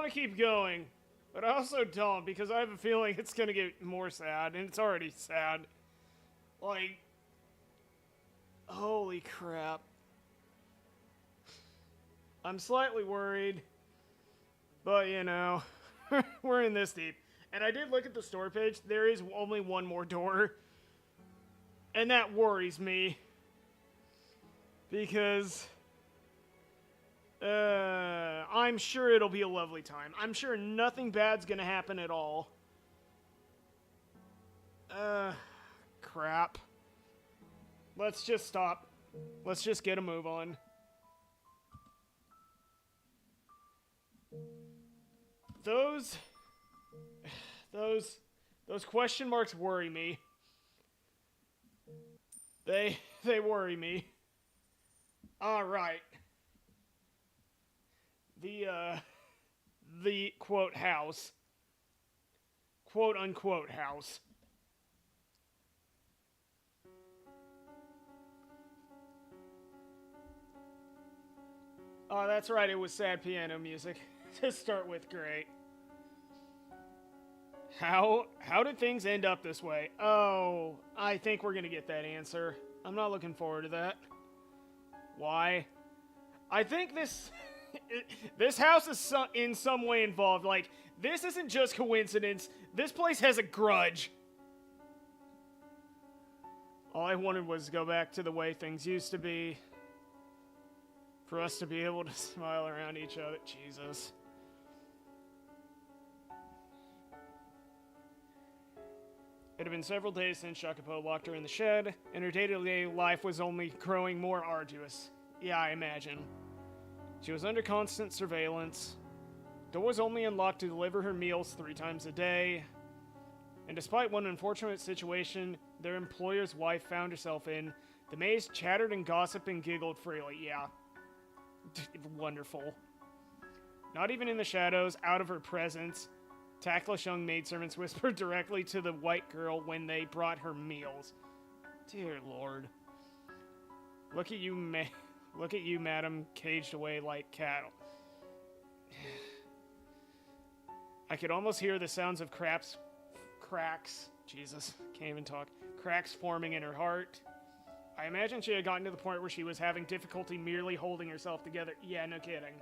want to keep going, but I also don't because I have a feeling it's going to get more sad, and it's already sad. Like, holy crap. I'm slightly worried, but you know, we're in this deep. And I did look at the store page. There is only one more door, and that worries me because I'm sure it'll be a lovely time. I'm sure nothing bad's gonna happen at all. Crap. Let's just stop. Let's just get a move on. Those question marks worry me. They worry me. All right. The quote house. Quote unquote house. Oh, that's right, it was sad piano music to start with. Great. How did things end up this way? Oh, I think we're gonna get that answer. I'm not looking forward to that. Why? I think this house is in some way involved. Like, this isn't just coincidence. This place has a grudge. All I wanted was to go back to the way things used to be. For us to be able to smile around each other. Jesus. It had been several days since Shakapo locked her in the shed, and her day-to-day life was only growing more arduous. Yeah, I imagine. She was under constant surveillance. Doors only unlocked to deliver her meals 3 times a day. And despite one unfortunate situation their employer's wife found herself in, the maids chattered and gossiped and giggled freely. Yeah. Wonderful. Not even in the shadows, out of her presence, tactless young maidservants whispered directly to the white girl when they brought her meals. Dear Lord. Look at you, madam, caged away like cattle. I could almost hear the sounds of cracks. Jesus, can't even talk. Cracks forming in her heart. I imagine she had gotten to the point where she was having difficulty merely holding herself together. Yeah, no kidding.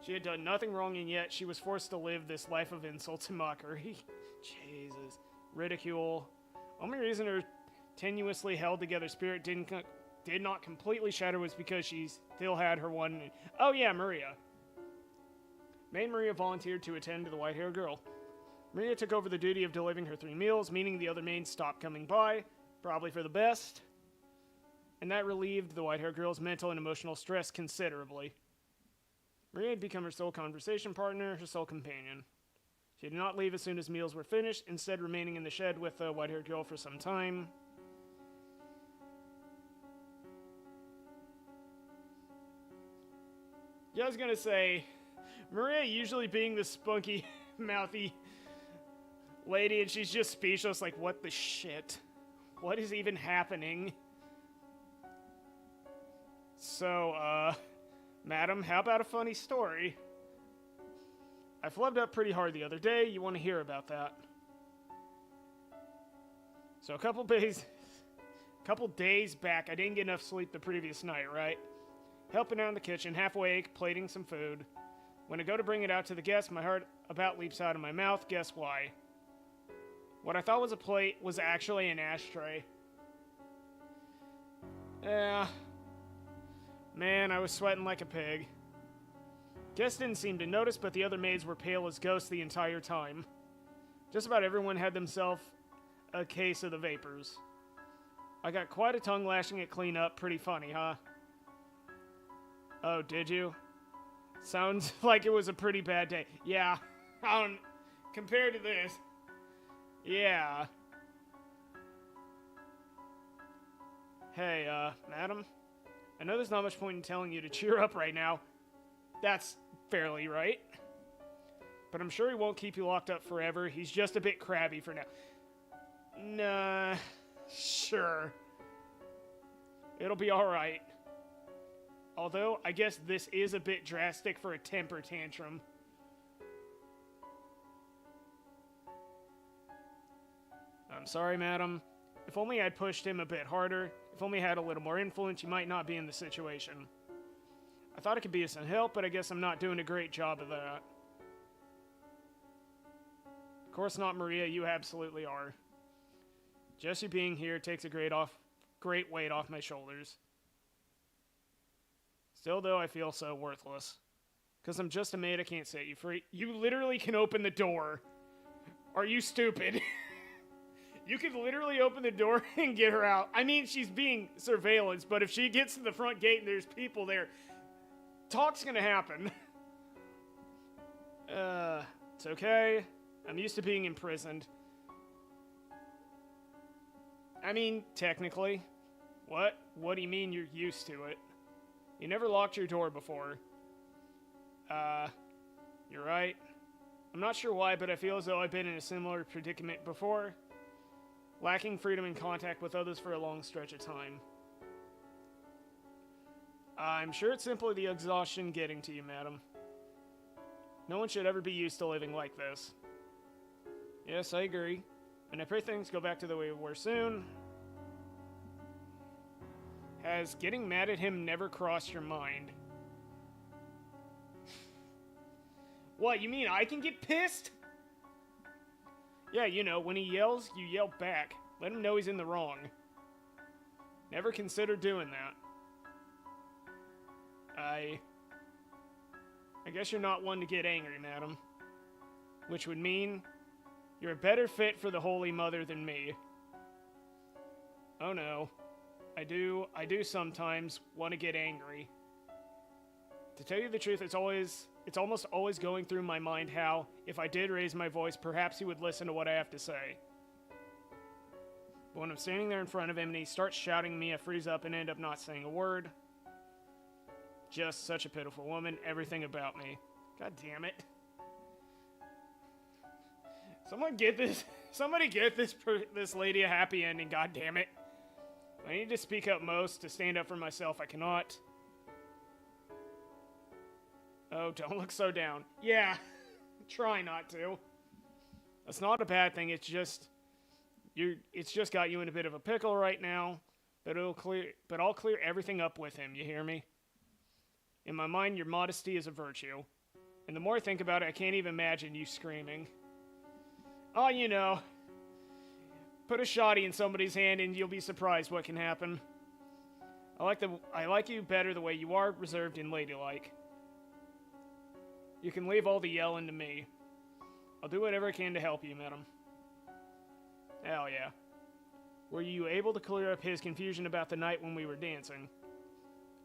She had done nothing wrong, and yet she was forced to live this life of insults and mockery. Jesus. Ridicule. Only reason her tenuously held together spirit did not completely shatter was because she still had her one... Oh yeah, Maria. Maid Maria volunteered to attend to the white-haired girl. Maria took over the duty of delivering her 3 meals, meaning the other maids stopped coming by, probably for the best. And that relieved the white-haired girl's mental and emotional stress considerably. Maria had become her sole conversation partner, her sole companion. She did not leave as soon as meals were finished, instead remaining in the shed with the white-haired girl for some time. Yeah, I was gonna say, Maria usually being the spunky, mouthy lady, and she's just speechless, like, what the shit? What is even happening? So, madam, how about a funny story? I flubbed up pretty hard the other day. You want to hear about that? So a couple days back, I didn't get enough sleep the previous night, right? Helping out in the kitchen, half awake, plating some food. When I go to bring it out to the guests, my heart about leaps out of my mouth. Guess why? What I thought was a plate was actually an ashtray. Man, I was sweating like a pig. Guests didn't seem to notice, but the other maids were pale as ghosts the entire time. Just about everyone had themselves a case of the vapors. I got quite a tongue lashing it clean up. Pretty funny, huh? Oh, did you? Sounds like it was a pretty bad day. Yeah, compared to this. Yeah. Hey, madam? I know there's not much point in telling you to cheer up right now. That's fairly right. But I'm sure he won't keep you locked up forever. He's just a bit crabby for now. Nah, sure. It'll be alright. Although, I guess this is a bit drastic for a temper tantrum. I'm sorry, madam. If only I'd pushed him a bit harder, if only I had a little more influence, you might not be in the situation. I thought I could be of some help, but I guess I'm not doing a great job of that. Of course not, Maria, you absolutely are. Just you being here takes a great weight off my shoulders. Still, though, I feel so worthless. Because I'm just a maid, I can't set you free. You literally can open the door. Are you stupid? You could literally open the door and get her out. I mean, she's being surveillance, but if she gets to the front gate and there's people there, talk's gonna happen. It's okay. I'm used to being imprisoned. I mean, technically. What? What do you mean you're used to it? You never locked your door before. You're right. I'm not sure why, but I feel as though I've been in a similar predicament before. Lacking freedom and contact with others for a long stretch of time. I'm sure it's simply the exhaustion getting to you, madam. No one should ever be used to living like this. Yes, I agree. And I pray things go back to the way we were soon. Has getting mad at him never crossed your mind? What, you mean I can get pissed? Yeah, you know, when he yells, you yell back. Let him know he's in the wrong. Never considered doing that. I guess you're not one to get angry, madam. Which would mean you're a better fit for the Holy Mother than me. Oh no. I do sometimes want to get angry. To tell you the truth, it's almost always going through my mind how, if I did raise my voice, perhaps he would listen to what I have to say. But when I'm standing there in front of him and he starts shouting at me, I freeze up and end up not saying a word. Just such a pitiful woman, everything about me. God damn it. Somebody get this lady a happy ending, god damn it. I need to speak up most, to stand up for myself, I cannot. Oh, don't look so down. Yeah, try not to. That's not a bad thing, it's just got you in a bit of a pickle right now, but I'll clear everything up with him, you hear me? In my mind, your modesty is a virtue. And the more I think about it, I can't even imagine you screaming. Oh, you know, put a shotty in somebody's hand and you'll be surprised what can happen. I like you better the way you are, reserved and ladylike. You can leave all the yelling to me. I'll do whatever I can to help you, madam. Hell yeah. Were you able to clear up his confusion about the night when we were dancing?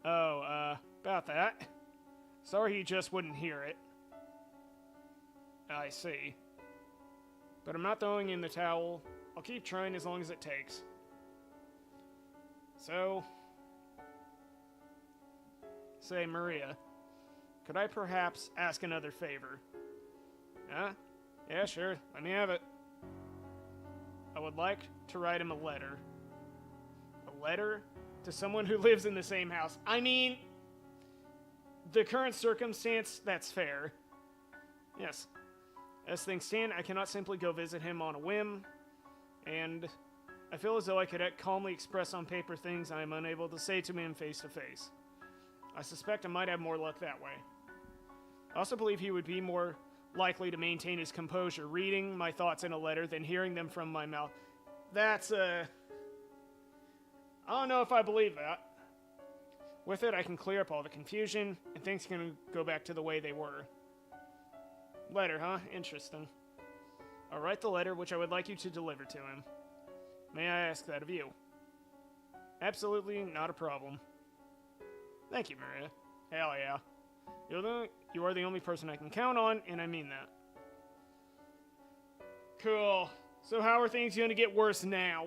Oh, about that? Sorry he just wouldn't hear it. I see. But I'm not throwing in the towel. I'll keep trying as long as it takes. So... Say, Maria, could I perhaps ask another favor? Huh? Yeah, sure. Let me have it. I would like to write him a letter. A letter to someone who lives in the same house. I mean, the current circumstance, that's fair. Yes. As things stand, I cannot simply go visit him on a whim, and I feel as though I could calmly express on paper things I am unable to say to him face to face. I suspect I might have more luck that way. I also believe he would be more likely to maintain his composure reading my thoughts in a letter than hearing them from my mouth. That's, I don't know if I believe that. With it, I can clear up all the confusion, and things can go back to the way they were. Letter, huh? Interesting. I'll write the letter, which I would like you to deliver to him. May I ask that of you? Absolutely not a problem. Thank you, Maria. Hell yeah. You are the only person I can count on, and I mean that. Cool. So how are things going to get worse now?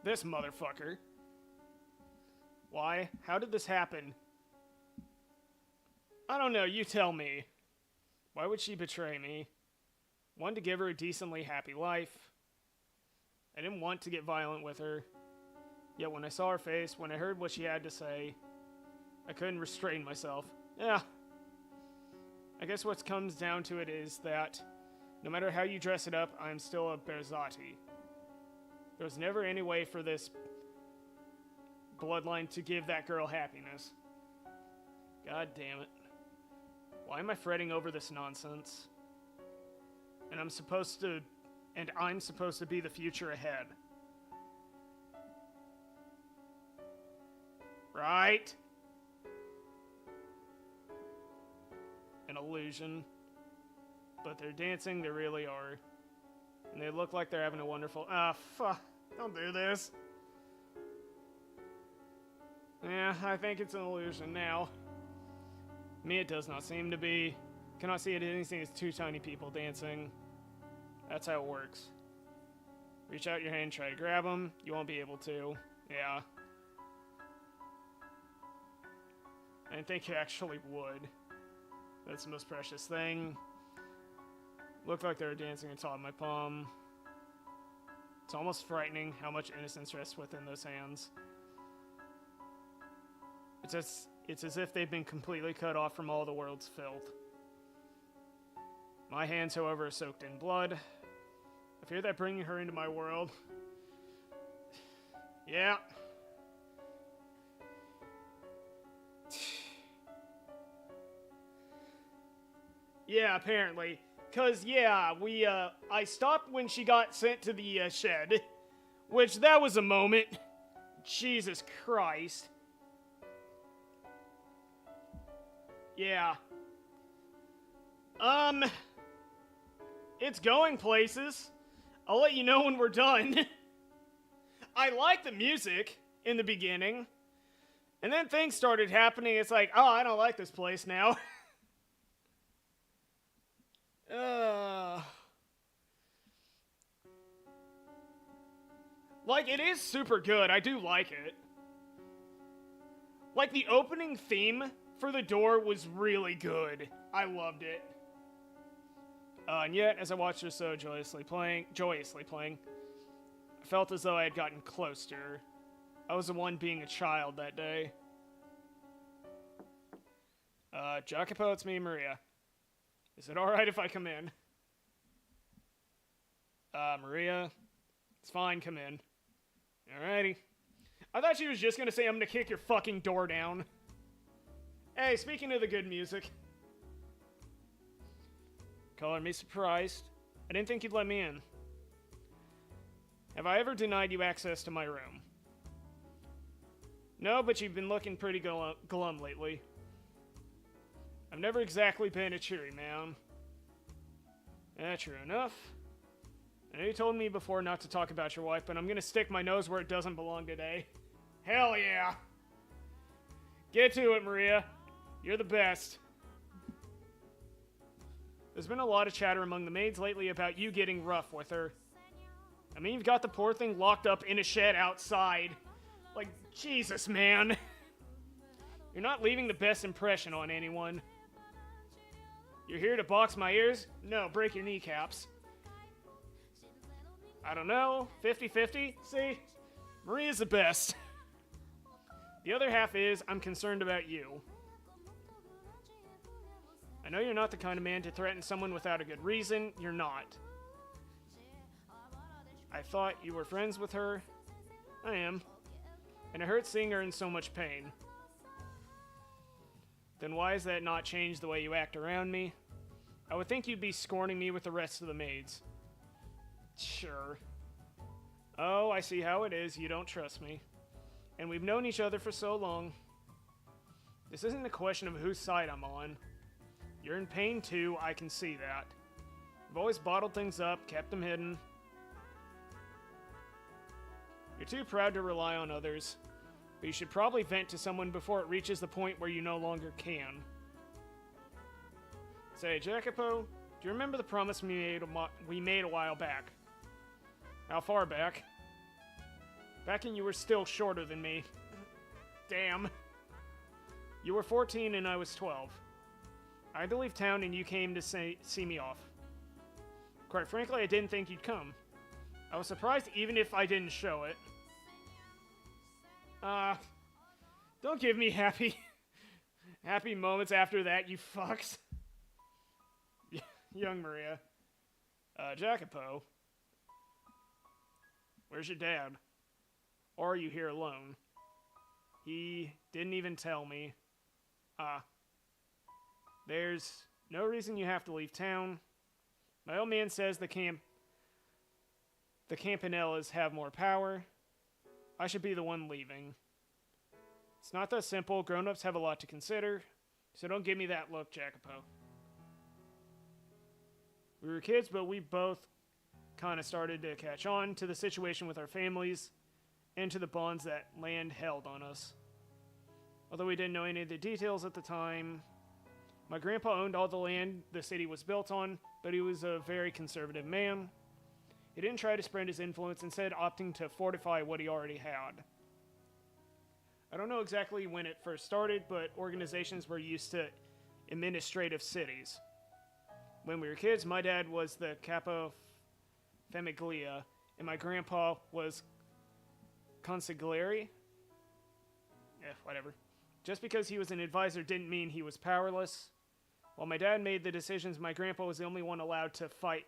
This motherfucker. Why? How did this happen? I don't know, you tell me. Why would she betray me? Wanted to give her a decently happy life. I didn't want to get violent with her. Yet when I saw her face, when I heard what she had to say, I couldn't restrain myself. Yeah. I guess what comes down to it is that no matter how you dress it up, I'm still a Berzati. There was never any way for this bloodline to give that girl happiness. God damn it. Why am I fretting over this nonsense? And I'm supposed to be the future ahead. Right? An illusion. But they're dancing, they really are. And they look like they're having a wonderful... Ah, fuck. Don't do this. Yeah, I think it's an illusion now. Me, it does not seem to be. Cannot see it anything as two tiny people dancing. That's how it works. Reach out your hand, try to grab them. You won't be able to. Yeah. I didn't think you actually would. That's the most precious thing. Looked like they were dancing atop my palm. It's almost frightening how much innocence rests within those hands. It's as if they've been completely cut off from all the world's filth. My hands, however, are soaked in blood. I fear that bringing her into my world... Yeah. Yeah, apparently. Cause, yeah, I stopped when she got sent to the, shed. Which, that was a moment. Jesus Christ. Yeah. It's going places. I'll let you know when we're done. I liked the music in the beginning. And then things started happening. It's like, oh, I don't like this place now. Like, it is super good. I do like it. Like, the opening theme for the door was really good. I loved it. And yet, as I watched her so joyously playing, I felt as though I had gotten close to her. I was the one being a child that day. Jacopo, it's me, Maria. Is it alright if I come in? Maria, it's fine, come in. Alrighty. I thought she was just gonna say, I'm gonna kick your fucking door down. Hey, speaking of the good music. Calling me surprised. I didn't think you'd let me in. Have I ever denied you access to my room? No, but you've been looking pretty glum lately. I've never exactly been a cheery man. True enough. I know you told me before not to talk about your wife, but I'm gonna stick my nose where it doesn't belong today. Hell yeah! Get to it, Maria. You're the best. There's been a lot of chatter among the maids lately about you getting rough with her. I mean, you've got the poor thing locked up in a shed outside. Like, Jesus, man. You're not leaving the best impression on anyone. You're here to box my ears? No, break your kneecaps. I don't know, 50-50? See? Maria's the best. The other half is, I'm concerned about you. I know you're not the kind of man to threaten someone without a good reason. You're not. I thought you were friends with her. I am. And it hurts seeing her in so much pain. Then why has that not changed the way you act around me? I would think you'd be scorning me with the rest of the maids. Sure. Oh, I see how it is. You don't trust me. And we've known each other for so long. This isn't a question of whose side I'm on. You're in pain too, I can see that. I've always bottled things up, kept them hidden. You're too proud to rely on others, but you should probably vent to someone before it reaches the point where you no longer can. Say, Jacopo, do you remember the promise we made a while back? How far back? Back when you were still shorter than me. Damn. You were 14 and I was 12. I had to leave town and you came to see me off. Quite frankly, I didn't think you'd come. I was surprised even if I didn't show it. Don't give me happy moments after that, you fucks. young Maria. Jacopo, where's your dad? Or are you here alone? He didn't even tell me. There's no reason you have to leave town. My old man says the Campanellas have more power. I should be the one leaving. It's not that simple. Grown-ups have a lot to consider. So don't give me that look, Jacopo. We were kids, but we both kind of started to catch on to the situation with our families and to the bonds that land held on us. Although we didn't know any of the details at the time, my grandpa owned all the land the city was built on, but he was a very conservative man. He didn't try to spread his influence, instead opting to fortify what he already had. I don't know exactly when it first started, but organizations were used to administrative cities. When we were kids, my dad was the capo famiglia, and my grandpa was consigliere. Whatever. Just because he was an advisor didn't mean he was powerless. While my dad made the decisions, my grandpa was the only one allowed to fight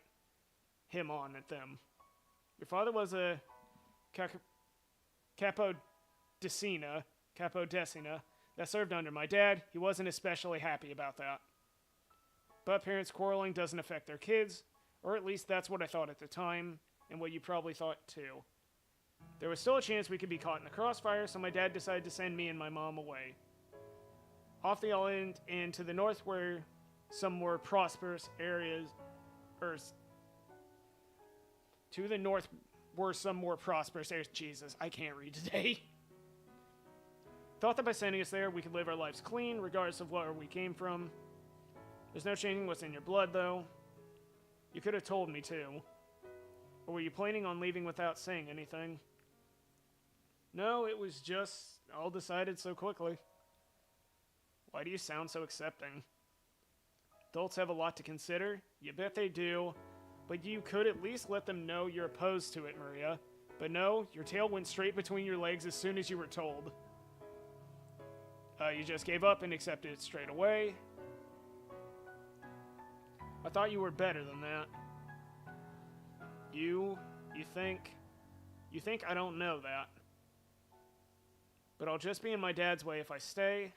him on at them. Your father was a capodecina that served under my dad. He wasn't especially happy about that. But parents quarreling doesn't affect their kids, or at least that's what I thought at the time, and what you probably thought too. There was still a chance we could be caught in the crossfire, so my dad decided to send me and my mom away. Off the island and to the north were some more prosperous areas, Jesus, I can't read today. Thought that by sending us there, we could live our lives clean, regardless of where we came from. There's no changing what's in your blood, though. You could have told me, too. Or were you planning on leaving without saying anything? No, it was just all decided so quickly. Why do you sound so accepting? Adults have a lot to consider. You bet they do. But you could at least let them know you're opposed to it, Maria. But no, your tail went straight between your legs as soon as you were told. You just gave up and accepted it straight away. I thought you were better than that. You think I don't know that. But I'll just be in my dad's way if I stay.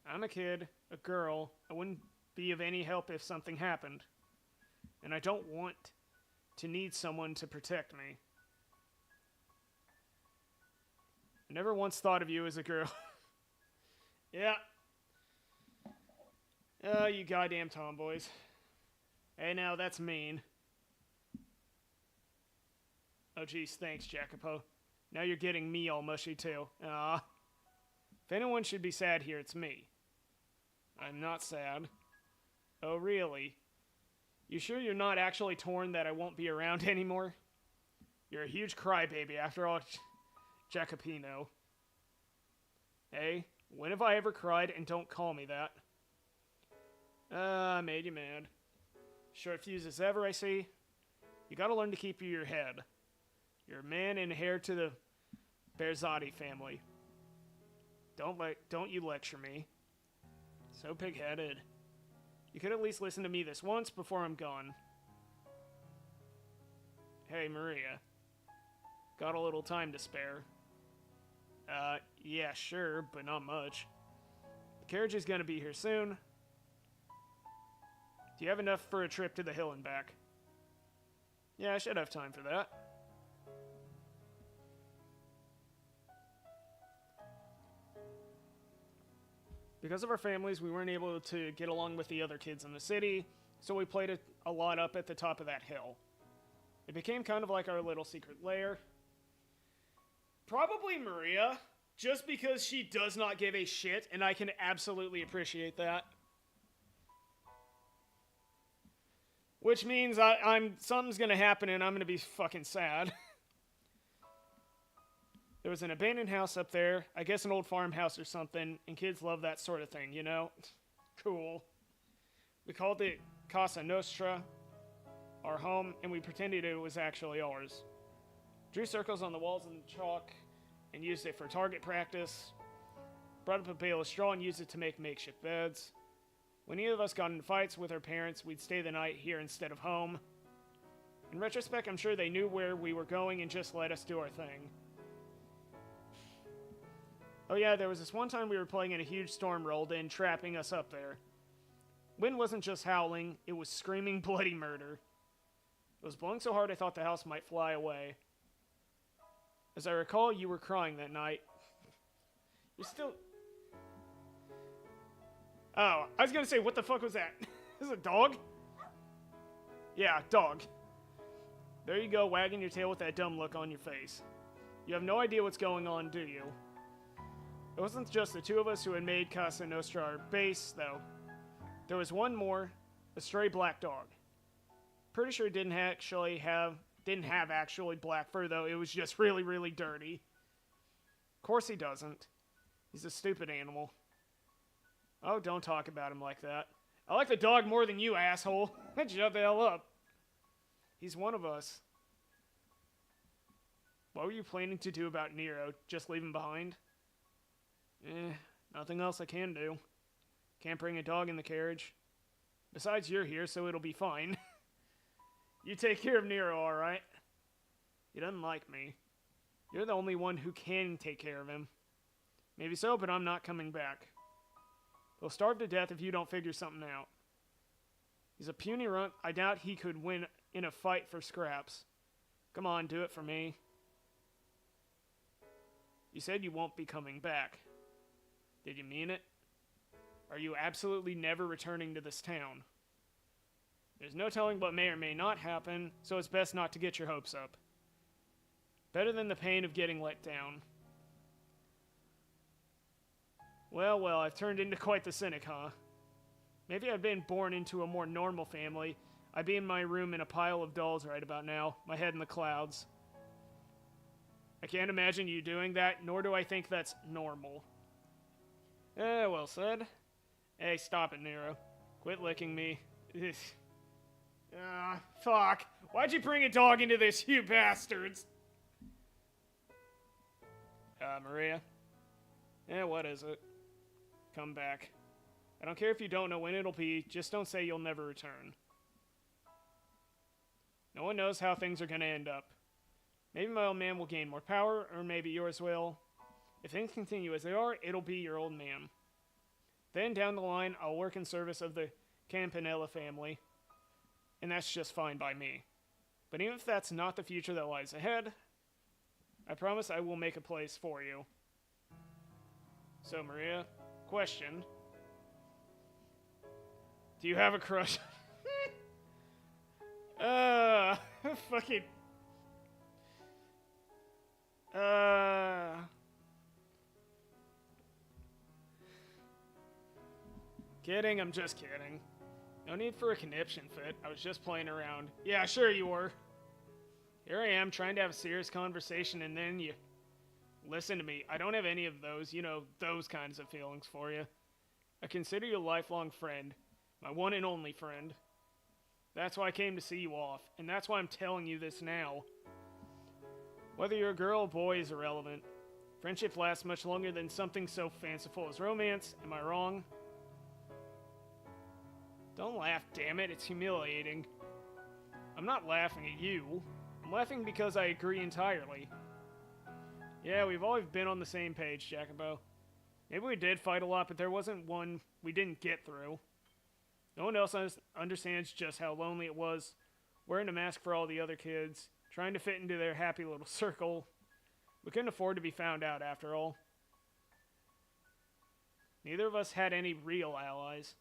I'm a kid, a girl. I wouldn't be of any help if something happened. And I don't want to need someone to protect me. I never once thought of you as a girl. Yeah. Oh, you goddamn tomboys. Hey, now, that's mean. Oh, geez, thanks, Jacopo. Now you're getting me all mushy, too. If anyone should be sad here, it's me. I'm not sad. Oh, really? You sure you're not actually torn that I won't be around anymore? You're a huge crybaby, after all, Jacopino. Hey, when have I ever cried, and don't call me that? I made you mad. Short fuse as ever, I see. You gotta learn to keep your head. You're a man and heir to the Berzotti family. Don't you lecture me. So pig-headed. You could at least listen to me this once before I'm gone. Hey, Maria. Got a little time to spare. Yeah, sure, but not much. The carriage is gonna be here soon. Do you have enough for a trip to the hill and back? Yeah, I should have time for that. Because of our families, we weren't able to get along with the other kids in the city, so we played a lot up at the top of that hill. It became kind of like our little secret lair. Probably Maria, just because she does not give a shit, and I can absolutely appreciate that. Which means something's gonna happen and I'm gonna be fucking sad. There was an abandoned house up there, I guess an old farmhouse or something, and kids love that sort of thing, you know? Cool. We called it Casa Nostra, our home, and we pretended it was actually ours. Drew circles on the walls in chalk and used it for target practice. Brought up a bale of straw and used it to make makeshift beds. When either of us got into fights with our parents, we'd stay the night here instead of home. In retrospect, I'm sure they knew where we were going and just let us do our thing. Oh yeah, there was this one time we were playing and a huge storm rolled in, trapping us up there. Wind wasn't just howling, it was screaming bloody murder. It was blowing so hard I thought the house might fly away. As I recall, you were crying that night. You're still... Oh, I was gonna say, what the fuck was that? Is it a dog? Yeah, dog. There you go, wagging your tail with that dumb look on your face. You have no idea what's going on, do you? It wasn't just the two of us who had made Casa Nostra our base, though. There was one more, a stray black dog. Pretty sure it didn't have actually black fur, though. It was just really, really dirty. Of course he doesn't. He's a stupid animal. Oh, don't talk about him like that. I like the dog more than you, asshole. Shut the hell up. He's one of us. What were you planning to do about Nero? Just leave him behind? Nothing else I can do. Can't bring a dog in the carriage. Besides, you're here, so it'll be fine. You take care of Nero, alright? He doesn't like me. You're the only one who can take care of him. Maybe so, but I'm not coming back. He'll starve to death if you don't figure something out. He's a puny runt. I doubt he could win in a fight for scraps. Come on, do it for me. You said you won't be coming back. Did you mean it? Are you absolutely never returning to this town? There's no telling what may or may not happen, so it's best not to get your hopes up. Better than the pain of getting let down. Well, I've turned into quite the cynic, huh? Maybe I've been born into a more normal family. I'd be in my room in a pile of dolls right about now, my head in the clouds. I can't imagine you doing that, nor do I think that's normal. Well said. Hey, stop it, Nero. Quit licking me. Fuck. Why'd you bring a dog into this, you bastards? Maria? What is it? Come back. I don't care if you don't know when it'll be, just don't say you'll never return. No one knows how things are gonna end up. Maybe my old man will gain more power, or maybe yours will. If things continue as they are, it'll be your old man. Then, down the line, I'll work in service of the Campanella family. And that's just fine by me. But even if that's not the future that lies ahead, I promise I will make a place for you. So, Maria, question. Do you have a crush? Fucking... Kidding, I'm just kidding. No need for a conniption fit. I was just playing around. Yeah, sure you were. Here I am, trying to have a serious conversation, and then you... Listen to me. I don't have any of those, those kinds of feelings for you. I consider you a lifelong friend. My one and only friend. That's why I came to see you off, and that's why I'm telling you this now. Whether you're a girl or boy is irrelevant. Friendship lasts much longer than something so fanciful as romance. Am I wrong? Don't laugh, damn it. It's humiliating. I'm not laughing at you. I'm laughing because I agree entirely. Yeah, we've always been on the same page, Jacobo. Maybe we did fight a lot, but there wasn't one we didn't get through. No one else understands just how lonely it was, wearing a mask for all the other kids, trying to fit into their happy little circle. We couldn't afford to be found out, after all. Neither of us had any real allies.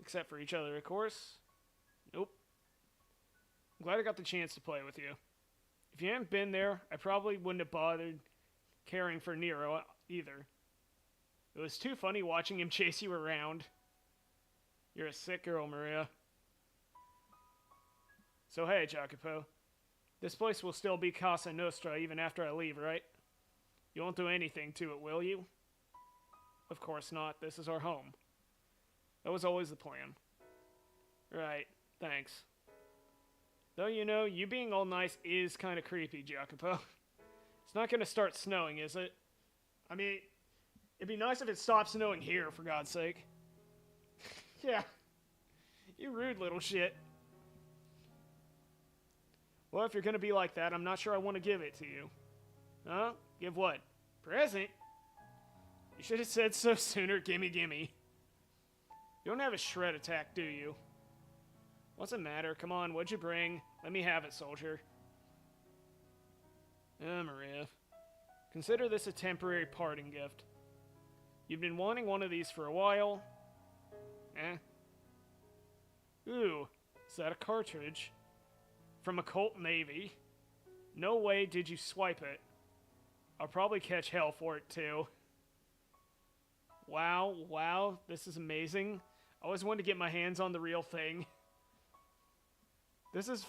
Except for each other, of course. Nope. I'm glad I got the chance to play with you. If you hadn't been there, I probably wouldn't have bothered caring for Nero either. It was too funny watching him chase you around. You're a sick girl, Maria. So hey, Jacopo. This place will still be Casa Nostra even after I leave, right? You won't do anything to it, will you? Of course not. This is our home. That was always the plan. Right, thanks. Though, you being all nice is kind of creepy, Jacopo. It's not gonna start snowing, is it? I mean, it'd be nice if it stopped snowing here, for God's sake. Yeah, You rude little shit. Well, if you're gonna be like that, I'm not sure I want to give it to you. Huh? Give what? Present? You should have said so sooner, gimme gimme. You don't have a shred attack, do you? What's the matter? Come on, what'd you bring? Let me have it, soldier. Maria. Consider this a temporary parting gift. You've been wanting one of these for a while. Ooh, is that a cartridge? From a Colt Navy? No way did you swipe it. I'll probably catch hell for it, too. Wow, this is amazing. I always wanted to get my hands on the real thing. This is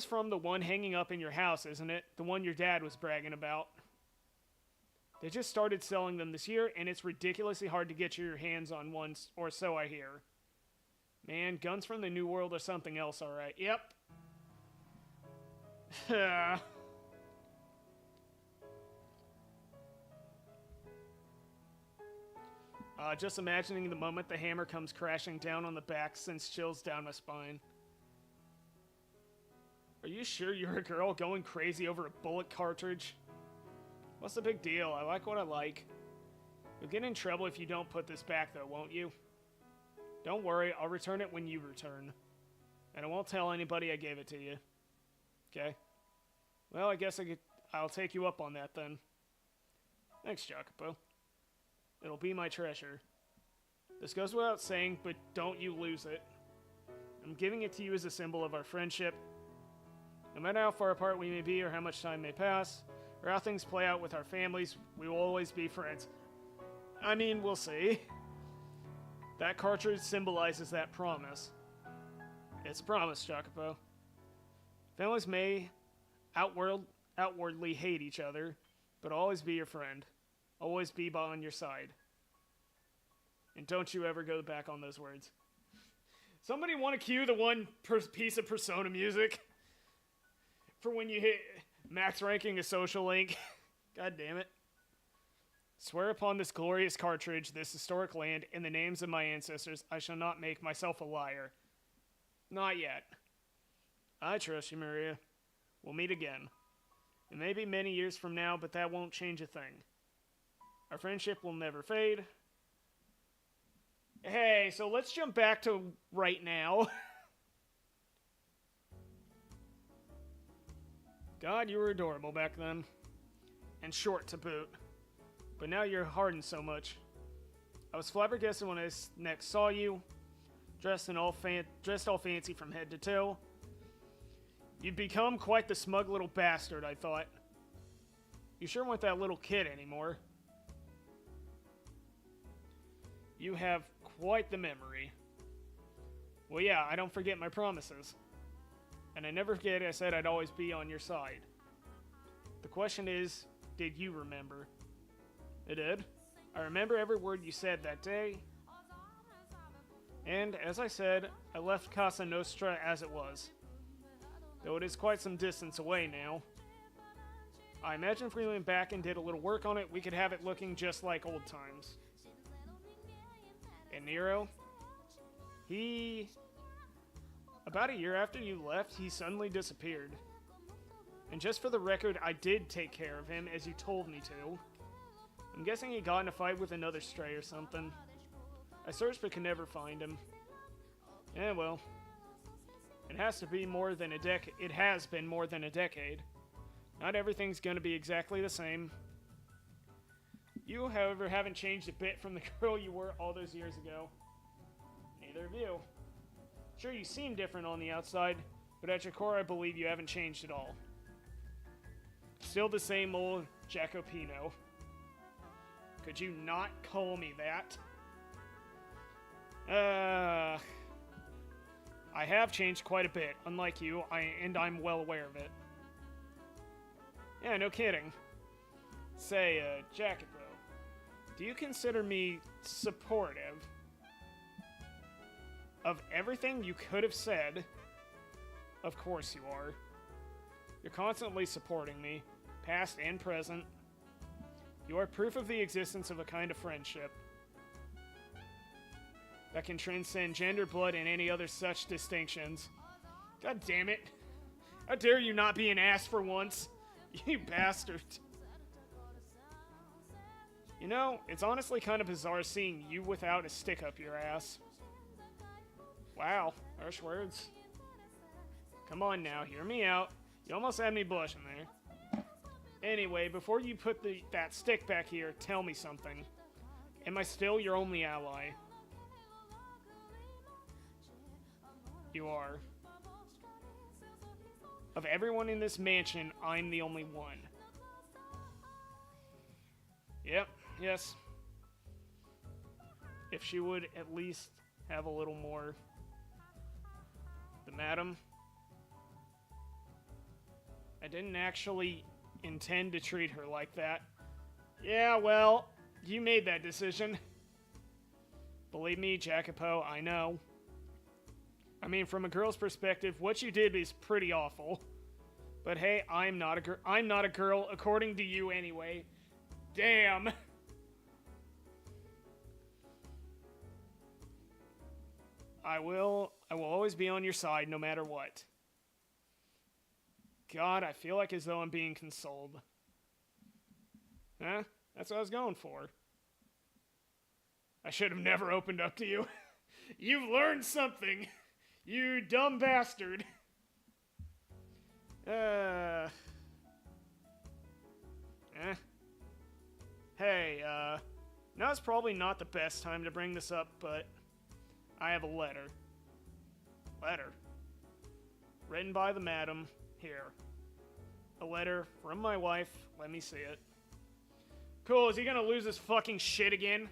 from the one hanging up in your house, isn't it? The one your dad was bragging about. They just started selling them this year, and it's ridiculously hard to get your hands on one, or so I hear. Man, guns from the New World are something else, alright. Yep. Just imagining the moment the hammer comes crashing down on the back sends chills down my spine. Are you sure you're a girl going crazy over a bullet cartridge? What's the big deal? I like what I like. You'll get in trouble if you don't put this back, though, won't you? Don't worry, I'll return it when you return. And I won't tell anybody I gave it to you. Okay? Well, I guess I'll take you up on that, then. Thanks, Jacopo. It'll be my treasure. This goes without saying, but don't you lose it. I'm giving it to you as a symbol of our friendship. No matter how far apart we may be, or how much time may pass, or how things play out with our families, we will always be friends. I mean, we'll see. That cartridge symbolizes that promise. It's a promise, Jacopo. Families may outwardly hate each other, but I'll always be your friend. Always be on your side. And don't you ever go back on those words. Somebody want to cue the one piece of Persona music? For when you hit max ranking a social link. God damn it. Swear upon this glorious cartridge, this historic land, in the names of my ancestors, I shall not make myself a liar. Not yet. I trust you, Maria. We'll meet again. It may be many years from now, but that won't change a thing. Our friendship will never fade. Hey, so let's jump back to right now. God, you were adorable back then. And short to boot. But now you're hardened so much. I was flabbergasted when I next saw you. Dressed all fancy from head to toe. You'd become quite the smug little bastard, I thought. You sure weren't that little kid anymore. You have quite the memory. Well, yeah, I don't forget my promises. And I never forget I said I'd always be on your side. The question is, did you remember? I did. I remember every word you said that day. And, as I said, I left Casa Nostra as it was. Though it is quite some distance away now. I imagine if we went back and did a little work on it, we could have it looking just like old times. And Nero, about a year after you left, he suddenly disappeared. And just for the record, I did take care of him, as you told me to. I'm guessing he got in a fight with another stray or something. I searched but could never find him. Yeah, well. It has been more than a decade. Not everything's gonna be exactly the same. You, however, haven't changed a bit from the girl you were all those years ago. Neither of you. Sure, you seem different on the outside, but at your core I believe you haven't changed at all. Still the same old Jacopino. Could you not call me that? I have changed quite a bit, unlike you, and I'm well aware of it. Yeah, no kidding. Say, Jacopo, do you consider me supportive of everything you could have said? Of course you are. You're constantly supporting me, past and present. You are proof of the existence of a kind of friendship. that can transcend gender, blood, and any other such distinctions. God damn it. How dare you not be an ass for once? You bastard. You know, it's honestly kind of bizarre seeing you without a stick up your ass. Wow, harsh words. Come on now, hear me out. You almost had me blushing there. Anyway, before you put that stick back here, tell me something. Am I still your only ally? You are. Of everyone in this mansion, I'm the only one. Yep, yes. If she would at least have a little more. The madam. I didn't actually intend to treat her like that. Yeah, well, you made that decision. Believe me, Jacopo, I know. I mean, from a girl's perspective, what you did is pretty awful. But hey, I'm not a girl, according to you anyway. Damn. I will always be on your side, no matter what. God, I feel like as though I'm being consoled. Huh? That's what I was going for. I should have never opened up to you. You've learned something. You dumb bastard. Hey, now's probably not the best time to bring this up, but I have a letter. Letter. Written by the madam. Here. A letter from my wife. Let me see it. Cool, is he gonna lose his fucking shit again?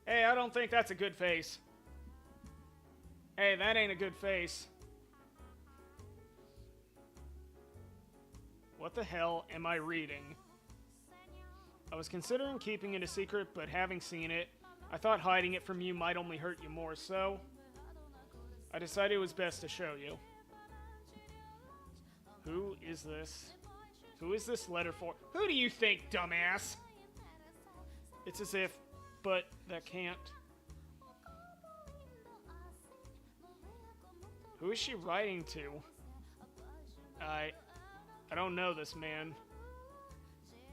Hey, I don't think that's a good face. Hey, that ain't a good face. What the hell am I reading? I was considering keeping it a secret, but having seen it, I thought hiding it from you might only hurt you more, so I decided it was best to show you. Who is this? Who is this letter for? Who do you think, dumbass? It's as if, but that can't. Who is she writing to? I don't know this man.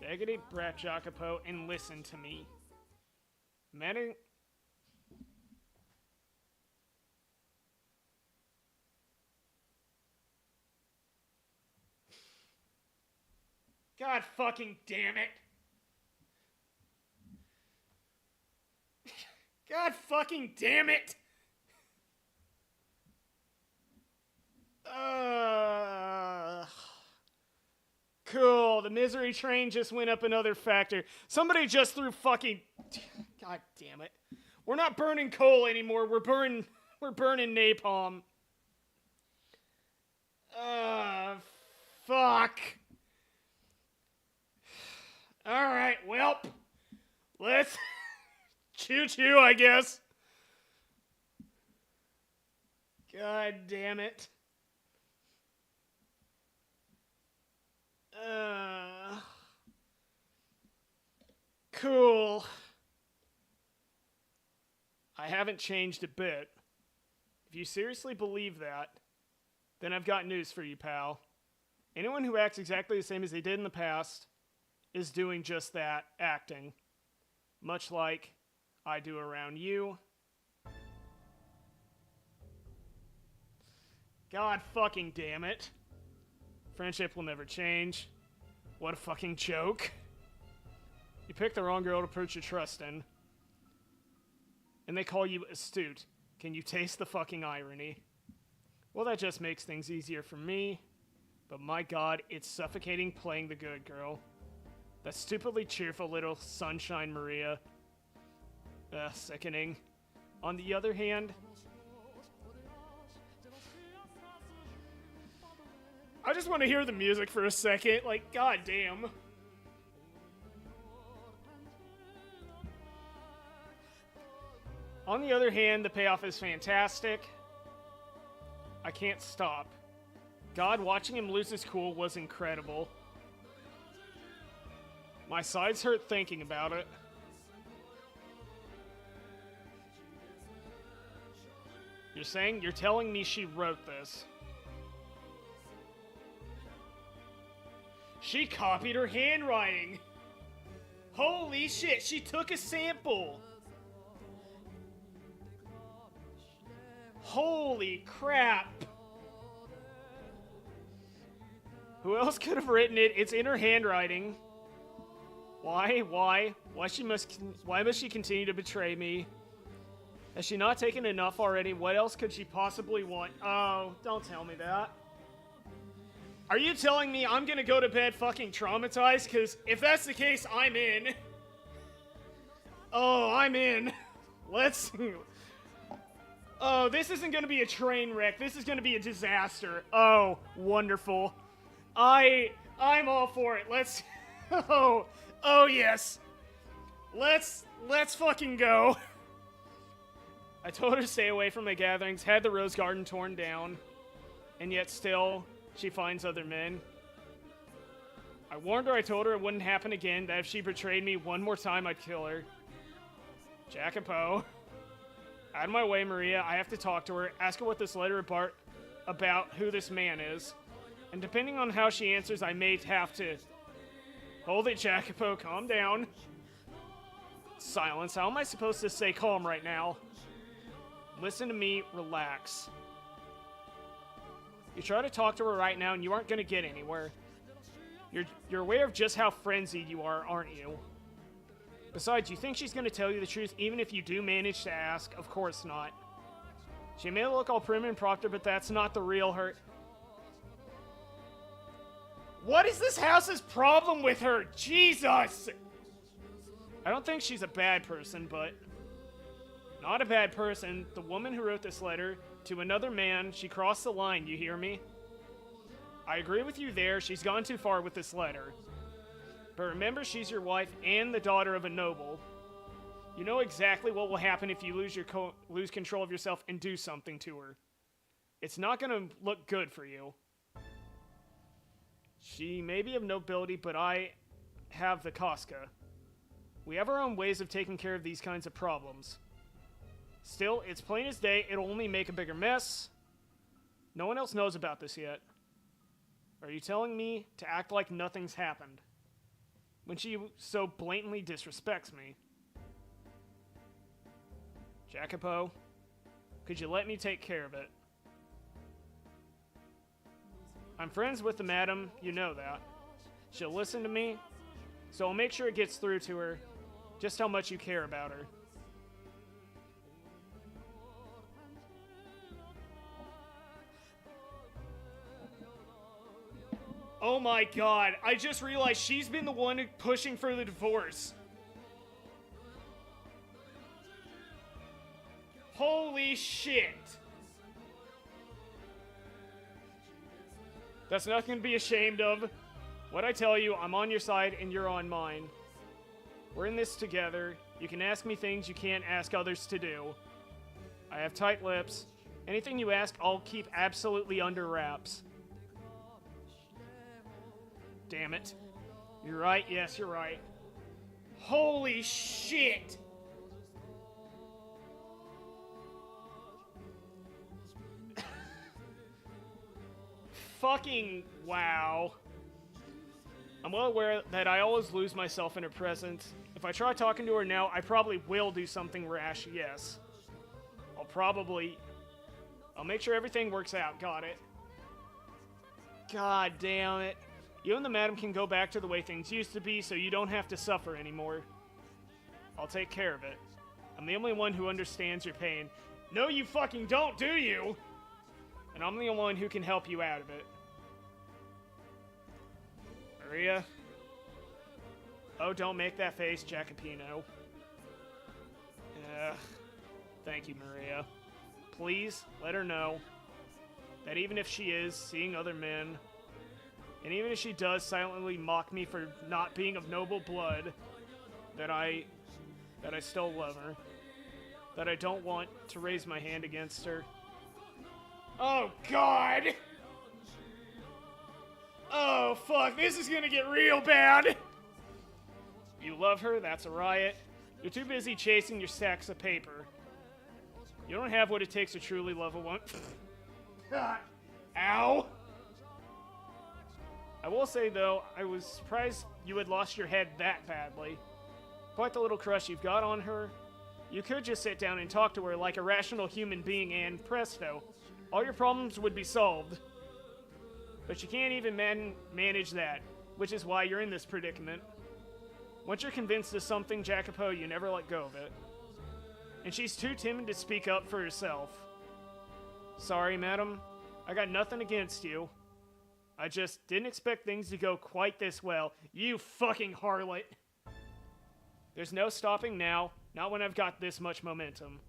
Daggity brat Jacopo, and listen to me. God fucking damn it. God fucking damn it. Cool, the misery train just went up another factor. Somebody just threw fucking... God damn it. We're not burning coal anymore, we're burning napalm. Fuck. Alright, welp. Let's... Choo-choo, I guess. God damn it. Cool. I haven't changed a bit. If you seriously believe that, then I've got news for you, pal. Anyone who acts exactly the same as they did in the past is doing just that, acting. Much like I do around you. God fucking damn it. Friendship will never change. What a fucking joke. You picked the wrong girl to put your trust in. And they call you astute. Can you taste the fucking irony? Well, that just makes things easier for me. But my god, it's suffocating playing the good girl. That stupidly cheerful little Sunshine Maria. Sickening. On the other hand, I just want to hear the music for a second. Like, goddamn. On the other hand, the payoff is fantastic. I can't stop. God, watching him lose his cool was incredible. My sides hurt thinking about it. You're telling me she wrote this. She copied her handwriting. Holy shit, she took a sample. Holy crap. Who else could have written it? It's in her handwriting. Why? Why must she continue to betray me? Has she not taken enough already? What else could she possibly want? Oh, don't tell me that. Are you telling me I'm gonna go to bed fucking traumatized? Because if that's the case, I'm in. Oh, I'm in. Let's... Oh, this isn't gonna be a train wreck. This is gonna be a disaster. Oh, wonderful. I'm all for it. Let's... Oh yes. Let's fucking go. I told her to stay away from my gatherings, had the rose garden torn down, and yet still, she finds other men. I warned her, I told her it wouldn't happen again, that if she betrayed me one more time, I'd kill her. Jacopo. Out of my way, Maria. I have to talk to her, ask her what this letter about who this man is. And depending on how she answers, I may have to... Hold it, Jacopo. Calm down. Silence. How am I supposed to stay calm right now? Listen to me. Relax. You try to talk to her right now, and you aren't going to get anywhere. You're aware of just how frenzied you are, aren't you? Besides, you think she's going to tell you the truth even if you do manage to ask? Of course not. She may look all prim and proper, but that's not the real her. What is this house's problem with her? Jesus! I don't think she's a bad person, but... Not a bad person. The woman who wrote this letter to another man, she crossed the line, you hear me? I agree with you there. She's gone too far with this letter. But remember, she's your wife and the daughter of a noble. You know exactly what will happen if you lose control of yourself and do something to her. It's not going to look good for you. She may be of nobility, but I have the Casca. We have our own ways of taking care of these kinds of problems. Still, it's plain as day, it'll only make a bigger mess. No one else knows about this yet. Are you telling me to act like nothing's happened? When she so blatantly disrespects me? Jacopo, could you let me take care of it? I'm friends with the madam, you know that. She'll listen to me, so I'll make sure it gets through to her just how much you care about her. Oh my god, I just realized she's been the one pushing for the divorce. Holy shit. That's nothing to be ashamed of. What I tell you, I'm on your side and you're on mine. We're in this together. You can ask me things you can't ask others to do. I have tight lips. Anything you ask, I'll keep absolutely under wraps. Damn it. You're right. Yes, you're right. Holy shit. Fucking wow. I'm well aware that I always lose myself in her presence. If I try talking to her now, I probably will do something rash, yes. I'll make sure everything works out, got it. God damn it. You and the madam can go back to the way things used to be so you don't have to suffer anymore. I'll take care of it. I'm the only one who understands your pain. No, you fucking don't, do you? And I'm the only one who can help you out of it. Maria? Oh, don't make that face, Jacopino. Thank you, Maria. Please, let her know that even if she is seeing other men, and even if she does silently mock me for not being of noble blood, that I still love her. That I don't want to raise my hand against her. Oh, God! Oh, fuck, this is gonna get real bad! You love her, that's a riot. You're too busy chasing your stacks of paper. You don't have what it takes to truly love a woman. Ow! I will say, though, I was surprised you had lost your head that badly. Quite the little crush you've got on her. You could just sit down and talk to her like a rational human being and presto, all your problems would be solved. But you can't even manage that, which is why you're in this predicament. Once you're convinced of something, Jacopo, you never let go of it. And she's too timid to speak up for herself. Sorry, madam. I got nothing against you. I just didn't expect things to go quite this well. You fucking harlot. There's no stopping now, not when I've got this much momentum.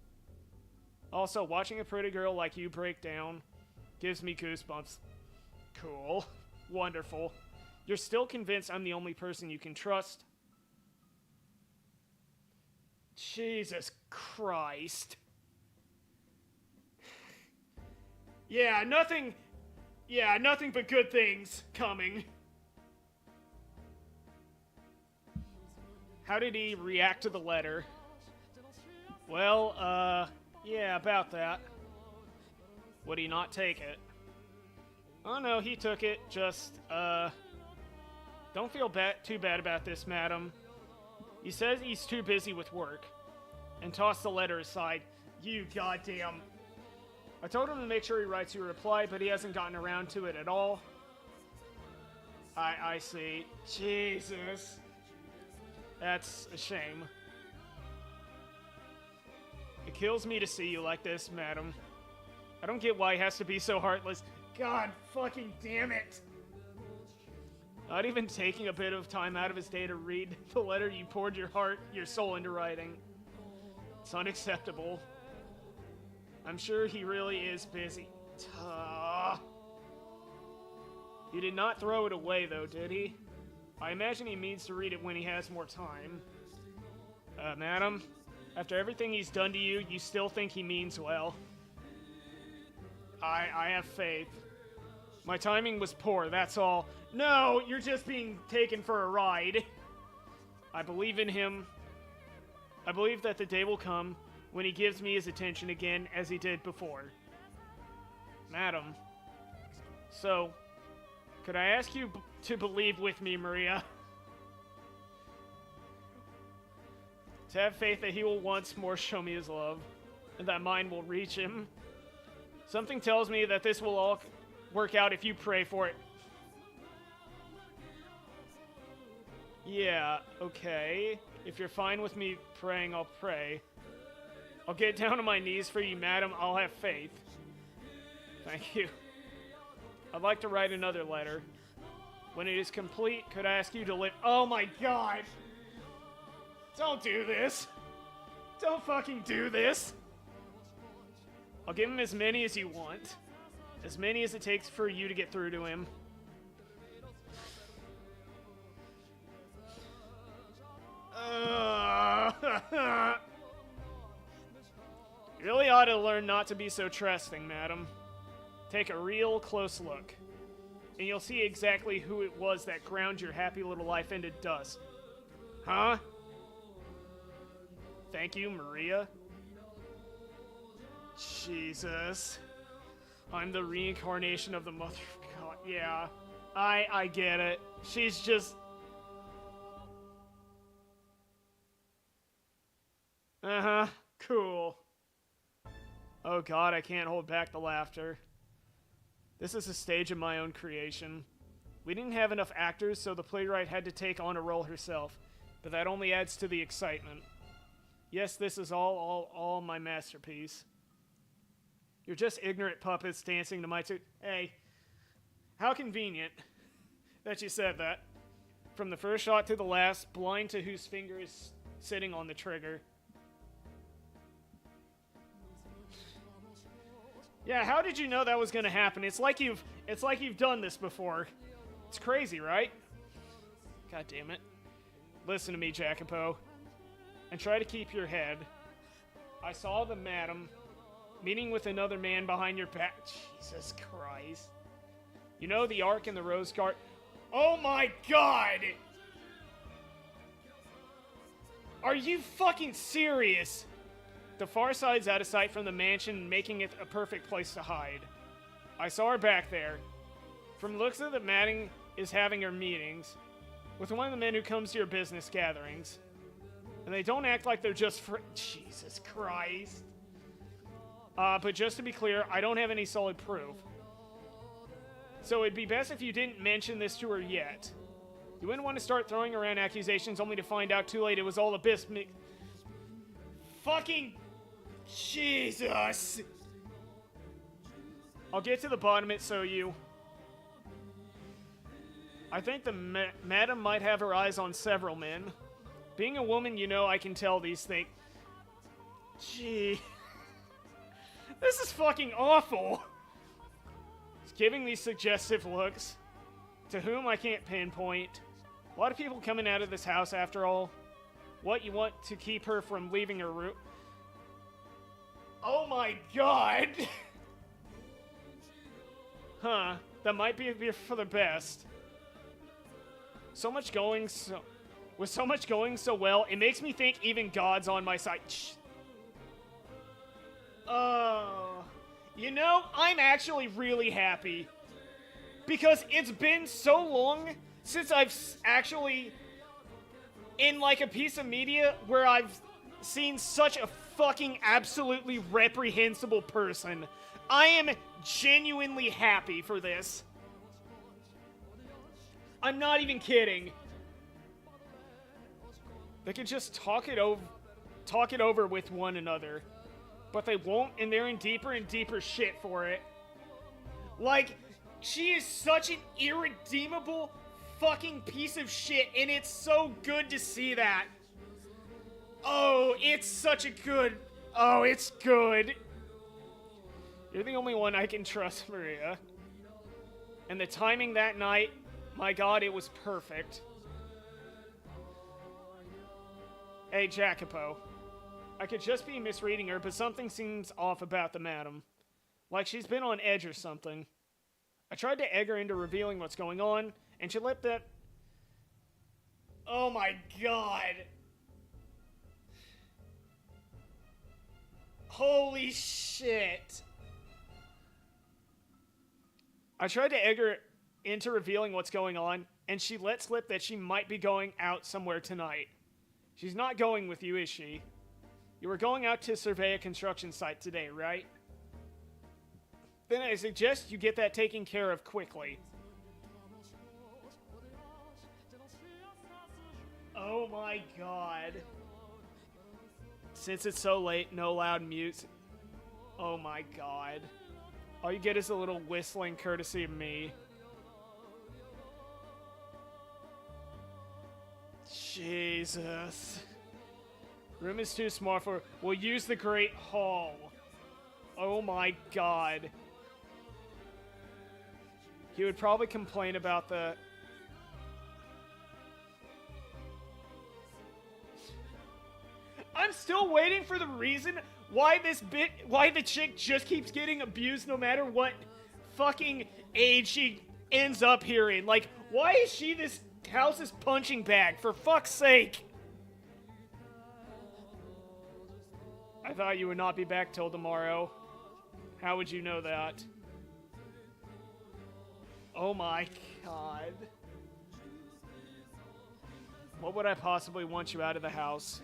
Also, watching a pretty girl like you break down gives me goosebumps. Cool. Wonderful. You're still convinced I'm the only person you can trust? Jesus Christ. Yeah, nothing but good things coming. How did he react to the letter? Well, yeah, about that. Would he not take it? Oh no, he took it, just, don't feel too bad about this, madam. He says he's too busy with work. And tossed the letter aside. You goddamn... I told him to make sure he writes you a reply, but he hasn't gotten around to it at all. I see. Jesus. That's a shame. It kills me to see you like this, madam. I don't get why he has to be so heartless. God fucking damn it! Not even taking a bit of time out of his day to read the letter you poured your heart, your soul into writing. It's unacceptable. I'm sure he really is busy. He did not throw it away, though, did he? I imagine he means to read it when he has more time. Madam, after everything he's done to you, you still think he means well. I have faith. My timing was poor, that's all. No, you're just being taken for a ride. I believe in him. I believe that the day will come when he gives me his attention again as he did before. Madam. So, could I ask you to believe with me, Maria? To have faith that he will once more show me his love, and that mine will reach him. Something tells me that this will all work out if you pray for it. Yeah, okay. If you're fine with me praying, I'll pray. I'll get down on my knees for you, madam. I'll have faith. Thank you. I'd like to write another letter. When it is complete, could I ask you to live... Oh my god! Don't do this! Don't fucking do this! I'll give him as many as you want. As many as it takes for you to get through to him. You really ought to learn not to be so trusting, madam. Take a real close look, and you'll see exactly who it was that ground your happy little life into dust. Huh? Thank you, Maria. Jesus. I'm the reincarnation of the Mother of God. Yeah, I get it. She's just... Uh-huh, cool. Oh god, I can't hold back the laughter. This is a stage of my own creation. We didn't have enough actors, so the playwright had to take on a role herself, but that only adds to the excitement. Yes, this is all my masterpiece. You're just ignorant puppets dancing to my Hey, how convenient that you said that. From the first shot to the last, blind to whose finger is sitting on the trigger. Yeah, how did you know that was going to happen? It's like you've done this before. It's crazy, right? God damn it. Listen to me, Jacopo. And try to keep your head. I saw the madam meeting with another man behind your back. Jesus Christ. You know the Ark and the Rose Garden? Oh my god! Are you fucking serious? The far side's out of sight from the mansion, making it a perfect place to hide. I saw her back there. From the looks of it, Madding is having her meetings with one of the men who comes to your business gatherings. And they don't act like they're just for... Jesus Christ. But just to be clear, I don't have any solid proof. So it'd be best if you didn't mention this to her yet. You wouldn't want to start throwing around accusations only to find out too late it was all a fucking... Jesus! I'll get to the bottom of it, so you... I think the madam might have her eyes on several men. Being a woman, you know, I can tell these things. Gee. This is fucking awful. He's giving these suggestive looks. To whom I can't pinpoint. A lot of people coming out of this house after all. What, you want to keep her from leaving her room? Oh my god! Huh. That might be for the best. With so much going so well, it makes me think even God's on my side. Oh. You know, I'm actually really happy. Because it's been so long since I've actually, in like a piece of media where I've seen such a fucking absolutely reprehensible person. I am genuinely happy for this. I'm not even kidding. They could just talk it over with one another. But they won't, and they're in deeper and deeper shit for it. Like, she is such an irredeemable fucking piece of shit, and it's so good to see that. Oh, it's such a good... Oh, it's good. You're the only one I can trust, Maria. And the timing that night, my god, it was perfect. Hey, Jacopo. I could just be misreading her, but something seems off about the madam. Like she's been on edge or something. I tried to egg her into revealing what's going on, and she let that... Oh my god. Holy shit. I tried to egg her into revealing what's going on, and she let slip that she might be going out somewhere tonight. She's not going with you, is she? You were going out to survey a construction site today, right? Then I suggest you get that taken care of quickly. Oh my god. Since it's so late, no loud music. Oh my god. All you get is a little whistling courtesy of me. Jesus. Room is too small for... We'll use the Great Hall. Oh my god. He would probably complain about the... I'm still waiting for the reason why the chick just keeps getting abused no matter what fucking age she ends up here in. Like, why is she this house's punching bag, for fuck's sake? I thought you would not be back till tomorrow. How would you know that? Oh my god. What would I possibly want you out of the house?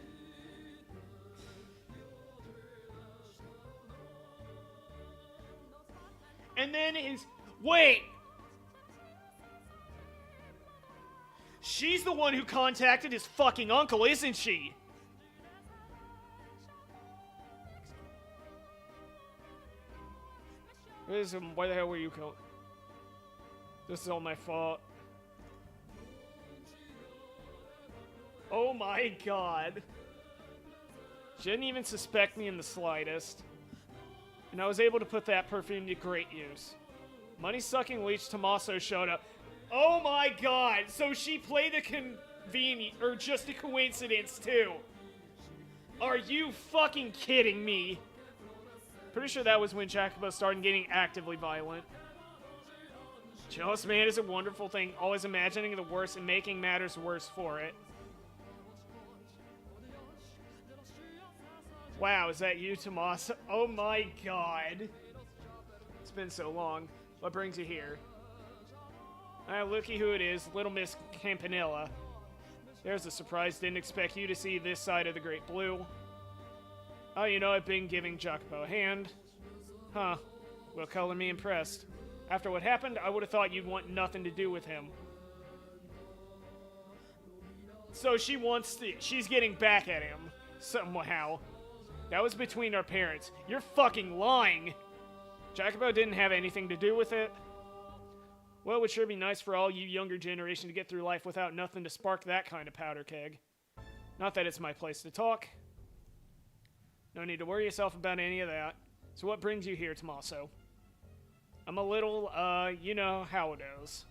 And then wait! She's the one who contacted his fucking uncle, isn't she? Why the hell were you killed? This is all my fault. Oh my god. She didn't even suspect me in the slightest. And I was able to put that perfume to great use. Money-sucking leech Tommaso showed up. Oh my god! So she played a convenient, or just a coincidence too. Are you fucking kidding me? Pretty sure that was when Jacopo started getting actively violent. Jealous man is a wonderful thing, always imagining the worst and making matters worse for it. Wow, is that you, Tomas? Oh my god. It's been so long. What brings you here? Looky who it is, Little Miss Campanella. There's a surprise. Didn't expect you to see this side of the Great Blue. Oh, you know, I've been giving Jacopo a hand. Huh. Well, color me impressed. After what happened, I would have thought you'd want nothing to do with him. So she's getting back at him, somehow. That was between our parents. You're fucking lying! Jacopo didn't have anything to do with it. Well, it would sure be nice for all you younger generation to get through life without nothing to spark that kind of powder keg. Not that it's my place to talk. No need to worry yourself about any of that. So what brings you here, Tommaso? I'm a little, you know how it is.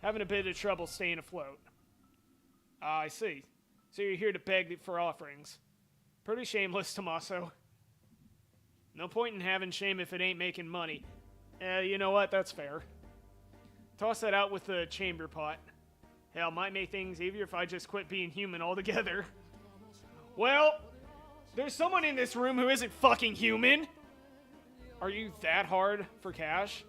Having a bit of trouble staying afloat. Ah, I see. So you're here to beg for offerings. Pretty shameless, Tommaso. No point in having shame if it ain't making money. You know what? That's fair. Toss that out with the chamber pot. Hell, might make things easier if I just quit being human altogether. Well, there's someone in this room who isn't fucking human. Are you that hard for cash?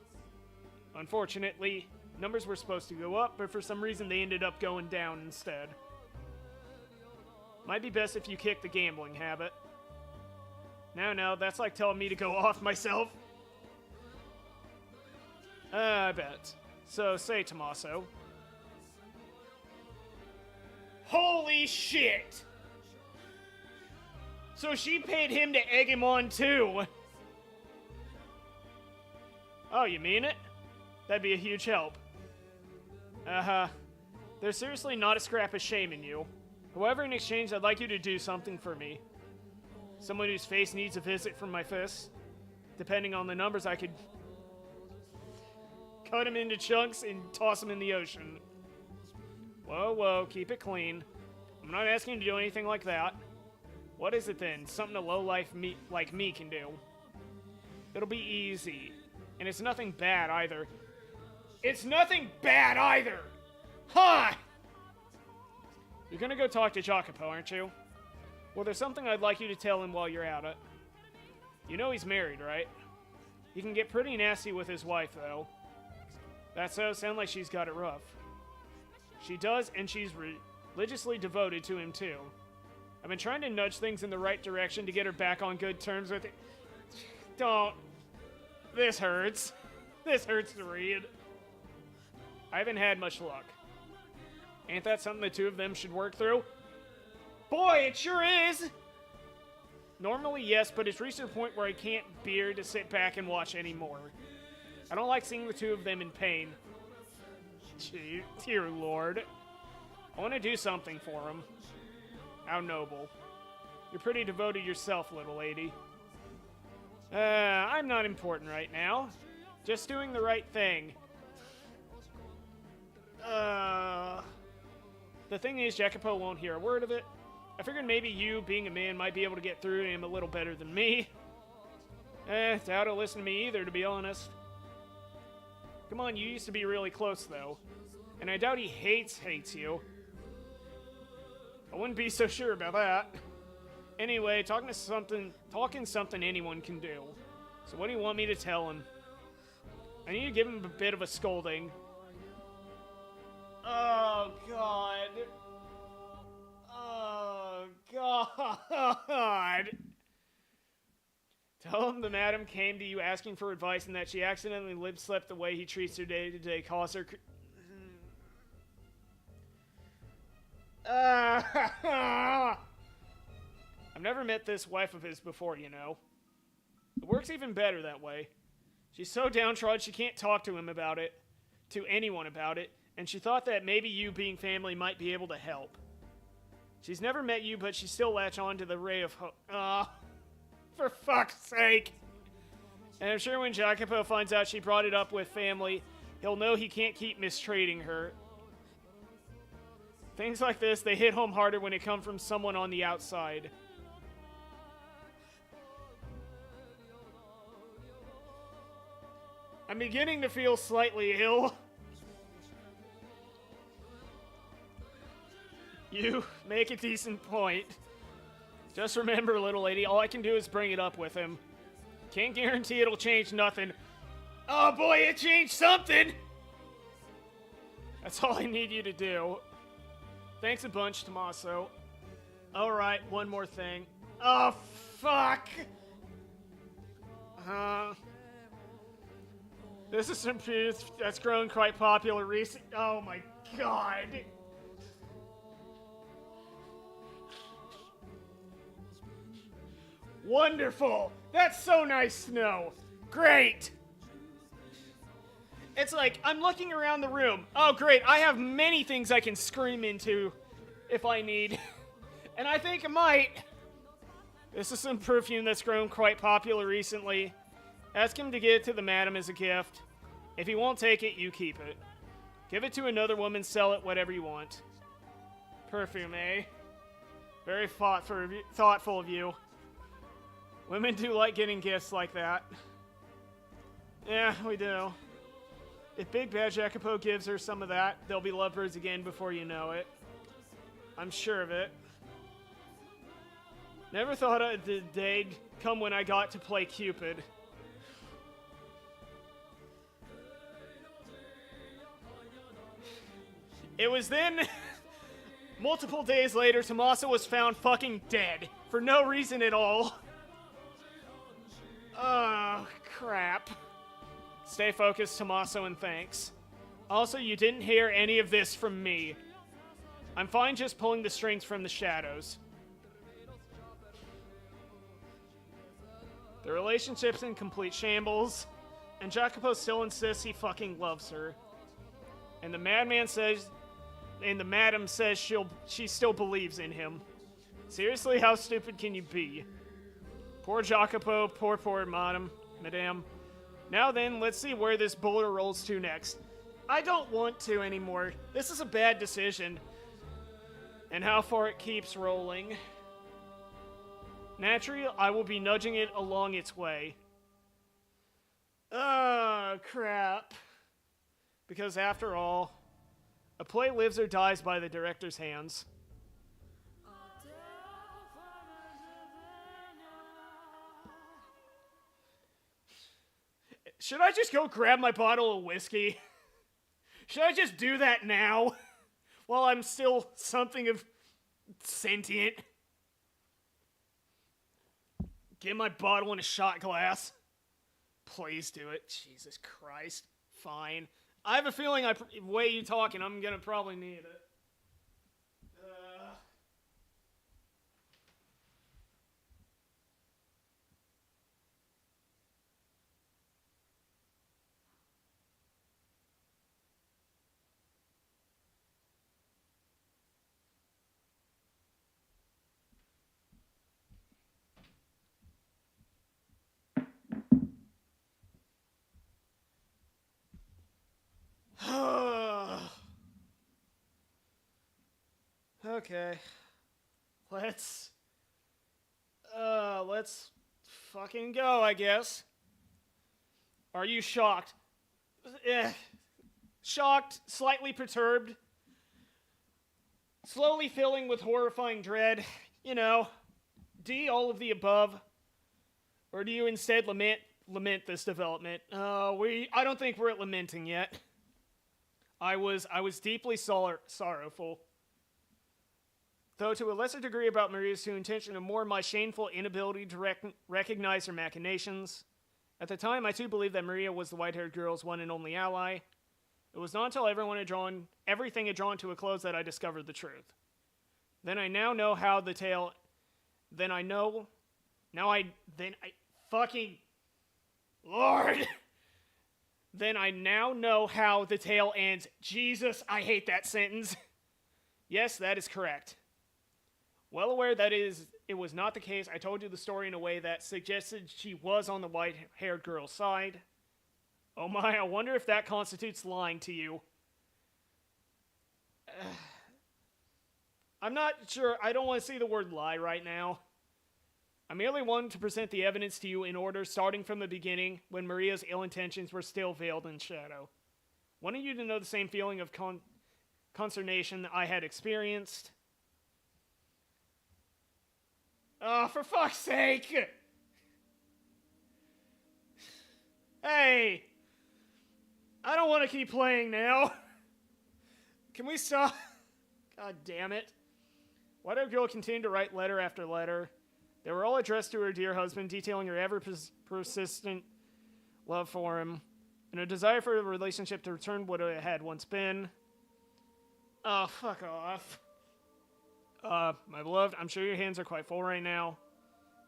Unfortunately, numbers were supposed to go up, but for some reason they ended up going down instead. Might be best if you kick the gambling habit. No, that's like telling me to go off myself. I bet. So, say, Tommaso. Holy shit! So she paid him to egg him on, too. Oh, you mean it? That'd be a huge help. Uh-huh. There's seriously not a scrap of shame in you. However, in exchange, I'd like you to do something for me. Someone whose face needs a visit from my fists. Depending on the numbers, I could cut him into chunks and toss him in the ocean. Whoa, keep it clean. I'm not asking you to do anything like that. What is it then? Something a low-life like me can do. It'll be easy. And it's nothing bad either. It's nothing bad either! Huh! You're gonna go talk to Jacopo, aren't you? Well, there's something I'd like you to tell him while you're at it. You know he's married, right? He can get pretty nasty with his wife, though. That's so. Sound like she's got it rough. She does, and she's religiously devoted to him, too. I've been trying to nudge things in the right direction to get her back on good terms with it. Don't. This hurts. This hurts to read. I haven't had much luck. Ain't that something the two of them should work through? Boy, it sure is! Normally, yes, but it's reached a point where I can't bear to sit back and watch anymore. I don't like seeing the two of them in pain. Gee, dear Lord. I want to do something for him. How noble. You're pretty devoted yourself, little lady. I'm not important right now. Just doing the right thing. The thing is, Jacopo won't hear a word of it. I figured maybe you, being a man, might be able to get through to him a little better than me. Doubt he'll listen to me either, to be honest. Come on, you used to be really close, though. And I doubt he hates you. I wouldn't be so sure about that. Anyway, talking something anyone can do. So what do you want me to tell him? I need to give him a bit of a scolding. Oh, God. Oh, God. Tell him the madam came to you asking for advice and that she accidentally lip-slipped the way he treats her day-to-day cause her... I've never met this wife of his before, you know. It works even better that way. She's so downtrodden she can't talk to him about it, to anyone about it, and she thought that maybe you being family might be able to help. She's never met you, but she still latch on to the ray of hope. For fuck's sake. And I'm sure when Jacopo finds out she brought it up with family, he'll know he can't keep mistreating her. Things like this, they hit home harder when they come from someone on the outside. I'm beginning to feel slightly ill. You make a decent point. Just remember, little lady, all I can do is bring it up with him. Can't guarantee it'll change nothing. Oh boy, it changed something! That's all I need you to do. Thanks a bunch, Tommaso. Alright, one more thing. Oh, fuck! This is some truth that's grown quite popular recently. Oh my god! Wonderful! That's so nice to know! Great! It's like, I'm looking around the room. Oh great, I have many things I can scream into if I need. And I think I might. This is some perfume that's grown quite popular recently. Ask him to give it to the madam as a gift. If he won't take it, you keep it. Give it to another woman, sell it, whatever you want. Perfume, eh? Very thoughtful of you. Women do like getting gifts like that. Yeah, we do. If Big Bad Jacopo gives her some of that, they'll be lovebirds again before you know it. I'm sure of it. Never thought the day'd come when I got to play Cupid. It was then, multiple days later, Tommaso was found fucking dead. For no reason at all. Oh, crap. Stay focused, Tommaso, and thanks. Also, you didn't hear any of this from me. I'm fine just pulling the strings from the shadows. The relationship's in complete shambles, and Jacopo still insists he fucking loves her. And the madam says she still believes in him. Seriously, how stupid can you be? Poor Jacopo, poor madame. Now then, let's see where this boulder rolls to next. I don't want to anymore. This is a bad decision. And how far it keeps rolling. Naturally, I will be nudging it along its way. Oh, crap. Because after all, a play lives or dies by the director's hands. Should I just go grab my bottle of whiskey? Should I just do that now? While I'm still something of sentient? Get my bottle in a shot glass. Please do it. Jesus Christ. Fine. I have a feeling the way you talking, I'm gonna probably need it. Okay. Let's fucking go, I guess. Are you shocked? Shocked, slightly perturbed, slowly filling with horrifying dread. You know, D, all of the above. Or do you instead lament this development? I don't think we're at lamenting yet. I was deeply sorrowful. Though to a lesser degree about Maria's true intention and more my shameful inability to recognize her machinations. At the time, I too believed that Maria was the white-haired girl's one and only ally. It was not until everything had drawn to a close that I discovered the truth. Then I now know how the tale... Fucking... Lord! Then I now know how the tale ends. Jesus, I hate that sentence. Yes, that is correct. Well aware that it was not the case, I told you the story in a way that suggested she was on the white-haired girl's side. Oh my, I wonder if that constitutes lying to you. I'm not sure. I don't want to see the word lie right now. I merely wanted to present the evidence to you in order, starting from the beginning, when Maria's ill intentions were still veiled in shadow. Wanted you to know the same feeling of consternation I had experienced. Oh, for fuck's sake! Hey! I don't want to keep playing now. Can we stop? God damn it. Why did the girl continue to write letter after letter? They were all addressed to her dear husband, detailing her ever-persistent love for him, and a desire for the relationship to return what it had once been. Oh, fuck off. My beloved, I'm sure your hands are quite full right now,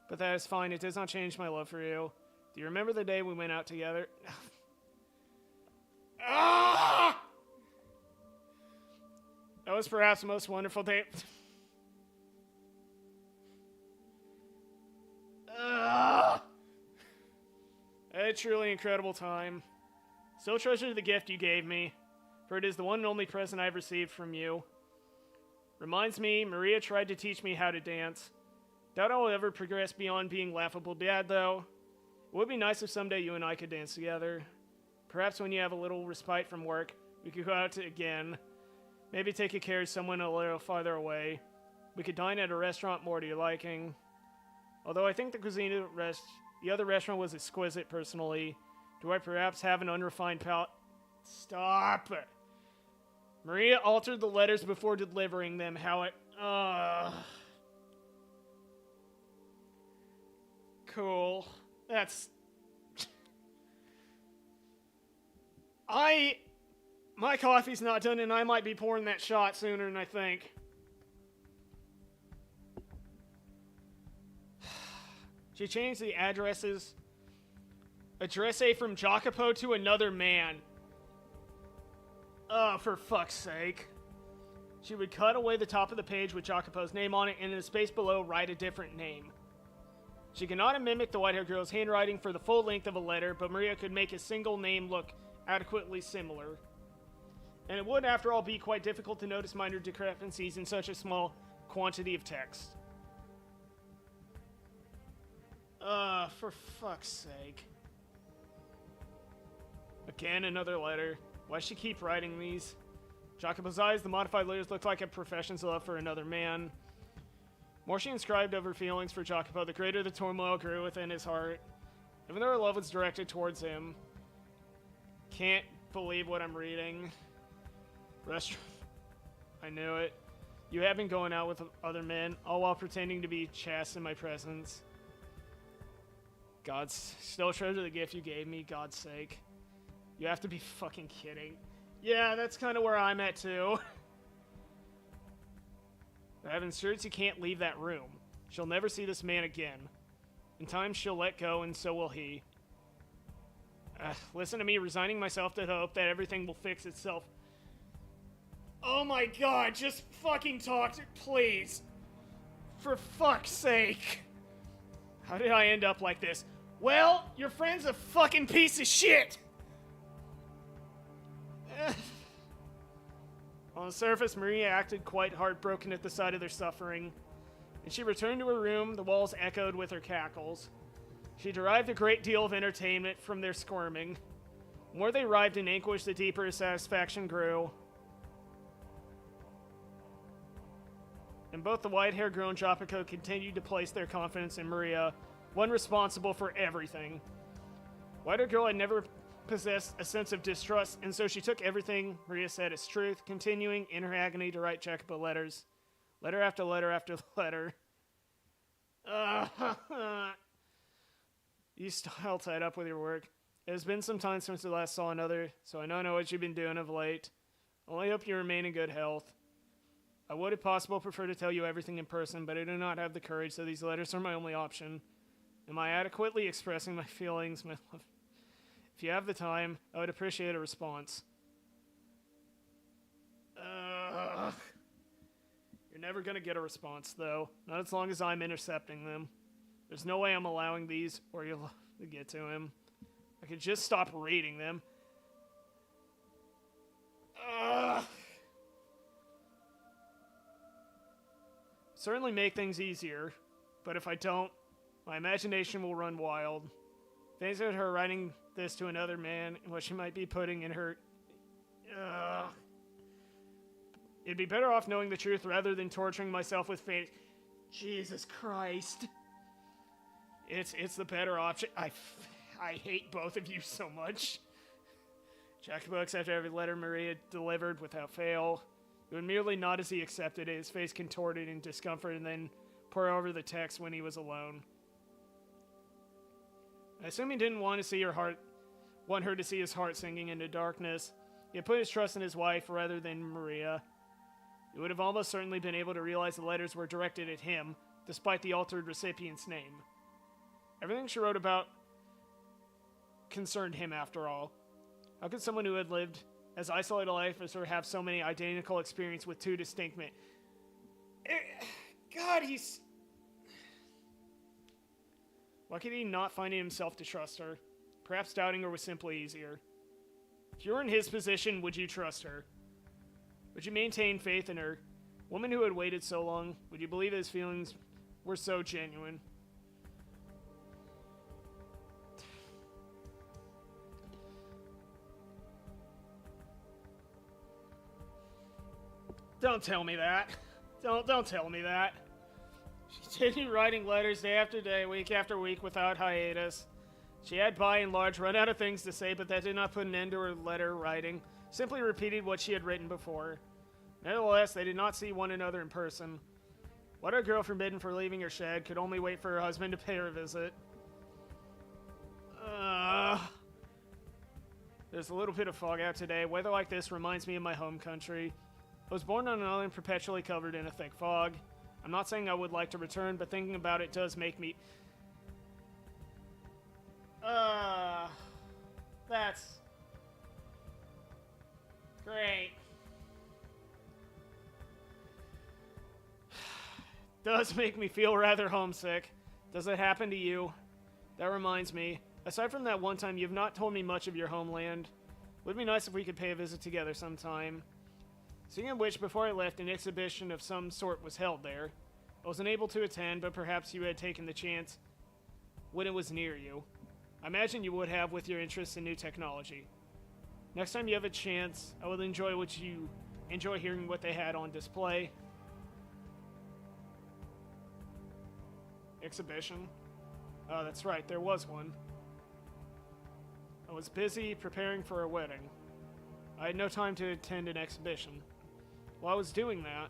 but that is fine. It does not change my love for you. Do you remember the day we went out together? Ah! That was perhaps the most wonderful day. I had a truly incredible time. Still treasure the gift you gave me, for it is the one and only present I've received from you. Reminds me, Maria tried to teach me how to dance. Doubt I'll ever progress beyond being laughable bad, though. It would be nice if someday you and I could dance together. Perhaps when you have a little respite from work, we could go out again. Maybe take a care of someone a little farther away. We could dine at a restaurant more to your liking. Although I think the cuisine at the other restaurant was exquisite, personally. Do I perhaps have an unrefined palate? Stop! Maria altered the letters before delivering them. Cool. That's... My coffee's not done and I might be pouring that shot sooner than I think. She changed the address from Jacopo to another man. Oh, for fuck's sake. She would cut away the top of the page with Jacopo's name on it and in the space below write a different name. She could not mimic the white-haired girl's handwriting for the full length of a letter, but Maria could make a single name look adequately similar. And it would, after all, be quite difficult to notice minor discrepancies in such a small quantity of text. For fuck's sake. Again, another letter. Why does she keep writing these? Jacopo's eyes, the modified letters looked like a profession's love for another man. The more she inscribed of her feelings for Jacopo, the greater the turmoil grew within his heart. Even though her love was directed towards him. Can't believe what I'm reading. I knew it. You have been going out with other men, all while pretending to be chaste in my presence. Still treasure the gift you gave me, God's sake. You have to be fucking kidding. Yeah, that's kind of where I'm at, too. I have insurance you can't leave that room. She'll never see this man again. In time, she'll let go, and so will he. Listen to me, resigning myself to the hope that everything will fix itself. Oh my god, just fucking talk to... Please. For fuck's sake. How did I end up like this? Well, your friend's a fucking piece of shit! On the surface, Maria acted quite heartbroken at the sight of their suffering. As she returned to her room, the walls echoed with her cackles. She derived a great deal of entertainment from their squirming. The more they writhed in anguish, the deeper her satisfaction grew. And both the white-haired girl and Jacopo continued to place their confidence in Maria, one responsible for everything. White-haired girl had never possessed a sense of distrust, and so she took everything Maria said as truth, continuing in her agony to write Jacopo letters. Letter after letter after letter. You still tied up with your work. It has been some time since we last saw another, so I don't know what you've been doing of late. I only hope you remain in good health. I would, if possible, prefer to tell you everything in person, but I do not have the courage, so these letters are my only option. Am I adequately expressing my feelings, my love? If you have the time, I would appreciate a response. You're never gonna get a response, though. Not as long as I'm intercepting them. There's no way I'm allowing these, or you'll get to him. I could just stop reading them. Certainly make things easier, but if I don't, my imagination will run wild. Things at her writing this to another man and what she might be putting in her... It'd be better off knowing the truth rather than torturing myself with fate. Jesus Christ. It's the better option. I hate both of you so much. Jacobo accepted every letter Maria delivered without fail. He would merely nod as he accepted it, his face contorted in discomfort, and then pour over the text when he was alone. I assume he didn't want her to see his heart sinking into darkness. He had put his trust in his wife rather than Maria. He would have almost certainly been able to realize the letters were directed at him, despite the altered recipient's name. Everything she wrote about concerned him, after all. How could someone who had lived as isolated a life as her have so many identical experiences with two distinct men? God, he's... Why could he not find it himself to trust her? Perhaps doubting her was simply easier. If you were in his position, would you trust her? Would you maintain faith in her? A woman who had waited so long, would you believe his feelings were so genuine? Don't tell me that. Don't tell me that. She continued writing letters day after day, week after week, without hiatus. She had, by and large, run out of things to say, but that did not put an end to her letter writing. Simply repeated what she had written before. Nevertheless, they did not see one another in person. What a girl forbidden for leaving her shed could only wait for her husband to pay her a visit. There's a little bit of fog out today. Weather like this reminds me of my home country. I was born on an island perpetually covered in a thick fog. I'm not saying I would like to return, but thinking about it does make me... That's... great. Does make me feel rather homesick. Does it happen to you? That reminds me. Aside from that one time, you've not told me much of your homeland. Would be nice if we could pay a visit together sometime. Seeing of which, before I left, an exhibition of some sort was held there. I wasn't able to attend, but perhaps you had taken the chance when it was near you. I imagine you would have with your interest in new technology. Next time you have a chance, I will enjoy hearing what they had on display. Exhibition? Oh, that's right, there was one. I was busy preparing for a wedding. I had no time to attend an exhibition. While I was doing that,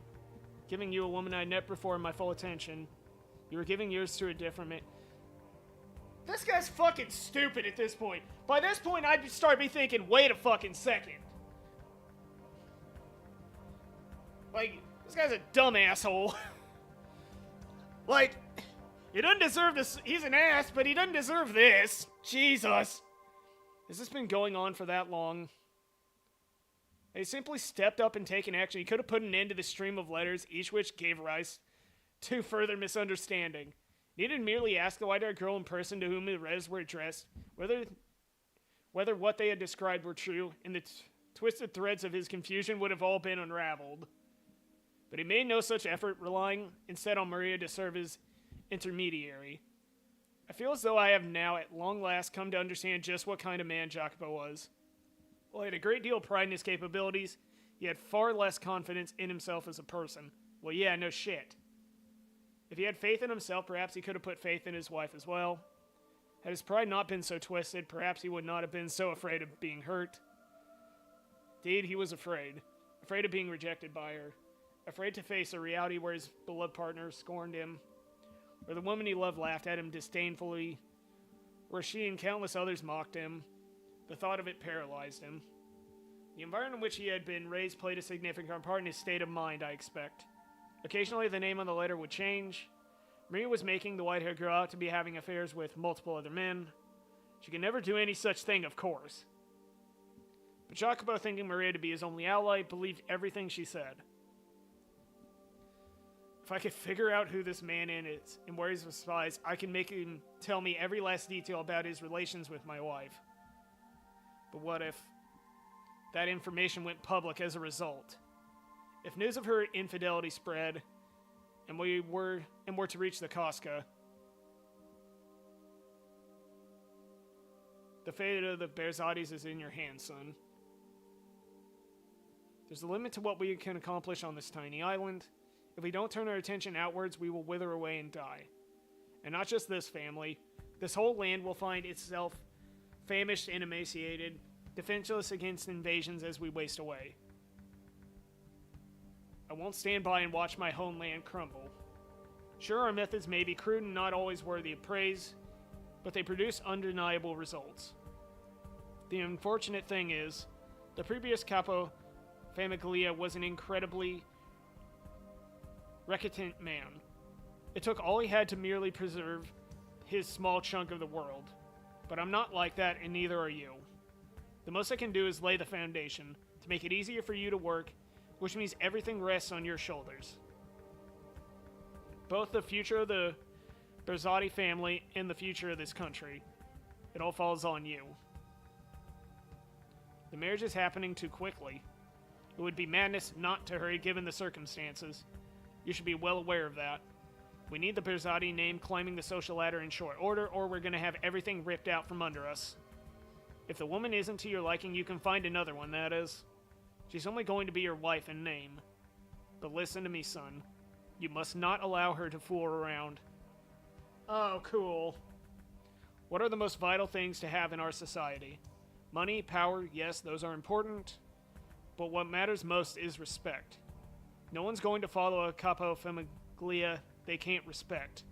giving you, a woman I had met before, my full attention, you were giving yours to a different man. This guy's fucking stupid at this point. By this point, I'd start me thinking, wait a fucking second. Like, this guy's a dumb asshole. Like, he doesn't deserve this. He's an ass, but he doesn't deserve this. Jesus. Has this been going on for that long? He simply stepped up and taken action. He could have put an end to the stream of letters, each which gave rise to further misunderstanding. He didn't merely ask the white-haired girl in person to whom the letters were addressed whether what they had described were true, and the twisted threads of his confusion would have all been unraveled. But he made no such effort, relying instead on Maria to serve as intermediary. I feel as though I have now at long last come to understand just what kind of man Jacopo was. While he had a great deal of pride in his capabilities, he had far less confidence in himself as a person. Well, yeah, no shit. If he had faith in himself, perhaps he could have put faith in his wife as well. Had his pride not been so twisted, perhaps he would not have been so afraid of being hurt. Indeed, he was afraid. Afraid of being rejected by her. Afraid to face a reality where his beloved partner scorned him. Where the woman he loved laughed at him disdainfully. Where she and countless others mocked him. The thought of it paralyzed him. The environment in which he had been raised played a significant part in his state of mind, I expect. Occasionally, the name on the letter would change. Maria was making the white-haired girl out to be having affairs with multiple other men. She could never do any such thing, of course. But Jacopo, thinking Maria to be his only ally, believed everything she said. If I could figure out who this man is and where he's with spies, I can make him tell me every last detail about his relations with my wife. But what if that information went public as a result? If news of her infidelity spread, and were to reach the Casca, the fate of the Berzattis is in your hands, son. There's a limit to what we can accomplish on this tiny island. If we don't turn our attention outwards, we will wither away and die. And not just this family. This whole land will find itself famished and emaciated, defenseless against invasions as we waste away. I won't stand by and watch my homeland crumble. Sure, our methods may be crude and not always worthy of praise, but they produce undeniable results. The unfortunate thing is, the previous Capo Famiglia was an incredibly reticent man. It took all he had to merely preserve his small chunk of the world. But I'm not like that, and neither are you. The most I can do is lay the foundation, to make it easier for you to work, which means everything rests on your shoulders. Both the future of the Berzati family and the future of this country. It all falls on you. The marriage is happening too quickly. It would be madness not to hurry given the circumstances. You should be well aware of that. We need the Berzati name climbing the social ladder in short order, or we're going to have everything ripped out from under us. If the woman isn't to your liking, you can find another one, that is. She's only going to be your wife in name. But listen to me, son. You must not allow her to fool around. Oh, cool. What are the most vital things to have in our society? Money, power, yes, those are important. But what matters most is respect. No one's going to follow a capo famiglia they can't respect.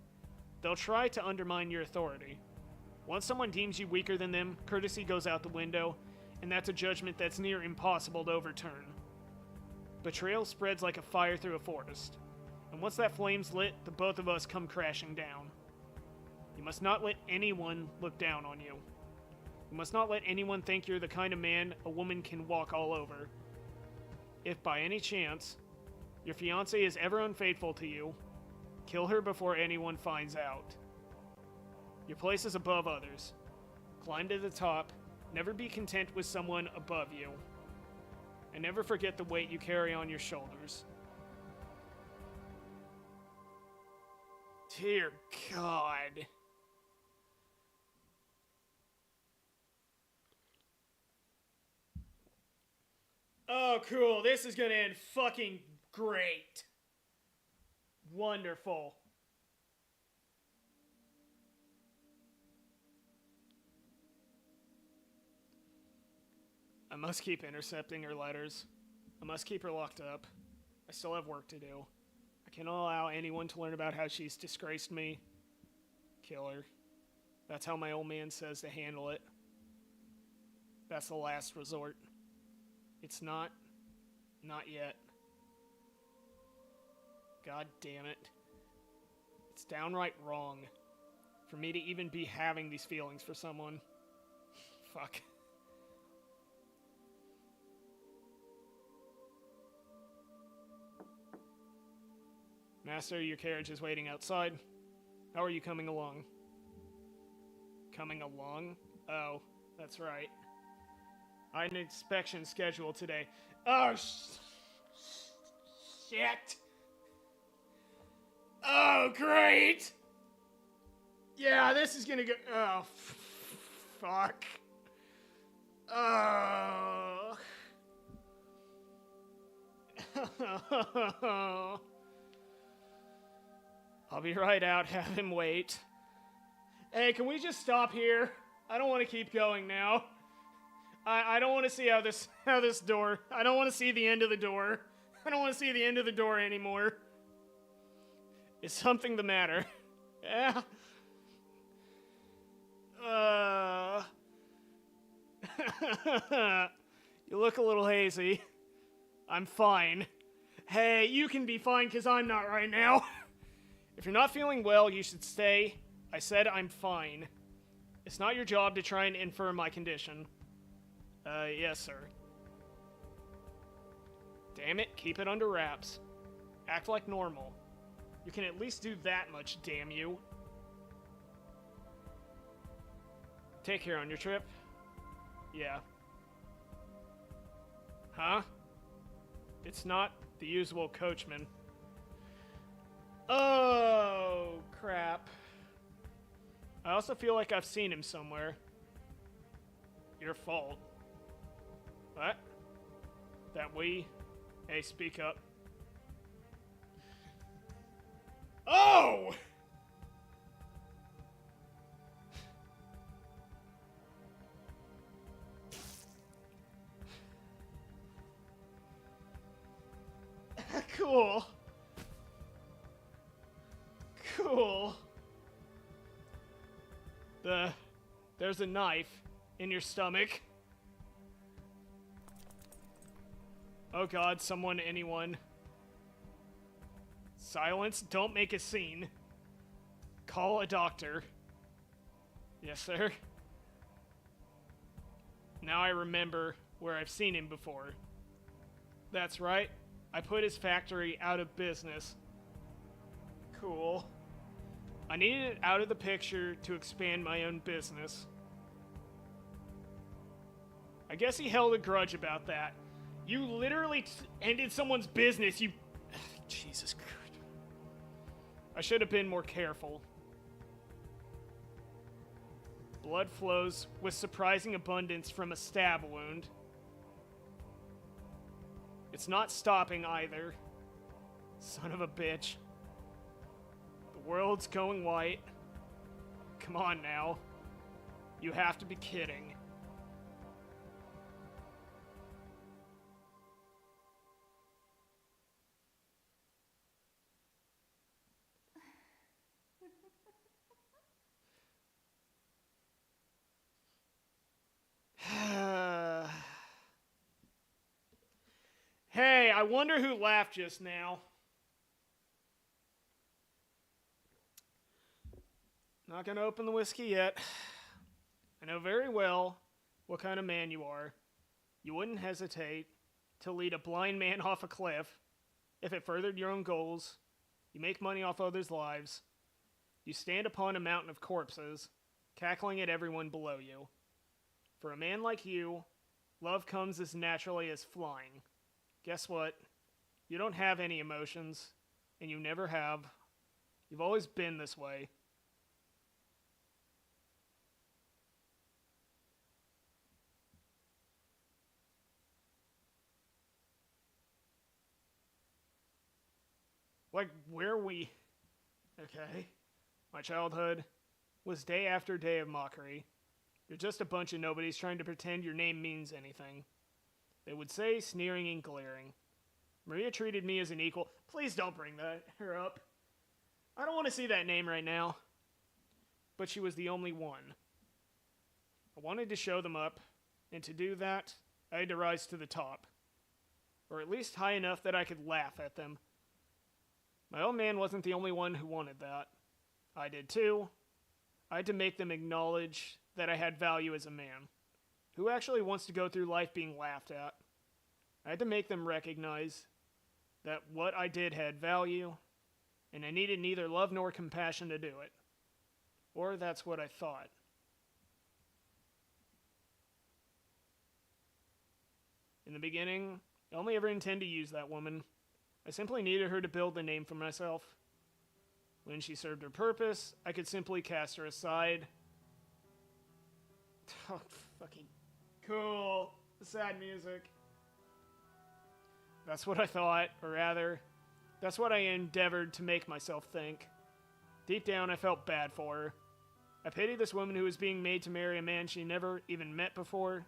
They'll try to undermine your authority. Once someone deems you weaker than them, courtesy goes out the window, and that's a judgment that's near impossible to overturn. Betrayal spreads like a fire through a forest, and once that flame's lit, the both of us come crashing down. You must not let anyone look down on you. You must not let anyone think you're the kind of man a woman can walk all over. If by any chance your fiancée is ever unfaithful to you, kill her before anyone finds out. Your place is above others. Climb to the top. Never be content with someone above you. And never forget the weight you carry on your shoulders. Dear God. Oh, cool. This is gonna end fucking great. Wonderful. I must keep intercepting her letters. I must keep her locked up. I still have work to do. I cannot allow anyone to learn about how she's disgraced me. Kill her. That's how my old man says to handle it. That's the last resort. It's not. Not yet. God damn it. It's downright wrong for me to even be having these feelings for someone. Fuck. Master, your carriage is waiting outside. How are you coming along? Coming along? Oh, that's right. I had an inspection scheduled today. Oh, shit! Oh, great! Yeah, this is gonna go... Oh, fuck. Oh. I'll be right out, have him wait. Hey, can we just stop here? I don't want to keep going now. I don't want to see how this door... I don't want to see the end of the door. I don't want to see the end of the door anymore. Is something the matter? Yeah? You look a little hazy. I'm fine. Hey, you can be fine because I'm not right now. If you're not feeling well, you should stay. I said I'm fine. It's not your job to try and infer my condition. Yes, sir. Damn it, keep it under wraps. Act like normal. You can at least do that much, damn you. Take care on your trip. Yeah. Huh? It's not the usual coachman. Oh, crap. I also feel like I've seen him somewhere. Your fault. What? That we? Hey, speak up. Cool. Cool. There's a knife in your stomach. Oh god, someone, anyone. Silence, don't make a scene. Call a doctor. Yes, sir. Now I remember where I've seen him before. That's right. I put his factory out of business. Cool. I needed it out of the picture to expand my own business. I guess he held a grudge about that. You literally ended someone's business, you... Jesus Christ. I should have been more careful. Blood flows with surprising abundance from a stab wound. It's not stopping either. Son of a bitch. The world's going white. Come on now. You have to be kidding. Hey, I wonder who laughed just now. Not gonna open the whiskey yet. I know very well what kind of man you are. You wouldn't hesitate to lead a blind man off a cliff if it furthered your own goals. You make money off others' lives. You stand upon a mountain of corpses, cackling at everyone below you. For a man like you, love comes as naturally as flying. Guess what? You don't have any emotions, and you never have. You've always been this way. Like, where we... Okay. My childhood was day after day of mockery. You're just a bunch of nobodies trying to pretend your name means anything. They would say, sneering and glaring. Maria treated me as an equal. Please don't bring her up. I don't want to see that name right now. But she was the only one. I wanted to show them up, and to do that, I had to rise to the top. Or at least high enough that I could laugh at them. My old man wasn't the only one who wanted that. I did too. I had to make them acknowledge that I had value as a man. Who actually wants to go through life being laughed at? I had to make them recognize that what I did had value, and I needed neither love nor compassion to do it. Or that's what I thought. In the beginning, I only ever intended to use that woman. I simply needed her to build the name for myself. When she served her purpose, I could simply cast her aside. Oh, fucking cool. Sad music. That's what I thought, or rather, that's what I endeavored to make myself think. Deep down, I felt bad for her. I pitied this woman who was being made to marry a man she never even met before.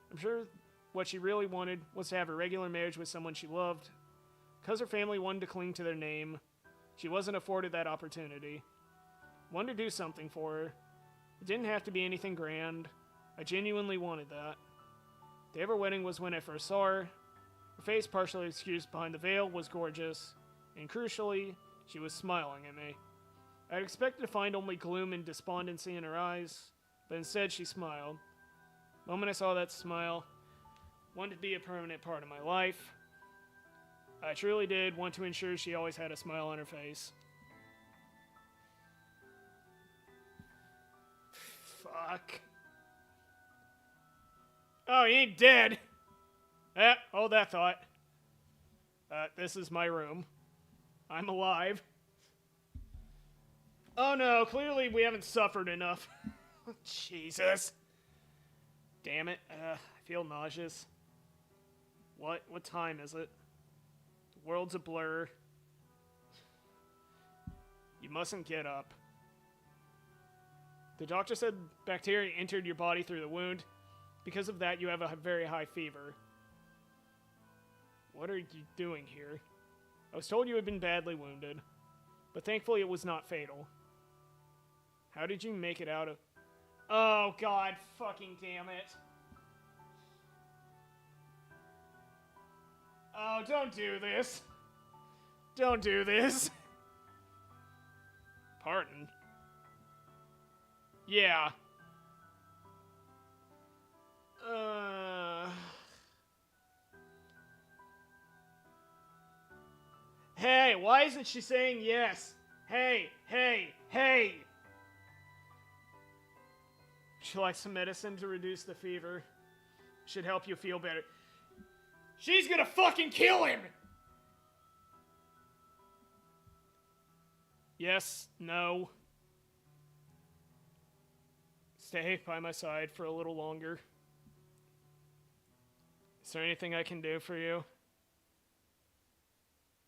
I'm sure what she really wanted was to have a regular marriage with someone she loved. Because her family wanted to cling to their name, she wasn't afforded that opportunity. I wanted to do something for her. It didn't have to be anything grand. I genuinely wanted that. The day of her wedding was when I first saw her. Her face, partially excused behind the veil, was gorgeous, and crucially, she was smiling at me. I had expected to find only gloom and despondency in her eyes, but instead she smiled. The moment I saw that smile, I wanted to be a permanent part of my life. I truly did want to ensure she always had a smile on her face. Fuck. Oh, he ain't dead. Hold that thought. This is my room. I'm alive. Oh no, clearly we haven't suffered enough. Jesus. Damn it. I feel nauseous. What time is it? The world's a blur. You mustn't get up. The doctor said bacteria entered your body through the wound. Because of that, you have a very high fever. What are you doing here? I was told you had been badly wounded, but thankfully it was not fatal. How did you make it out of... Oh, God fucking damn it. Oh, don't do this. Don't do this. Pardon? Yeah. Hey, why isn't she saying yes? Hey, hey, hey! Would you like some medicine to reduce the fever? Should help you feel better. She's gonna fucking kill him! Yes, no. Stay by my side for a little longer. Is there anything I can do for you?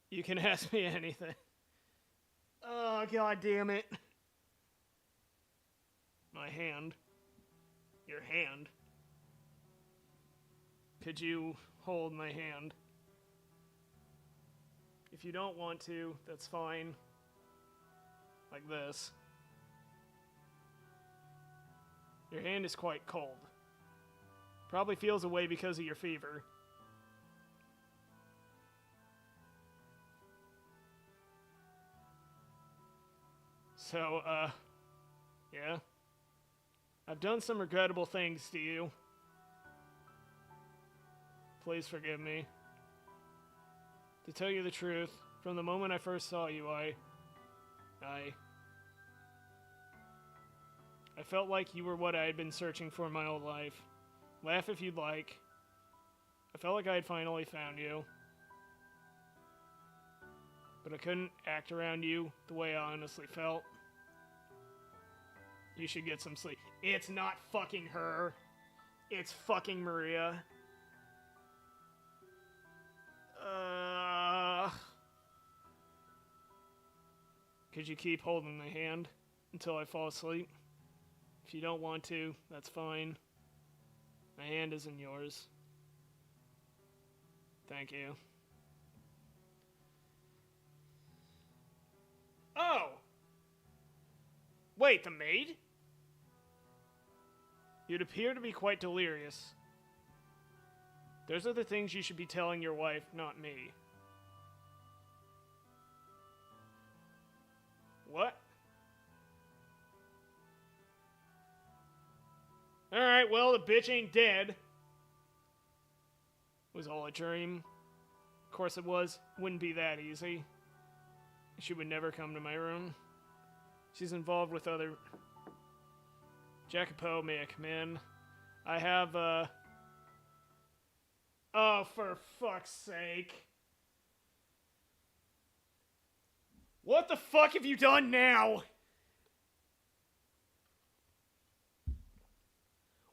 You can ask me anything. Oh, God damn it. My hand. Your hand. Could you hold my hand? If you don't want to, that's fine. Like this. Your hand is quite cold. Probably feels away because of your fever. So, yeah. I've done some regrettable things to you. Please forgive me. To tell you the truth, from the moment I first saw you, I felt like you were what I had been searching for my whole life. Laugh if you'd like. I felt like I had finally found you. But I couldn't act around you the way I honestly felt. You should get some sleep. It's not fucking her. It's fucking Maria. Could you keep holding my hand until I fall asleep? If you don't want to, that's fine. My hand isn't yours. Thank you. Oh! Wait, the maid? You'd appear to be quite delirious. Those are the things you should be telling your wife, not me. What? Alright, well, the bitch ain't dead. It was all a dream. Of course it was. Wouldn't be that easy. She would never come to my room. She's involved with other... Jacopo, may I come in? I have, Oh, for fuck's sake. What the fuck have you done now?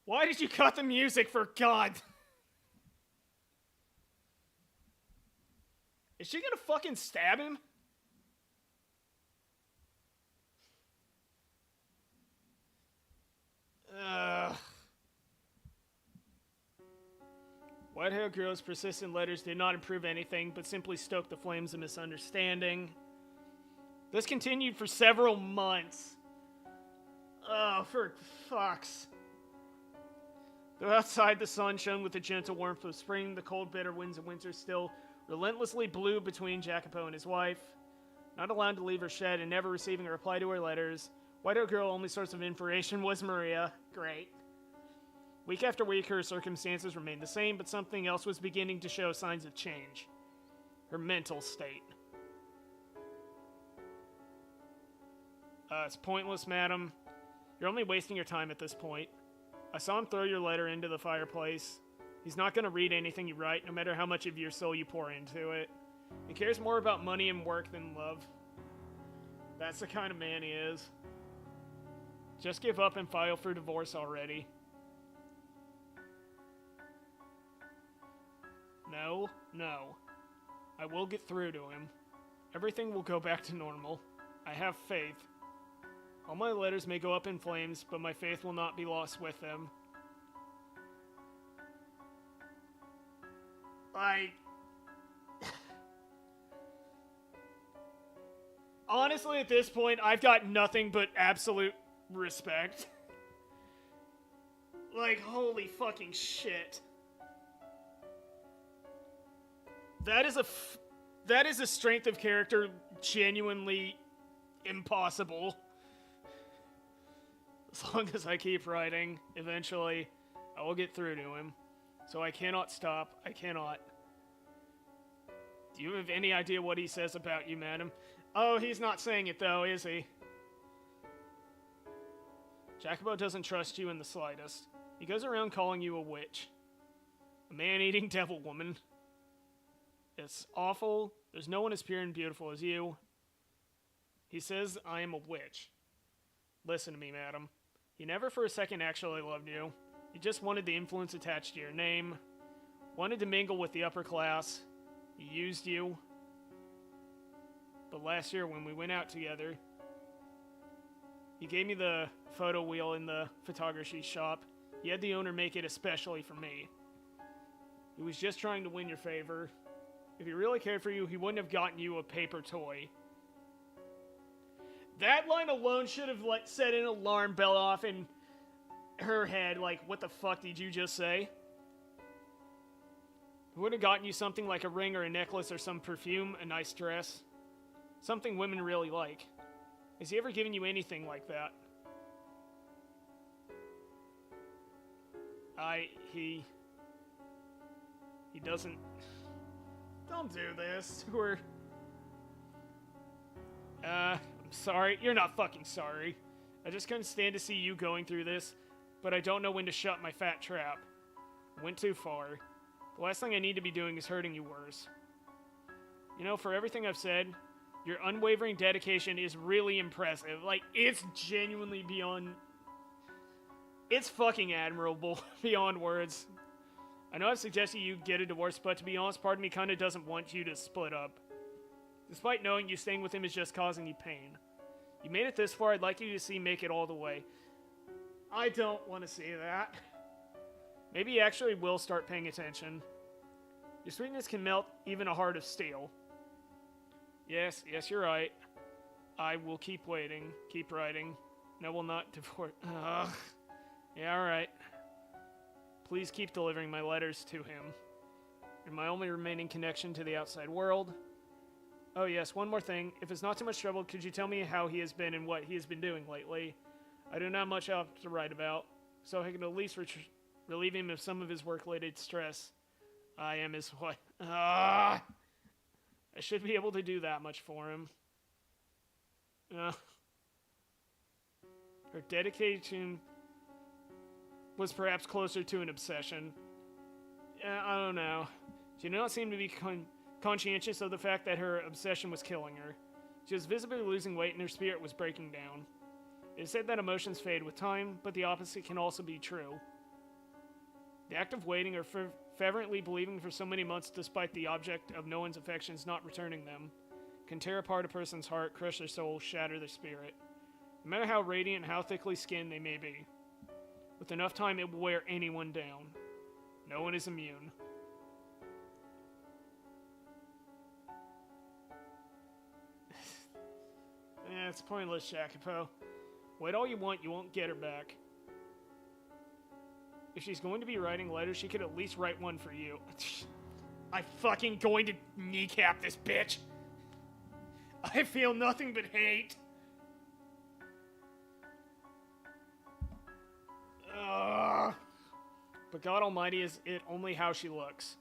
Why did you cut the music, for God? Is she gonna fucking stab him? White-haired girl's persistent letters did not improve anything, but simply stoked the flames of misunderstanding. This continued for several months. Oh, for fucks. Though outside the sun shone with the gentle warmth of spring, the cold, bitter winds of winter still relentlessly blew between Jacopo and his wife. Not allowed to leave her shed and never receiving a reply to her letters, White-haired girl's only source of information was Maria. Great. Week after week, her circumstances remained the same, but something else was beginning to show signs of change. Her mental state. It's pointless, madam. You're only wasting your time at this point. I saw him throw your letter into the fireplace. He's not going to read anything you write, no matter how much of your soul you pour into it. He cares more about money and work than love. That's the kind of man he is. Just give up and file for divorce already. No, no. I will get through to him. Everything will go back to normal. I have faith. All my letters may go up in flames, but my faith will not be lost with them. Honestly, at this point, I've got nothing but absolute respect. Like, holy fucking shit. That is a strength of character genuinely impossible. As long as I keep writing, eventually I will get through to him. So I cannot stop. I cannot. Do you have any idea what he says about you, madam? Oh, he's not saying it though, is he? Jacobo doesn't trust you in the slightest. He goes around calling you a witch. A man-eating devil woman. It's awful. There's no one as pure and beautiful as you. He says I am a witch. Listen to me, madam. He never for a second actually loved you. He just wanted the influence attached to your name. Wanted to mingle with the upper class. He used you. But last year when we went out together, he gave me the photo wheel in the photography shop. He had the owner make it especially for me. He was just trying to win your favor. If he really cared for you, he wouldn't have gotten you a paper toy. That line alone should have set an alarm bell off in her head. Like, what the fuck did you just say? He would have gotten you something like a ring or a necklace or some perfume, a nice dress. Something women really like. Has he ever given you anything like that? He doesn't... Don't do this. I'm sorry. You're not fucking sorry. I just couldn't stand to see you going through this, but I don't know when to shut my fat trap. I went too far. The last thing I need to be doing is hurting you worse. You know, for everything I've said, your unwavering dedication is really impressive. Like, it's genuinely beyond... It's fucking admirable, beyond words. I know I've suggested you get a divorce, but to be honest, part of me kinda doesn't want you to split up. Despite knowing you staying with him is just causing you pain. You made it this far, I'd like you to see make it all the way. I don't want to see that. Maybe you actually will start paying attention. Your sweetness can melt even a heart of steel. Yes, you're right. I will keep waiting, keep writing. No, will not divorce. Ugh. Yeah, alright. Please keep delivering my letters to him. You're my only remaining connection to the outside world. Oh yes, one more thing. If it's not too much trouble, could you tell me how he has been and what he has been doing lately? I do not have much else to write about, so I can at least relieve him of some of his work-related stress. I am his wife. I should be able to do that much for him. Her dedication was perhaps closer to an obsession. I don't know. She did not seem to be conscientious of the fact that her obsession was killing her. She was visibly losing weight and her spirit was breaking down. It is said that emotions fade with time, but the opposite can also be true. The act of waiting or fervently believing for so many months despite the object of no one's affections not returning them can tear apart a person's heart, crush their soul, shatter their spirit. No matter how radiant and how thickly skinned they may be. With enough time, it will wear anyone down. No one is immune. It's pointless, Jacopo. Wait all you want, you won't get her back. If she's going to be writing letters, she could at least write one for you. I'm fucking going to kneecap this bitch. I feel nothing but hate. But God Almighty, is it only how she looks?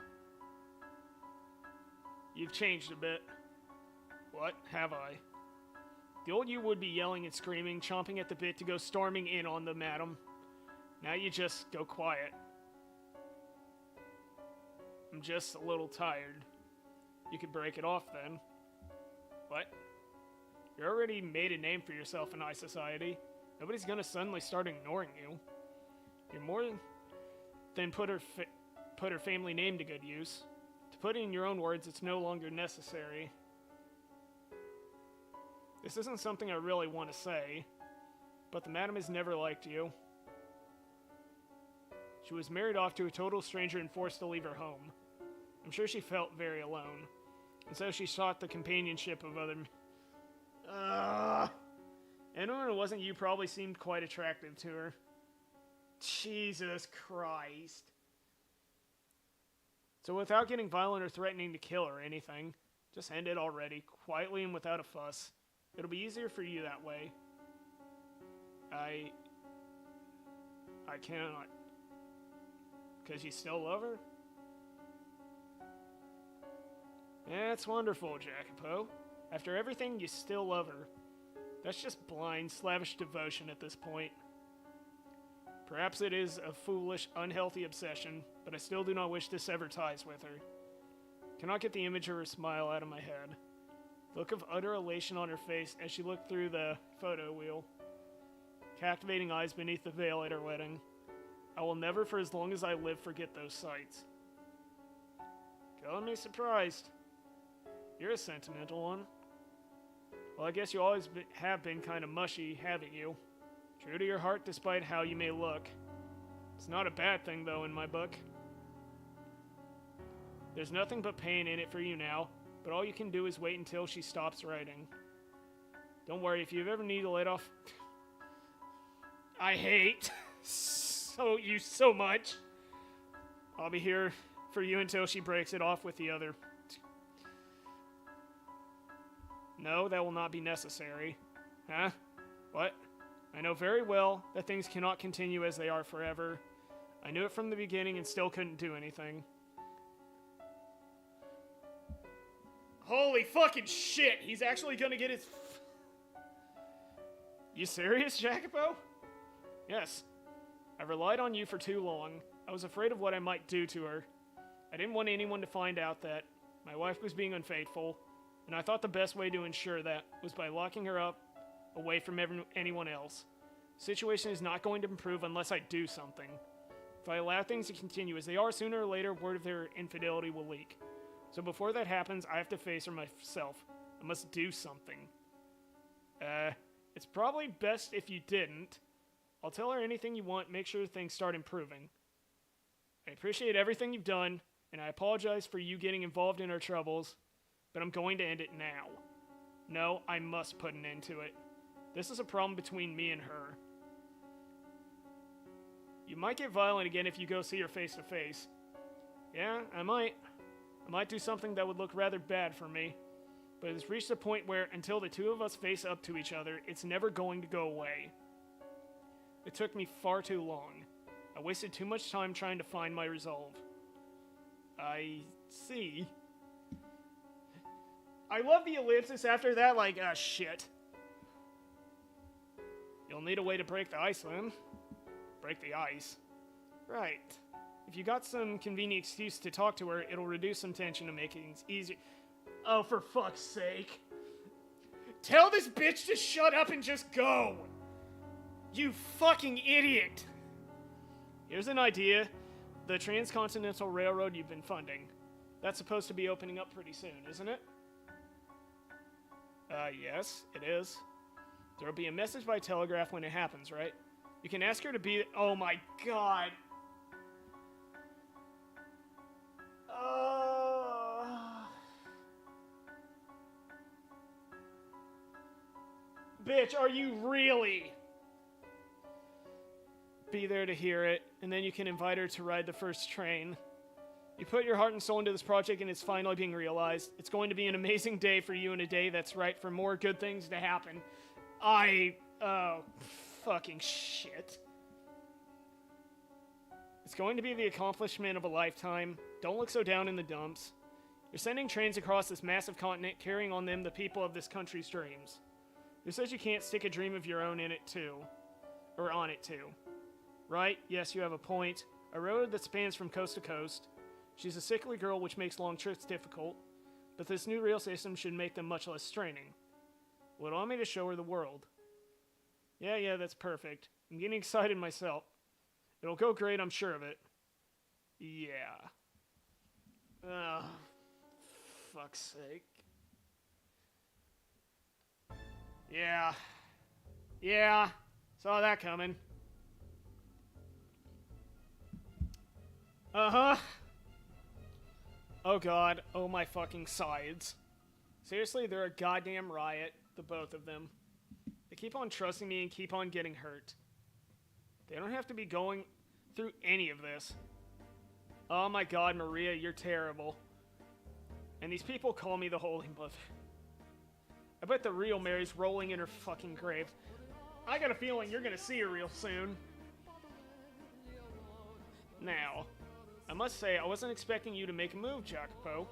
You've changed a bit. What have I? The old you would be yelling and screaming, chomping at the bit to go storming in on the madam. Now you just go quiet. I'm just a little tired. You could break it off then. What? You already made a name for yourself in high society. Nobody's gonna suddenly start ignoring you. You're more than put her family name to good use. To put it in your own words, it's no longer necessary. This isn't something I really want to say, but the madam has never liked you. She was married off to a total stranger and forced to leave her home. I'm sure she felt very alone, and so she sought the companionship of other... Anyone who wasn't you probably seemed quite attractive to her. Jesus Christ. So without getting violent or threatening to kill or anything, just end it already, quietly and without a fuss. It'll be easier for you that way. I cannot. Because you still love her? That's wonderful, Jacopo. After everything, you still love her. That's just blind, slavish devotion at this point. Perhaps it is a foolish, unhealthy obsession, but I still do not wish to sever ties with her. Cannot get the image of her smile out of my head. Look of utter elation on her face as she looked through the photo wheel. Captivating eyes beneath the veil at her wedding. I will never, for as long as I live, forget those sights. Calling me surprised. You're a sentimental one. Well, I guess you always have been kind of mushy, haven't you? True to your heart despite how you may look. It's not a bad thing, though, in my book. There's nothing but pain in it for you now, but all you can do is wait until she stops writing. Don't worry, if you ever need to let off... I hate you so much. I'll be here for you until she breaks it off with the other. No, that will not be necessary. Huh? What? I know very well that things cannot continue as they are forever. I knew it from the beginning and still couldn't do anything. Holy fucking shit! He's actually gonna get his... You serious, Jacopo? Yes. I've relied on you for too long. I was afraid of what I might do to her. I didn't want anyone to find out that my wife was being unfaithful, and I thought the best way to ensure that was by locking her up away from anyone else. The situation is not going to improve unless I do something. If I allow things to continue as they are, sooner or later, word of their infidelity will leak. So before that happens, I have to face her myself. I must do something. It's probably best if you didn't. I'll tell her anything you want, make sure things start improving. I appreciate everything you've done, and I apologize for you getting involved in our troubles, but I'm going to end it now. No, I must put an end to it. This is a problem between me and her. You might get violent again if you go see her face to face. Yeah, I might. I might do something that would look rather bad for me. But it's reached a point where, until the two of us face up to each other, it's never going to go away. It took me far too long. I wasted too much time trying to find my resolve. I see. I love the ellipsis after that, like, shit. You'll need a way to break the ice, then. Break the ice. Right. If you got some convenient excuse to talk to her, it'll reduce some tension and make things easier. Oh, for fuck's sake. Tell this bitch to shut up and just go! You fucking idiot! Here's an idea. The Transcontinental Railroad you've been funding. That's supposed to be opening up pretty soon, isn't it? Yes, it is. There'll be a message by telegraph when it happens, right? You can ask her to be... Oh my god! Bitch, are you really? Be there to hear it, and then you can invite her to ride the first train. You put your heart and soul into this project, and it's finally being realized. It's going to be an amazing day for you, and a day that's right for more good things to happen. Oh, fucking shit. It's going to be the accomplishment of a lifetime. Don't look so down in the dumps. You're sending trains across this massive continent, carrying on them the people of this country's dreams. Who says you can't stick a dream of your own in it too? Or on it too? Right? Yes, you have a point. A road that spans from coast to coast. She's a sickly girl, which makes long trips difficult. But this new rail system should make them much less straining. Will allow me to show her the world. Yeah, that's perfect. I'm getting excited myself. It'll go great, I'm sure of it. Yeah. Ugh. Fuck's sake. Yeah. Saw that coming. Uh-huh. Oh god. Oh my fucking sides. Seriously, they're a goddamn riot. the both of them. They keep on trusting me and keep on getting hurt. They don't have to be going through any of this. Oh my god, Maria, you're terrible. And these people call me the Holy Mother. I bet the real Mary's rolling in her fucking grave. I got a feeling you're gonna see her real soon. Now, I must say, I wasn't expecting you to make a move, Jacopo.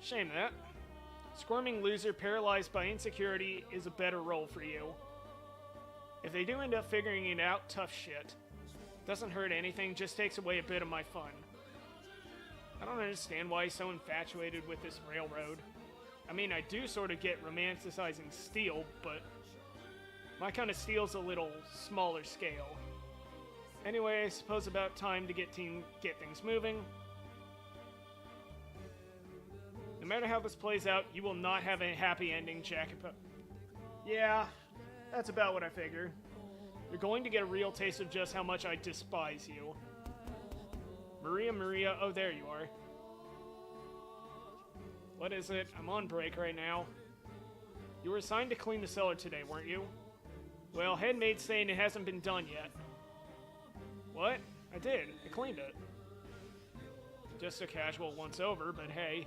Shame that. Squirming loser paralyzed by insecurity is a better role for you. If they do end up figuring it out, tough shit. Doesn't hurt anything, just takes away a bit of my fun. I don't understand why he's so infatuated with this railroad. I mean, I do sort of get romanticizing steel, but my kind of steel's a little smaller scale. Anyway, I suppose about time to get things moving. No matter how this plays out, you will not have a happy ending, Jacopo. Yeah, that's about what I figure. You're going to get a real taste of just how much I despise you. Maria, oh, there you are. What is it? I'm on break right now. You were assigned to clean the cellar today, weren't you? Well, head maid's saying it hasn't been done yet. What? I did. I cleaned it. Just a casual once over, but hey.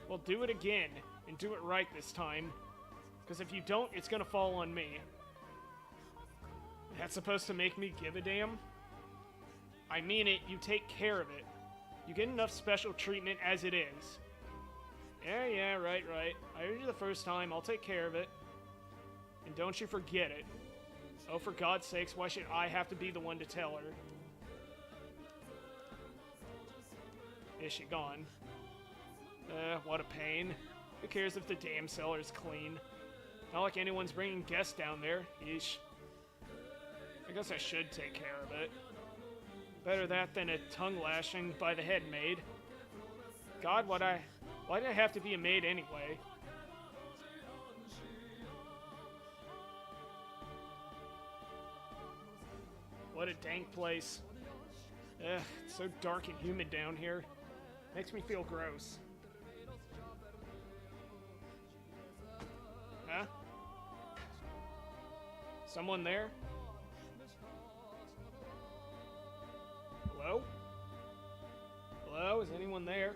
Well, do it again, and do it right this time. Because if you don't, it's gonna fall on me. That's supposed to make me give a damn? I mean it, you take care of it. You get enough special treatment as it is. Yeah, right. I heard you the first time, I'll take care of it. And don't you forget it. Oh, for God's sakes, why should I have to be the one to tell her? Is she gone? What a pain. Who cares if the damn cellar's clean? Not like anyone's bringing guests down there. Yeesh. I guess I should take care of it. Better that than a tongue lashing by the head maid. God, why did I have to be a maid anyway? What a dank place. Ugh, it's so dark and humid down here. Makes me feel gross. Huh? Someone there? Hello? Hello? Is anyone there?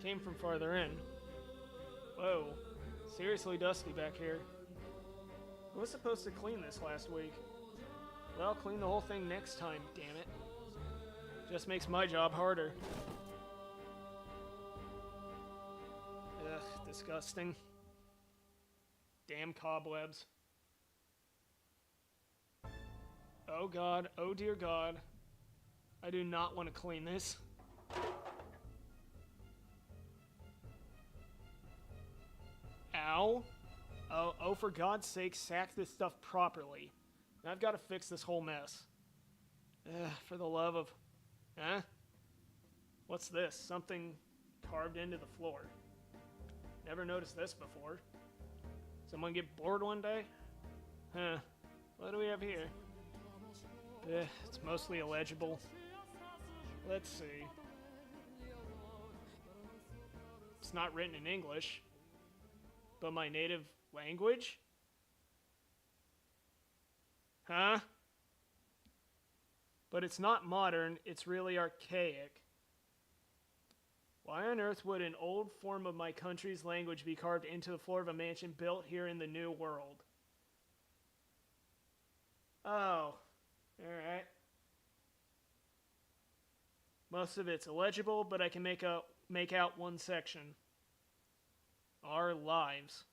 Came from farther in. Whoa. Seriously dusty back here. I was supposed to clean this last week. Well, I'll clean the whole thing next time, damn it. Just makes my job harder. Ugh, disgusting. Damn cobwebs. Oh God, oh dear God. I do not want to clean this. Ow. Oh, for God's sake, sack this stuff properly. I've got to fix this whole mess. Ugh, for the love of... Huh? What's this? Something carved into the floor. Never noticed this before. Someone get bored one day? Huh. What do we have here? It's mostly illegible. Let's see. It's not written in English. But my native language? Huh? But it's not modern, it's really archaic. Why on earth would an old form of my country's language be carved into the floor of a mansion built here in the New World? Oh, alright. Most of it's illegible, but I can make out one section. Our lives.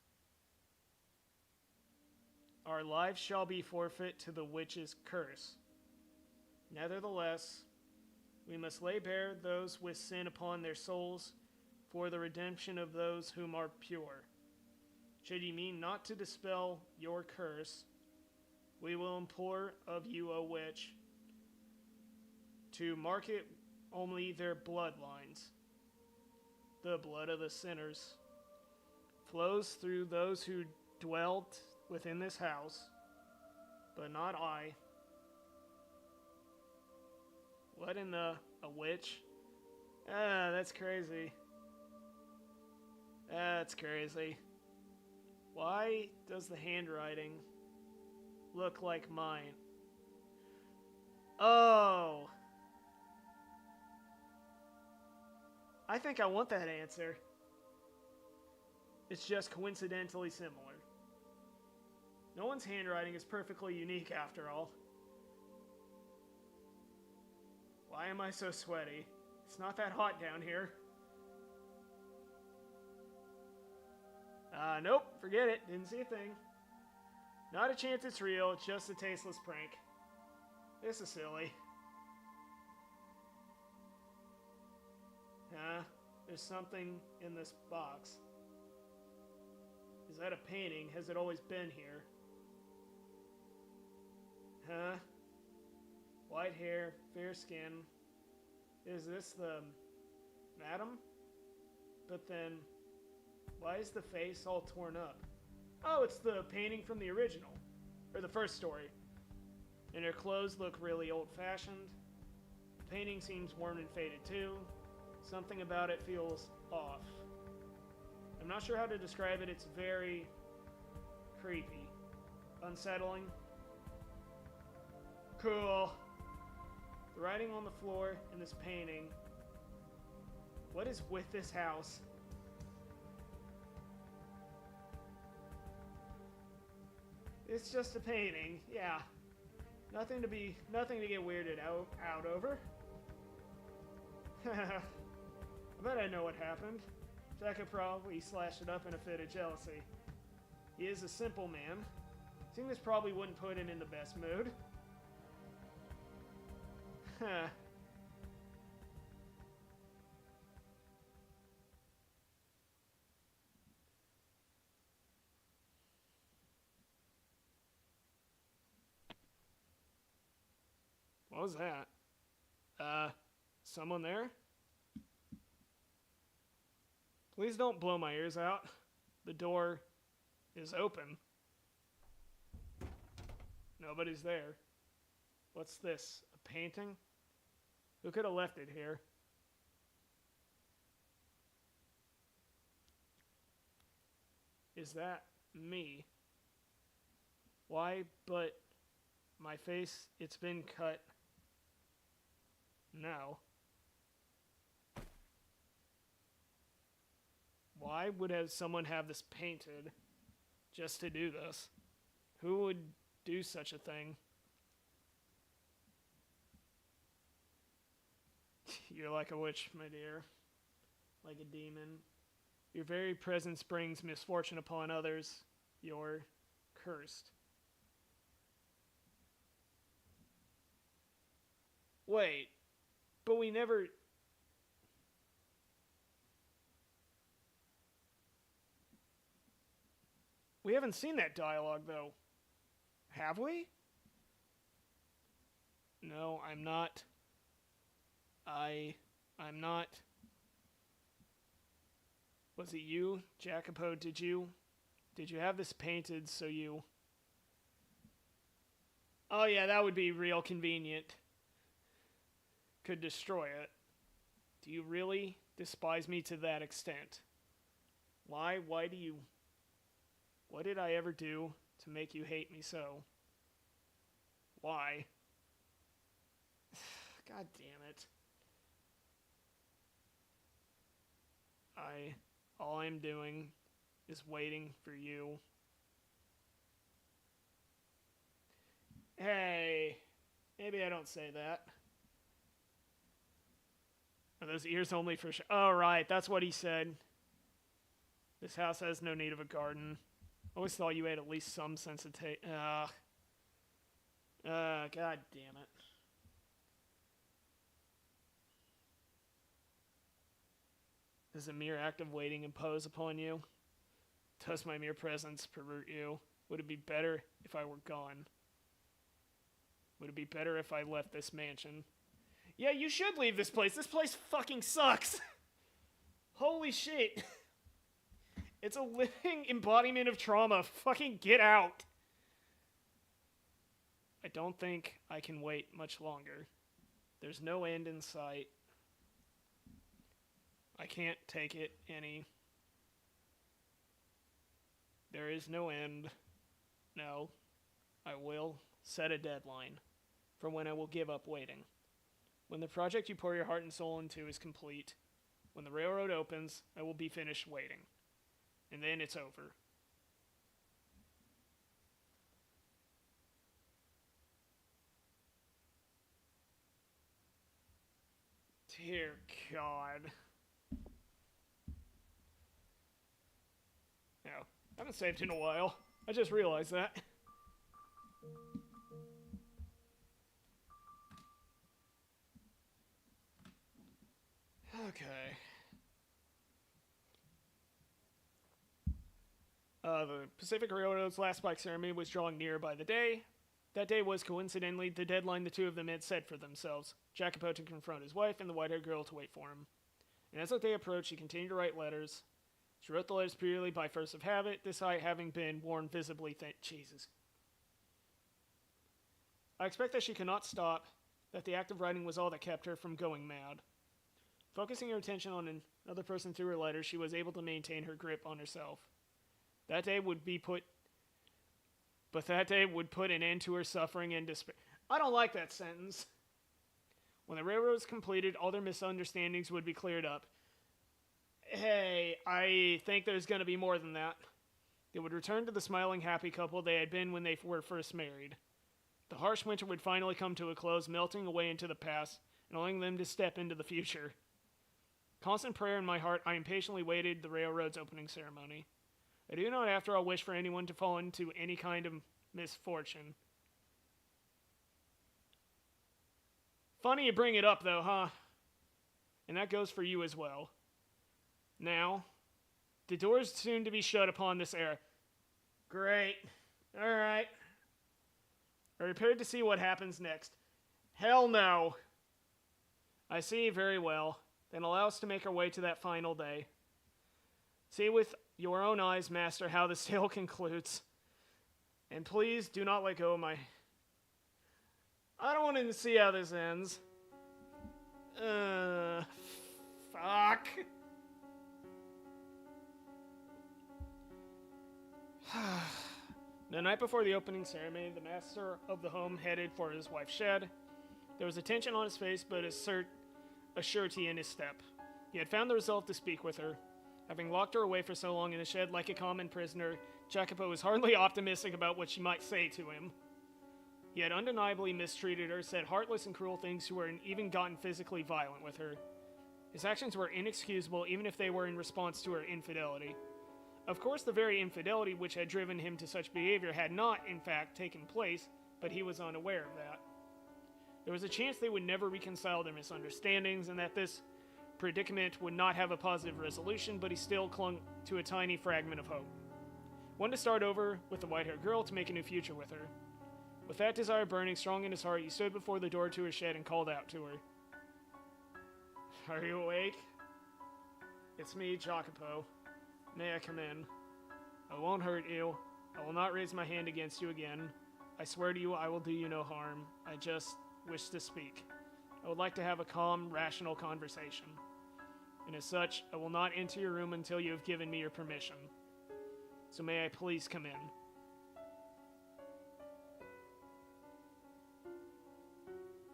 Our lives shall be forfeit to the witch's curse. Nevertheless, we must lay bare those with sin upon their souls for the redemption of those whom are pure. Should ye mean not to dispel your curse, we will implore of you, O witch, to mark it only their bloodlines. The blood of the sinners flows through those who dwelt within this house, but not I. What in the... a witch? Ah, that's crazy. That's crazy. Why does the handwriting look like mine? Oh. I think I want that answer. It's just coincidentally similar. No one's handwriting is perfectly unique after all. Why am I so sweaty? It's not that hot down here. Nope, forget it. Didn't see a thing. Not a chance it's real, it's just a tasteless prank. This is silly. Huh? There's something in this box. Is that a painting? Has it always been here? Huh? White hair, fair skin. Is this the madam? But then, why is the face all torn up? Oh, it's the painting from the original. Or the first story. And her clothes look really old-fashioned. The painting seems worn and faded too. Something about it feels off. I'm not sure how to describe it. It's very creepy. Unsettling. Cool. The writing on the floor in this painting. What is with this house? It's just a painting, yeah. Nothing to get weirded out over. I bet I know what happened. Becca probably slashed it up in a fit of jealousy. He is a simple man. Seeing this probably wouldn't put him in the best mood. Huh. What was that? Someone there? Please don't blow my ears out. The door is open. Nobody's there. What's this? A painting? Who could have left it here? Is that me? Why, but my face, it's been cut. No. Why would someone have this painted just to do this? Who would do such a thing? You're like a witch, my dear. Like a demon. Your very presence brings misfortune upon others. You're cursed. Wait, but we never... We haven't seen that dialogue, though. Have we? No, I'm not. I'm not. Was it you, Jacopo? Did you have this painted so you... Oh yeah, that would be real convenient. Could destroy it. Do you really despise me to that extent? Why do you... What did I ever do to make you hate me so? Why? God damn it. All I'm doing is waiting for you. Hey, maybe I don't say that. Are those ears only for sure? Oh, right, that's what he said. This house has no need of a garden. I always thought you had at least some sense of taste. God damn it. Does a mere act of waiting impose upon you? Does my mere presence pervert you? Would it be better if I were gone? Would it be better if I left this mansion? Yeah, you should leave this place. This place fucking sucks. Holy shit. It's a living embodiment of trauma. Fucking get out. I don't think I can wait much longer. There's no end in sight. I can't take it any There is no end. No, I will set a deadline for when I will give up waiting. When the project you pour your heart and soul into is complete, when the railroad opens, I will be finished waiting. And then it's over. Dear God. No, I haven't saved in a while. I just realized that. Okay. The Pacific Railroad's last spike ceremony was drawing near by the day. That day was, coincidentally, the deadline the two of them had set for themselves. Jacopo to confront his wife and the white-haired girl to wait for him. And as the day approached, he continued to write letters. She wrote the letters purely by force of habit, this eye having been worn visibly thin. Jesus. I expect that she could not stop, that the act of writing was all that kept her from going mad. Focusing her attention on another person through her letters, she was able to maintain her grip on herself. That day would put an end to her suffering and despair. I don't like that sentence. When the railroad was completed, all their misunderstandings would be cleared up. Hey, I think there's going to be more than that. They would return to the smiling, happy couple they had been when they were first married. The harsh winter would finally come to a close, melting away into the past, and allowing them to step into the future. Constant prayer in my heart, I impatiently waited the railroad's opening ceremony. I do not, after all, wish for anyone to fall into any kind of misfortune. Funny you bring it up, though, huh? And that goes for you as well. Now, the doors soon to be shut upon this era. Great. All right. Are you prepared to see what happens next? Hell no. I see very well. Then allow us to make our way to that final day. See with your own eyes, Master, how this tale concludes. And please do not let go of my... I don't want to see how this ends. Fuck. The night before the opening ceremony, the master of the home headed for his wife's shed. There was a tension on his face, but a surety in his step. He had found the resolve to speak with her. Having locked her away for so long in the shed like a common prisoner, Jacopo was hardly optimistic about what she might say to him. He had undeniably mistreated her, said heartless and cruel things to her, and even gotten physically violent with her. His actions were inexcusable, even if they were in response to her infidelity. Of course, the very infidelity which had driven him to such behavior had not, in fact, taken place, but he was unaware of that. There was a chance they would never reconcile their misunderstandings, and that this predicament would not have a positive resolution, but he still clung to a tiny fragment of hope. One to start over with the white-haired girl, to make a new future with her. With that desire burning strong in his heart, he stood before the door to her shed and called out to her. Are you awake? It's me, Jacopo. May I come in? I won't hurt you. I will not raise my hand against you again. I swear to you I will do you no harm. I just wish to speak. I would like to have a calm, rational conversation. And as such, I will not enter your room until you have given me your permission. So may I please come in?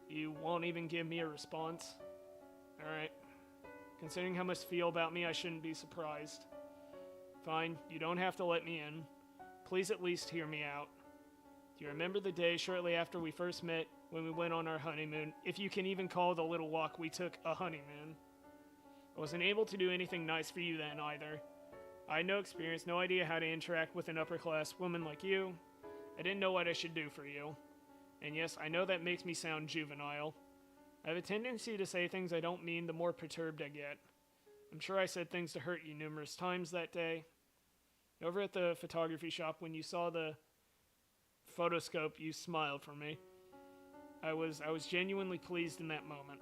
You won't even give me a response? Alright. Considering how much you feel about me, I shouldn't be surprised. Fine, you don't have to let me in. Please at least hear me out. Do you remember the day shortly after we first met when we went on our honeymoon, if you can even call the little walk we took a honeymoon? I wasn't able to do anything nice for you then either. I had no experience, no idea how to interact with an upper-class woman like you. I didn't know what I should do for you. And yes, I know that makes me sound juvenile. I have a tendency to say things I don't mean the more perturbed I get. I'm sure I said things to hurt you numerous times that day. Over at the photography shop, when you saw the photoscope, you smiled for me. I was genuinely pleased in that moment.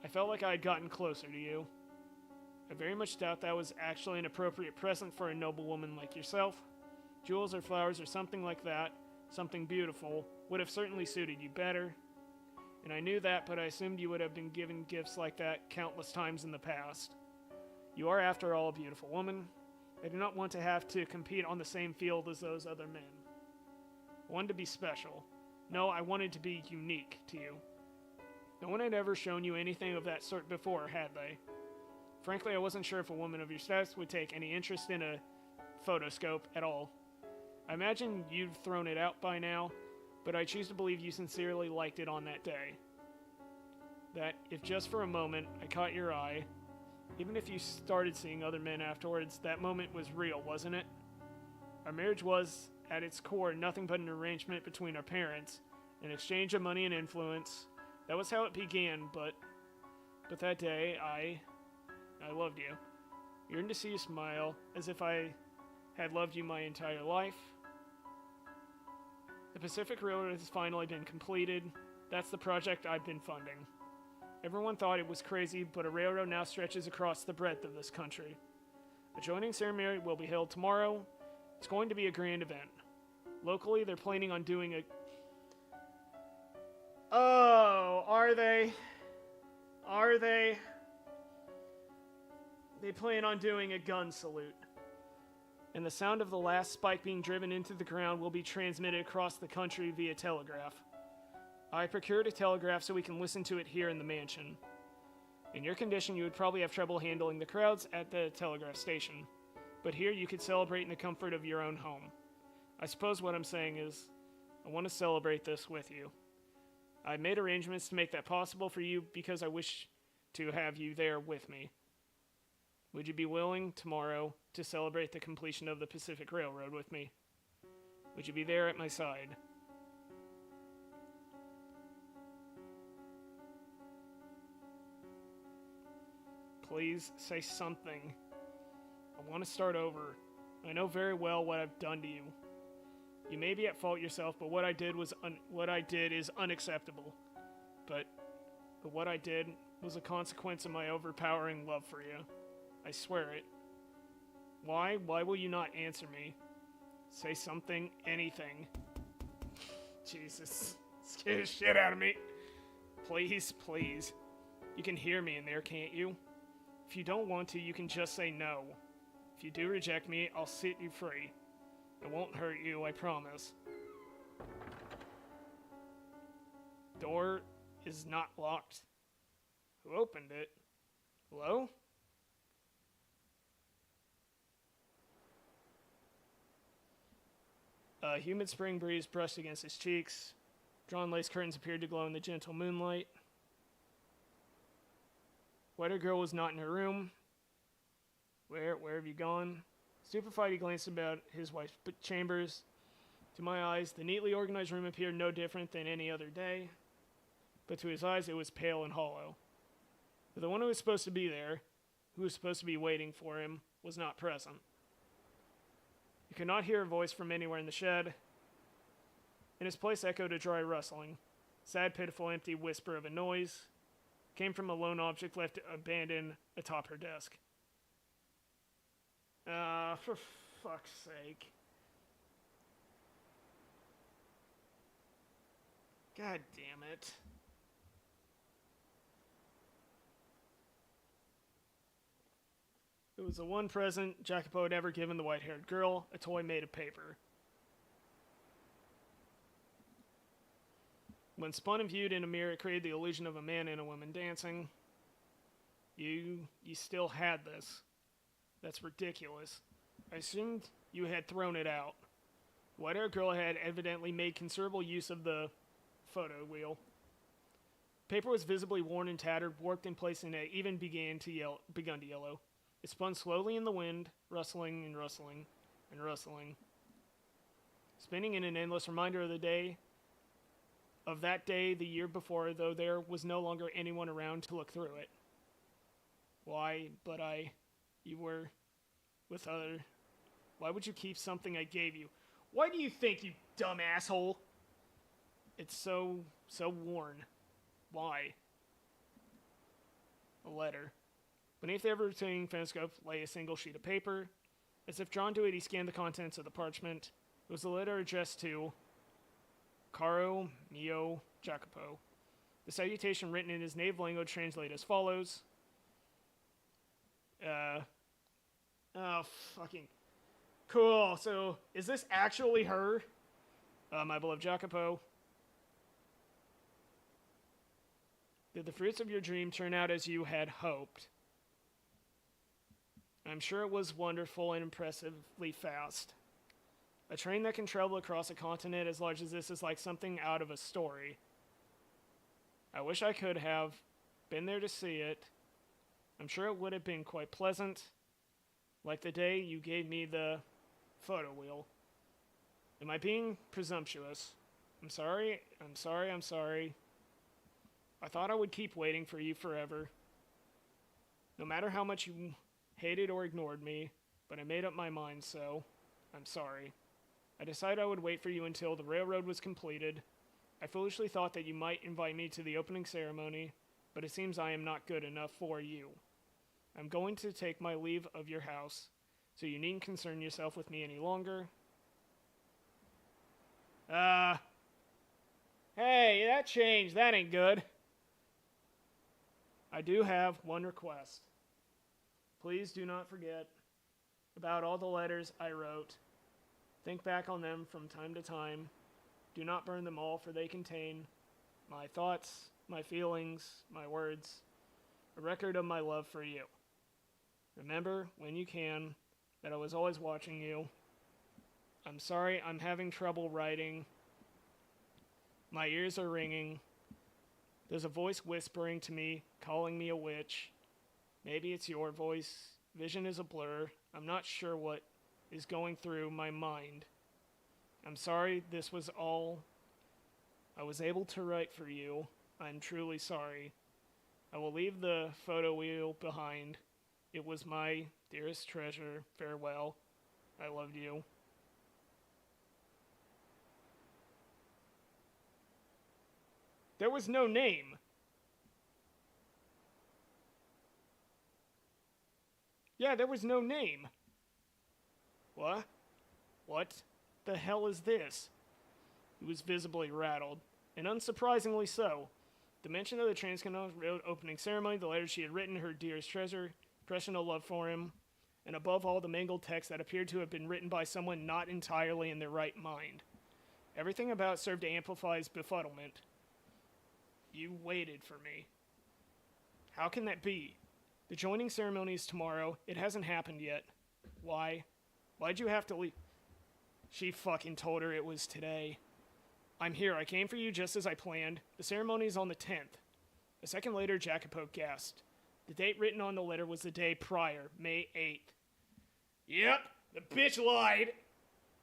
I felt like I had gotten closer to you. I very much doubt that was actually an appropriate present for a noble woman like yourself. Jewels or flowers or something like that, something beautiful, would have certainly suited you better. And I knew that, but I assumed you would have been given gifts like that countless times in the past. You are, after all, a beautiful woman. I did not want to have to compete on the same field as those other men. I wanted to be special. No, I wanted to be unique to you. No one had ever shown you anything of that sort before, had they? Frankly, I wasn't sure if a woman of your status would take any interest in a photoscope at all. I imagine you'd thrown it out by now, but I choose to believe you sincerely liked it on that day. That, if just for a moment I caught your eye, even if you started seeing other men afterwards, that moment was real, wasn't it? Our marriage was, at its core, nothing but an arrangement between our parents, an exchange of money and influence. That was how it began, but that day, I loved you. Yearned to see you smile, as if I had loved you my entire life. The Pacific Railroad has finally been completed. That's the project I've been funding. Everyone thought it was crazy, but a railroad now stretches across the breadth of this country. A joining ceremony will be held tomorrow. It's going to be a grand event. Locally, they're planning on doing a... Oh, are they? Are they? They plan on doing a gun salute. And the sound of the last spike being driven into the ground will be transmitted across the country via telegraph. I procured a telegraph so we can listen to it here in the mansion. In your condition, you would probably have trouble handling the crowds at the telegraph station. But here you could celebrate in the comfort of your own home. I suppose what I'm saying is, I want to celebrate this with you. I made arrangements to make that possible for you because I wish to have you there with me. Would you be willing, tomorrow, to celebrate the completion of the Pacific Railroad with me? Would you be there at my side? Please say something. I want to start over. I know very well what I've done to you. You may be at fault yourself, but what I did is unacceptable. But what I did was a consequence of my overpowering love for you. I swear it. Why? Why will you not answer me? Say something, anything. Jesus. Scare the shit out of me. Please, please. You can hear me in there, can't you? If you don't want to, you can just say no. If you do reject me, I'll set you free. It won't hurt you, I promise. Door is not locked. Who opened it? Hello? A humid spring breeze brushed against his cheeks. Drawn lace curtains appeared to glow in the gentle moonlight. White-haired girl was not in her room. Where have you gone? Stupefied, he glanced about his wife's chambers. To my eyes, the neatly organized room appeared no different than any other day. But to his eyes, it was pale and hollow. But the one who was supposed to be there, who was supposed to be waiting for him, was not present. He could not hear a voice from anywhere in the shed. In his place echoed a dry rustling. Sad, pitiful, empty whisper of a noise. Came from a lone object left abandoned atop her desk. For fuck's sake. God damn it. It was the one present Jacopo had ever given the white-haired girl, a toy made of paper. When spun and viewed in a mirror, it created the illusion of a man and a woman dancing. You still had this. That's ridiculous. I assumed you had thrown it out. The white-haired girl had evidently made considerable use of the photo wheel. Paper was visibly worn and tattered, warped in place, and it even begun to yellow. It spun slowly in the wind, rustling and rustling and rustling. Spinning in an endless reminder of that day the year before, though there was no longer anyone around to look through it. Why, but you were with other... Why would you keep something I gave you? Why do you think, you dumb asshole? It's so worn. Why? A letter. Beneath the ever-rotating phonoscope lay a single sheet of paper. As if drawn to it, he scanned the contents of the parchment. It was a letter addressed to Caro mio Jacopo. The salutation, written in his native language, translated as follows. Oh, fucking cool. So, is this actually her? My beloved Jacopo. Did the fruits of your dream turn out as you had hoped? I'm sure it was wonderful and impressively fast. A train that can travel across a continent as large as this is like something out of a story. I wish I could have been there to see it. I'm sure it would have been quite pleasant, like the day you gave me the photo wheel. Am I being presumptuous? I'm sorry. I thought I would keep waiting for you forever. No matter how much you hated or ignored me, but I made up my mind, so I'm sorry. I decided I would wait for you until the railroad was completed. I foolishly thought that you might invite me to the opening ceremony, but it seems I am not good enough for you. I'm going to take my leave of your house, so you needn't concern yourself with me any longer. Hey, that changed. That ain't good. I do have one request. Please do not forget about all the letters I wrote. Think back on them from time to time. Do not burn them all, for they contain my thoughts, my feelings, my words, a record of my love for you. Remember, when you can, that I was always watching you. I'm sorry I'm having trouble writing. My ears are ringing. There's a voice whispering to me, calling me a witch. Maybe it's your voice. Vision is a blur. I'm not sure what is going through my mind. I'm sorry this was all I was able to write for you. I'm truly sorry. I will leave the photo wheel behind. It was my dearest treasure. Farewell. I loved you. There was no name. Yeah, there was no name. What? What the hell is this? He was visibly rattled, and unsurprisingly so. The mention of the Transcontinental Road opening ceremony, the letters she had written, her dearest treasure, impression of love for him, and above all, the mangled text that appeared to have been written by someone not entirely in their right mind. Everything about it served to amplify his befuddlement. You waited for me. How can that be? The joining ceremony is tomorrow. It hasn't happened yet. Why? Why'd you have to leave? She fucking told her it was today. I'm here. I came for you just as I planned. The ceremony is on the 10th. A second later, Jacopo gasped. The date written on the letter was the day prior, May 8th. Yep, the bitch lied.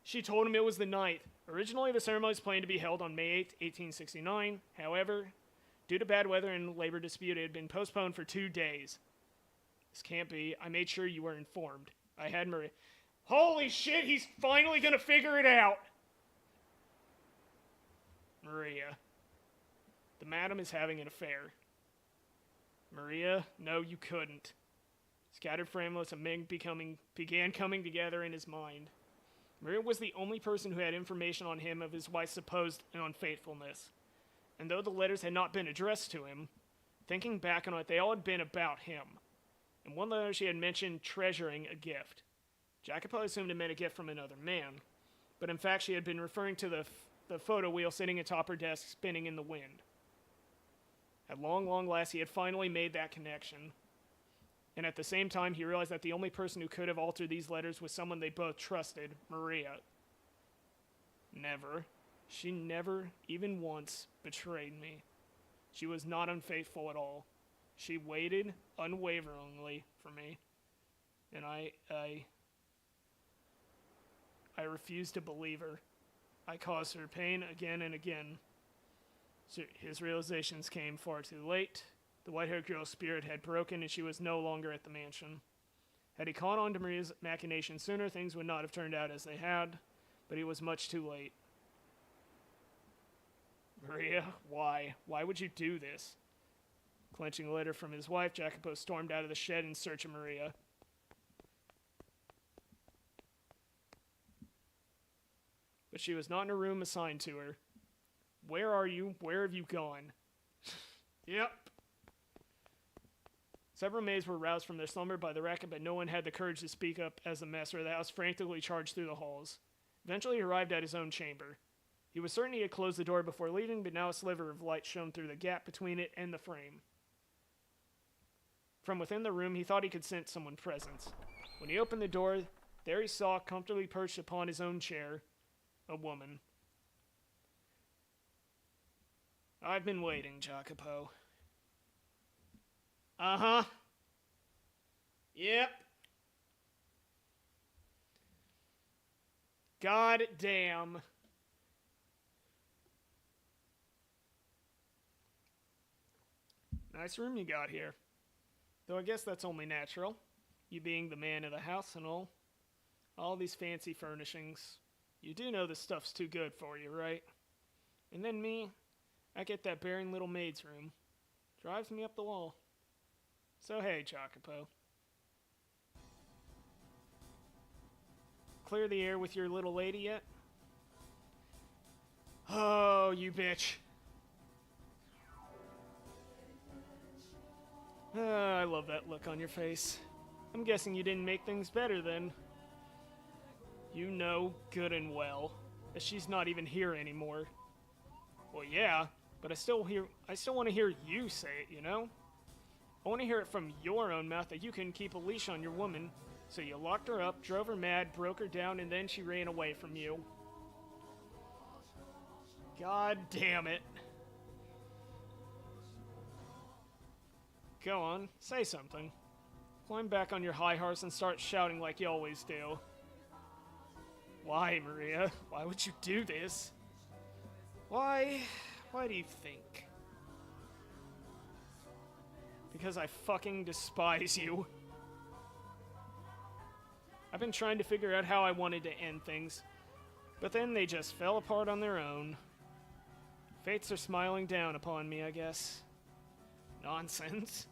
She told him it was the 9th. Originally, the ceremony was planned to be held on May 8th, 1869. However, due to bad weather and labor dispute, it had been postponed for 2 days. This can't be. I made sure you were informed. I had Maria. Holy shit, he's finally gonna figure it out! Maria. The madam is having an affair. Maria, no, you couldn't. Scattered frameless and men began coming together in his mind. Maria was the only person who had information on him of his wife's supposed unfaithfulness. And though the letters had not been addressed to him, thinking back on it, they all had been about him. In one letter, she had mentioned treasuring a gift. Jacopo assumed it meant a gift from another man, but in fact, she had been referring to the photo wheel sitting atop her desk, spinning in the wind. At long last, he had finally made that connection. And at the same time, he realized that the only person who could have altered these letters was someone they both trusted, Maria. Never. She never, even once, betrayed me. She was not unfaithful at all. She waited unwaveringly for me, and I refused to believe her. I caused her pain again and again. So his realizations came far too late. The white-haired girl's spirit had broken, and she was no longer at the mansion. Had he caught on to Maria's machinations sooner, things would not have turned out as they had, but he was much too late. Maria, why? Why would you do this? Clenching a letter from his wife, Jacopo stormed out of the shed in search of Maria. But she was not in a room assigned to her. Where are you? Where have you gone? Yep. Several maids were roused from their slumber by the racket, but no one had the courage to speak up as the master of the house frantically charged through the halls. Eventually, he arrived at his own chamber. He was certain he had closed the door before leaving, but now a sliver of light shone through the gap between it and the frame. From within the room, he thought he could sense someone present. When he opened the door, there he saw, comfortably perched upon his own chair, a woman. I've been waiting, Jacopo. Uh-huh. Yep. God damn. Nice room you got here. Though I guess that's only natural. You being the man of the house and all. All these fancy furnishings. You do know this stuff's too good for you, right? And then me, I get that barren little maid's room. Drives me up the wall. So hey, Jacopo. Clear the air with your little lady yet? Oh, you bitch. I love that look on your face. I'm guessing you didn't make things better then. You know good and well that she's not even here anymore. Well, yeah, but I still want to hear you say it, you know? I want to hear it from your own mouth that you couldn't keep a leash on your woman, so you locked her up, drove her mad, broke her down, and then she ran away from you. God damn it. Go on, say something. Climb back on your high horse and start shouting like you always do. Why, Maria? Why would you do this? Why do you think? Because I fucking despise you. I've been trying to figure out how I wanted to end things, but then they just fell apart on their own. Fates are smiling down upon me, I guess. Nonsense.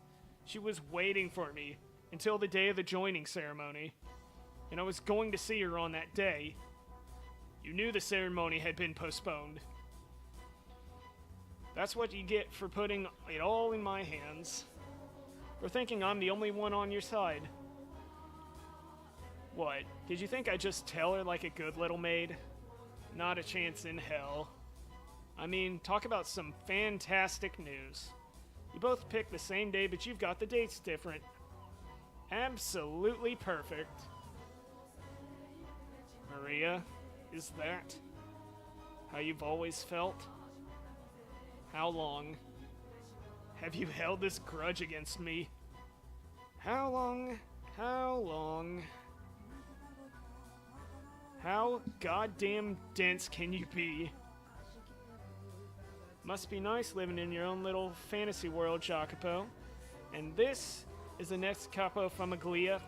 She was waiting for me until the day of the joining ceremony, and I was going to see her on that day. You knew the ceremony had been postponed. That's what you get for putting it all in my hands. For thinking I'm the only one on your side. What? Did you think I'd just tell her like a good little maid? Not a chance in hell. I mean, talk about some fantastic news. You both picked the same day, but you've got the dates different. Absolutely perfect. Maria, is that how you've always felt? How long have you held this grudge against me? How long? How long? How goddamn dense can you be? Must be nice living in your own little fantasy world, Jacopo. And this is the next capo famiglia.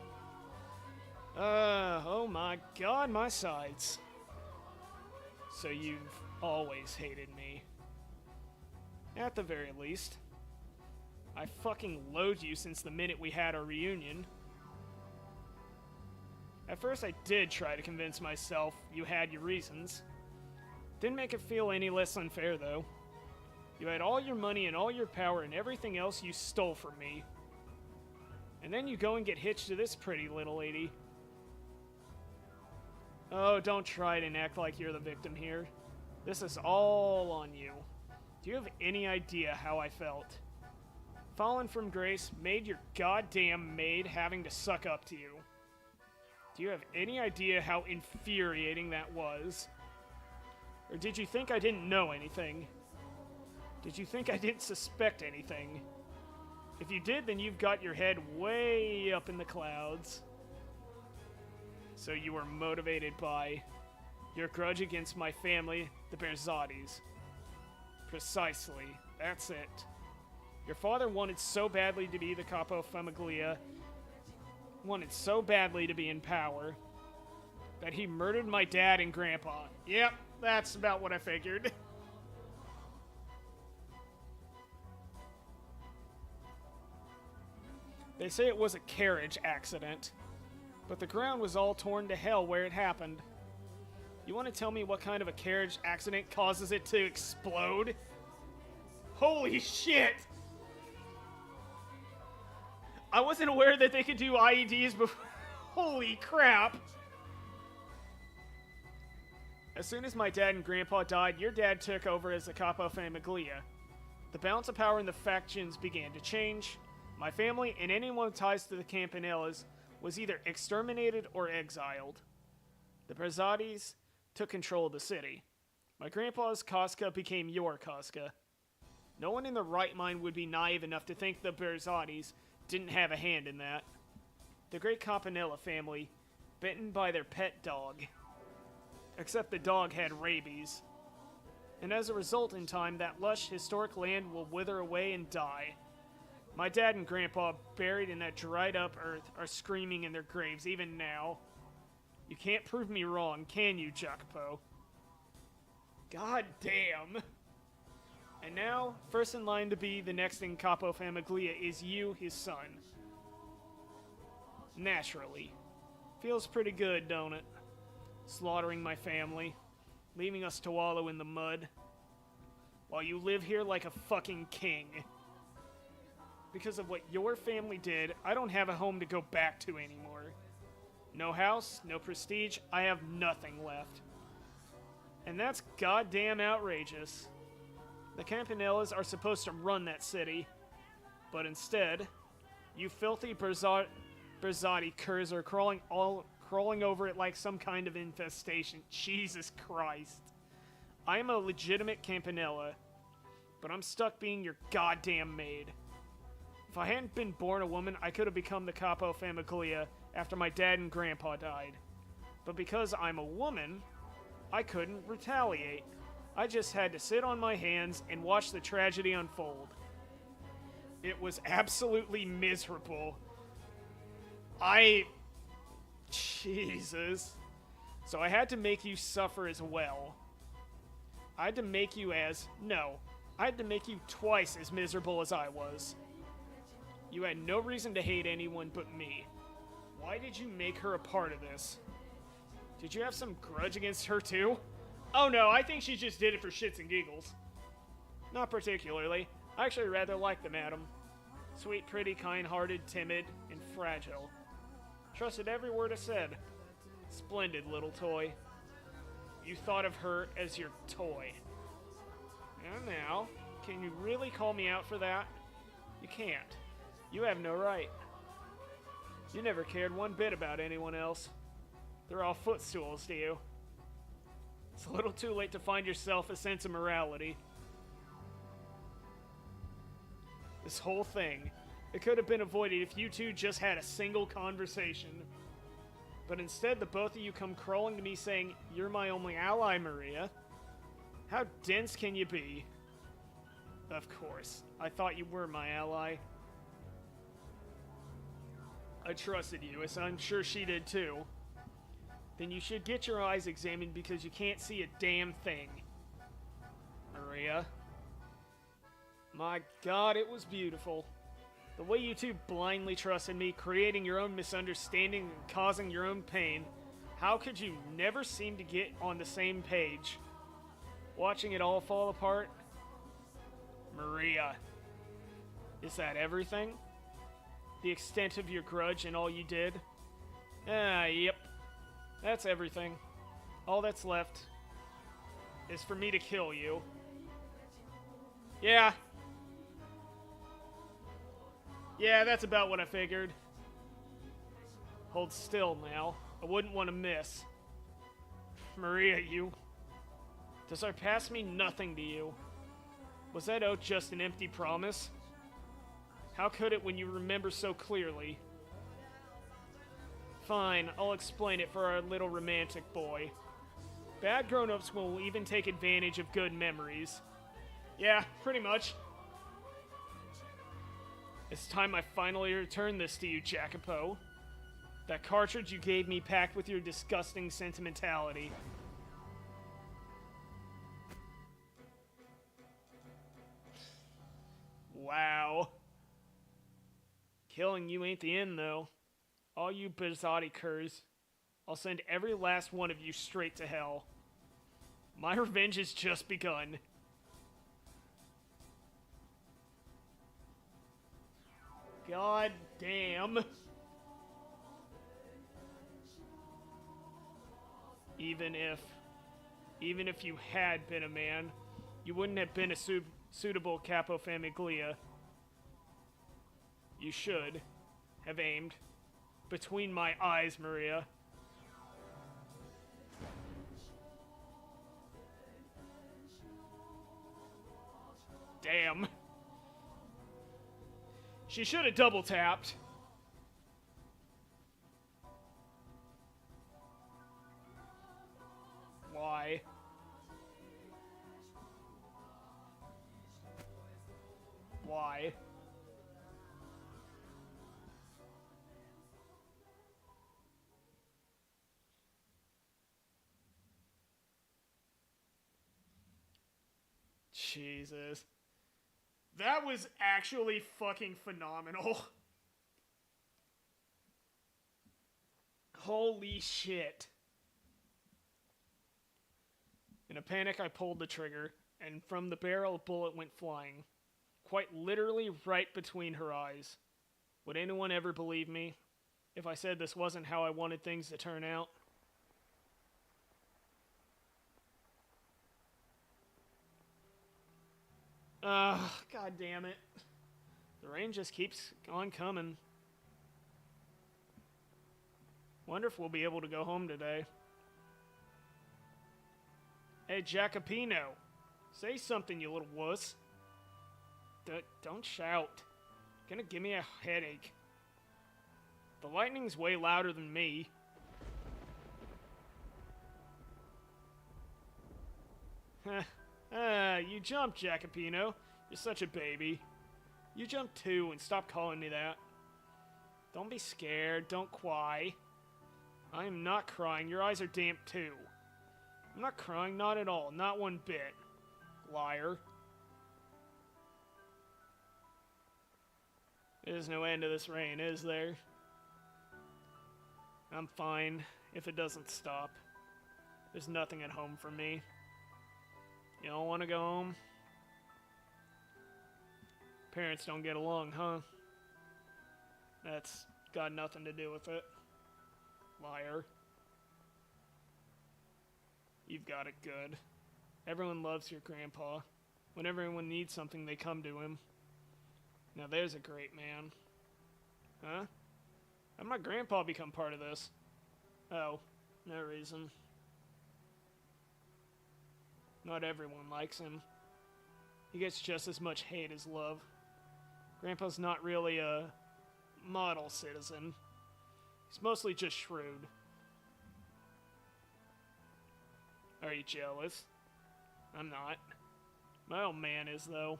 Oh my god, my sides. So you've always hated me. At the very least. I fucking loathe you since the minute we had our reunion. At first I did try to convince myself you had your reasons. Didn't make it feel any less unfair, though. You had all your money and all your power and everything else you stole from me. And then you go and get hitched to this pretty little lady. Oh, don't try and act like you're the victim here. This is all on you. Do you have any idea how I felt? Fallen from grace, made your goddamn maid having to suck up to you. Do you have any idea how infuriating that was? Or did you think I didn't know anything? Did you think I didn't suspect anything? If you did, then you've got your head way up in the clouds. So you were motivated by your grudge against my family, the Berzattis. Precisely. That's it. Your father wanted so badly to be the capo famiglia, wanted so badly to be in power, that he murdered my dad and grandpa. Yep, that's about what I figured. They say it was a carriage accident, but the ground was all torn to hell where it happened. You want to tell me what kind of a carriage accident causes it to explode? Holy shit! I wasn't aware that they could do IEDs before. Holy crap. As soon as my dad and grandpa died, your dad took over as the Capo Famiglia. The balance of power in the factions began to change. My family and anyone with ties to the Campanellas was either exterminated or exiled. The Berzattis took control of the city. My grandpa's Casca became your Casca. No one in their right mind would be naive enough to think the Berzattis didn't have a hand in that. The great Campanella family, bitten by their pet dog. Except the dog had rabies. And as a result, in time, that lush, historic land will wither away and die. My dad and grandpa, buried in that dried-up earth, are screaming in their graves even now. You can't prove me wrong, can you, Jacopo? God damn. And now, first in line to be the next in Capo Famiglia is you, his son. Naturally. Feels pretty good, don't it? Slaughtering my family, leaving us to wallow in the mud, while you live here like a fucking king. Because of what your family did, I don't have a home to go back to anymore. No house, no prestige, I have nothing left. And that's goddamn outrageous. The Campanellas are supposed to run that city, but instead, you filthy Berzatti curs are crawling over it like some kind of infestation. Jesus Christ. I am a legitimate Campanella, but I'm stuck being your goddamn maid. If I hadn't been born a woman, I could have become the Capo Famiglia after my dad and grandpa died. But because I'm a woman, I couldn't retaliate. I just had to sit on my hands and watch the tragedy unfold. It was absolutely miserable. Jesus. So I had to make you suffer as well. I had to make you I had to make you twice as miserable as I was. You had no reason to hate anyone but me. Why did you make her a part of this? Did you have some grudge against her too? Oh no, I think she just did it for shits and giggles. Not particularly. I actually rather like the madam. Sweet, pretty, kind-hearted, timid, and fragile. Trusted every word I said. Splendid little toy. You thought of her as your toy. And now, can you really call me out for that? You can't. You have no right. You never cared one bit about anyone else. They're all footstools to you. It's a little too late to find yourself a sense of morality. This whole thing, it could have been avoided if you two just had a single conversation. But instead, the both of you come crawling to me saying, "You're my only ally, Maria." How dense can you be? Of course. I thought you were my ally. I trusted you, as I'm sure she did too. Then you should get your eyes examined because you can't see a damn thing. Maria. My God, it was beautiful. The way you two blindly trusted me, creating your own misunderstanding and causing your own pain. How could you never seem to get on the same page? Watching it all fall apart? Maria. Is that everything? The extent of your grudge and all you did? Yep. That's everything. All that's left is for me to kill you. Yeah, that's about what I figured. Hold still now. I wouldn't want to miss. Maria, does our past mean nothing to you? Was that oath just an empty promise? How could it when you remember so clearly? Fine, I'll explain it for our little romantic boy. Bad grown-ups will even take advantage of good memories. Yeah, pretty much. It's time I finally return this to you, Jacopo. That cartridge you gave me packed with your disgusting sentimentality. Wow. Killing you ain't the end, though. All you Berzatti curs. I'll send every last one of you straight to hell. My revenge has just begun. God damn. Even if you had been a man, you wouldn't have been a suitable capo famiglia. You should have aimed between my eyes, Maria. Damn. She should have double tapped. Why? Why? Jesus. That was actually fucking phenomenal. Holy shit. In a panic, I pulled the trigger, and from the barrel, a bullet went flying. Quite literally right between her eyes. Would anyone ever believe me if I said this wasn't how I wanted things to turn out? God damn it. The rain just keeps on coming. Wonder if we'll be able to go home today. Hey, Jacopino. Say something, you little wuss. Don't shout. Gonna give me a headache. The lightning's way louder than me. You jumped, Jacopino. You're such a baby. You jumped too, and stop calling me that. Don't be scared. Don't cry. I am not crying. Your eyes are damp too. I'm not crying, not at all. Not one bit. Liar. There's no end to this rain, is there? I'm fine if it doesn't stop. There's nothing at home for me. You don't want to go home? Parents don't get along, huh? That's got nothing to do with it. Liar. You've got it good. Everyone loves your grandpa. When everyone needs something, they come to him. Now there's a great man. Huh? How'd my grandpa become part of this? Oh, no reason. Not everyone likes him. He gets just as much hate as love. Grandpa's not really a model citizen. He's mostly just shrewd. Are you jealous? I'm not. My old man is, though.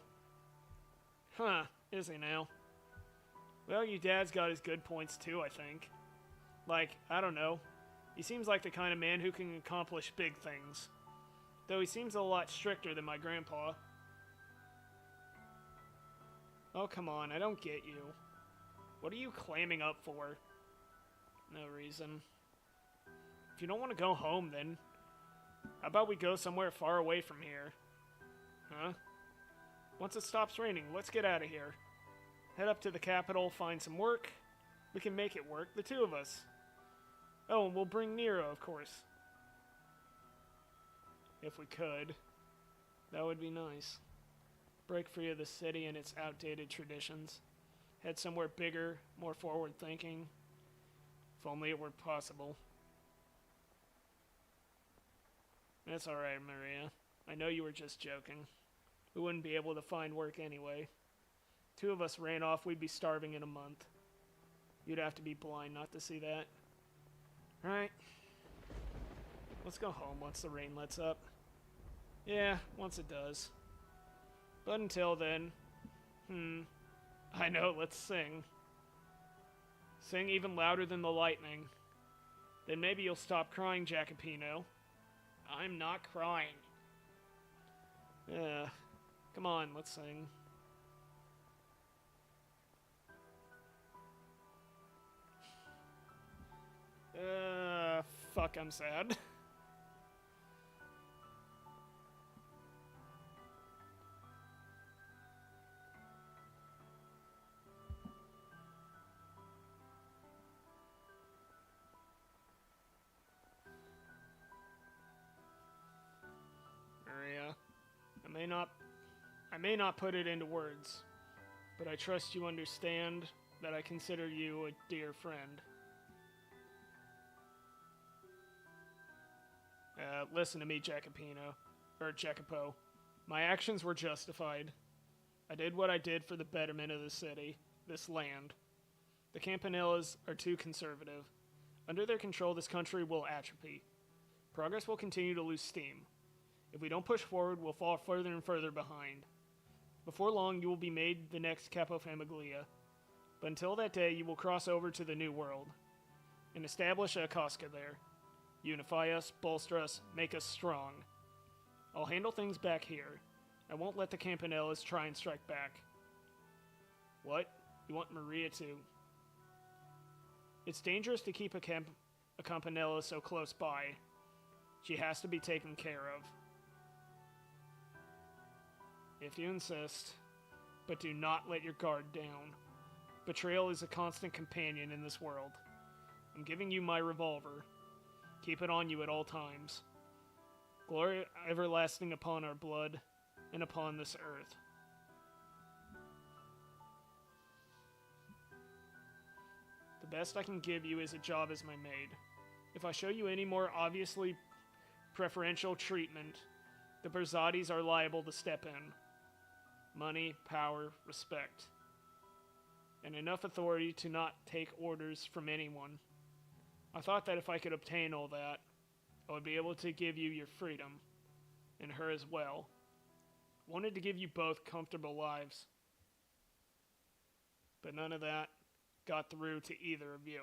Huh, is he now? Well, your dad's got his good points, too, I think. Like, I don't know. He seems like the kind of man who can accomplish big things. Though he seems a lot stricter than my grandpa. Oh, come on, I don't get you. What are you clamming up for? No reason. If you don't want to go home, then how about we go somewhere far away from here? Huh? Once it stops raining, let's get out of here. Head up to the capital, find some work. We can make it work, the two of us. Oh, and we'll bring Nero, of course. If we could. That would be nice. Break free of the city and its outdated traditions. Head somewhere bigger, more forward-thinking. If only it were possible. That's alright, Maria. I know you were just joking. We wouldn't be able to find work anyway. Two of us ran off, we'd be starving in a month. You'd have to be blind not to see that. Right. Let's go home once the rain lets up. Yeah, once it does. But until then, I know, let's sing. Sing even louder than the lightning. Then maybe you'll stop crying, Jacopino. I'm not crying. Yeah. Come on, let's sing. Fuck, I'm sad. I may not put it into words, but I trust you understand that I consider you a dear friend. Listen to me, Jacopo. My actions were justified. I did what I did for the betterment of the city, this land. The Campanellas are too conservative. Under their control, this country will atrophy. Progress will continue to lose steam. If we don't push forward, we'll fall further and further behind. Before long, you will be made the next Capo Famiglia. But until that day, you will cross over to the New World and establish a Casca there. Unify us, bolster us, make us strong. I'll handle things back here. I won't let the Campanellas try and strike back. What? You want Maria to... It's dangerous to keep a Campanella so close by. She has to be taken care of. If you insist, but do not let your guard down. Betrayal is a constant companion in this world. I'm giving you my revolver. Keep it on you at all times. Glory everlasting upon our blood and upon this earth. The best I can give you is a job as my maid. If I show you any more obviously preferential treatment, the Berzattis are liable to step in. Money, power, respect. And enough authority to not take orders from anyone. I thought that if I could obtain all that, I would be able to give you your freedom, and her as well. I wanted to give you both comfortable lives. But none of that got through to either of you.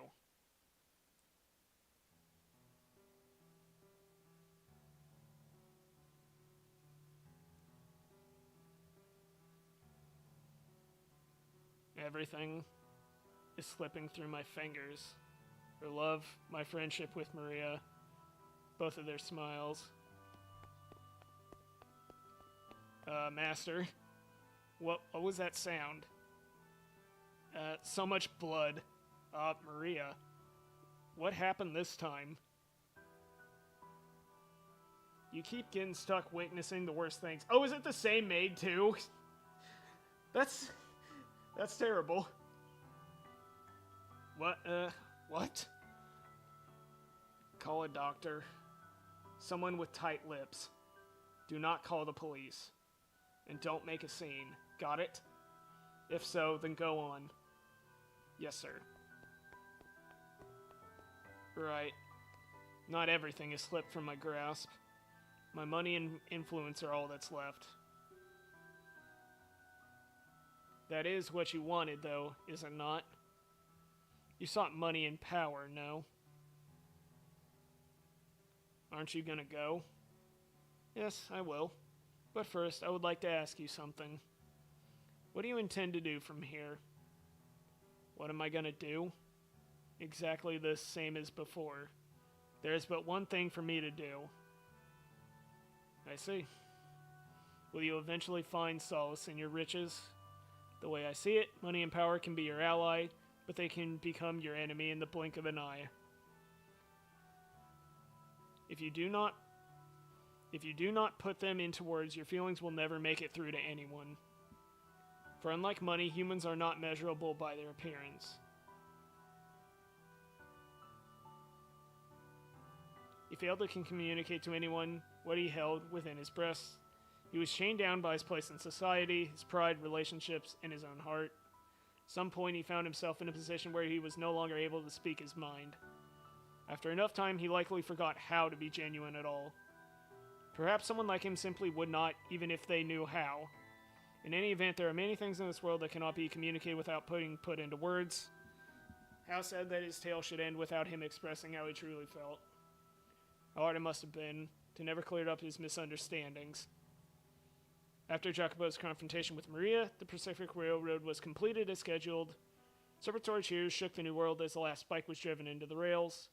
Everything is slipping through my fingers. Her love, my friendship with Maria, both of their smiles. Master, what was that sound? So much blood. Maria, what happened this time? You keep getting stuck witnessing the worst things. Oh, is it the same maid too? That's terrible. What? Call a doctor. Someone with tight lips. Do not call the police. And don't make a scene. Got it? If so, then go on. Yes, sir. Right. Not everything has slipped from my grasp. My money and influence are all that's left. That is what you wanted, though, is it not? You sought money and power, no? Aren't you gonna go? Yes, I will. But first, I would like to ask you something. What do you intend to do from here? What am I gonna do? Exactly the same as before. There is but one thing for me to do. I see. Will you eventually find solace in your riches? The way I see it, money and power can be your ally, but they can become your enemy in the blink of an eye. If you do not put them into words, your feelings will never make it through to anyone. For unlike money, humans are not measurable by their appearance. He failed to communicate to anyone what he held within his breast. He was chained down by his place in society, his pride, relationships, and his own heart. At some point, he found himself in a position where he was no longer able to speak his mind. After enough time, he likely forgot how to be genuine at all. Perhaps someone like him simply would not, even if they knew how. In any event, there are many things in this world that cannot be communicated without put into words. How sad that his tale should end without him expressing how he truly felt. How hard it must have been to never clear up his misunderstandings. After Jacopo's confrontation with Maria, the Pacific Railroad was completed as scheduled. Celebratory cheers shook the New World as the last spike was driven into the rails.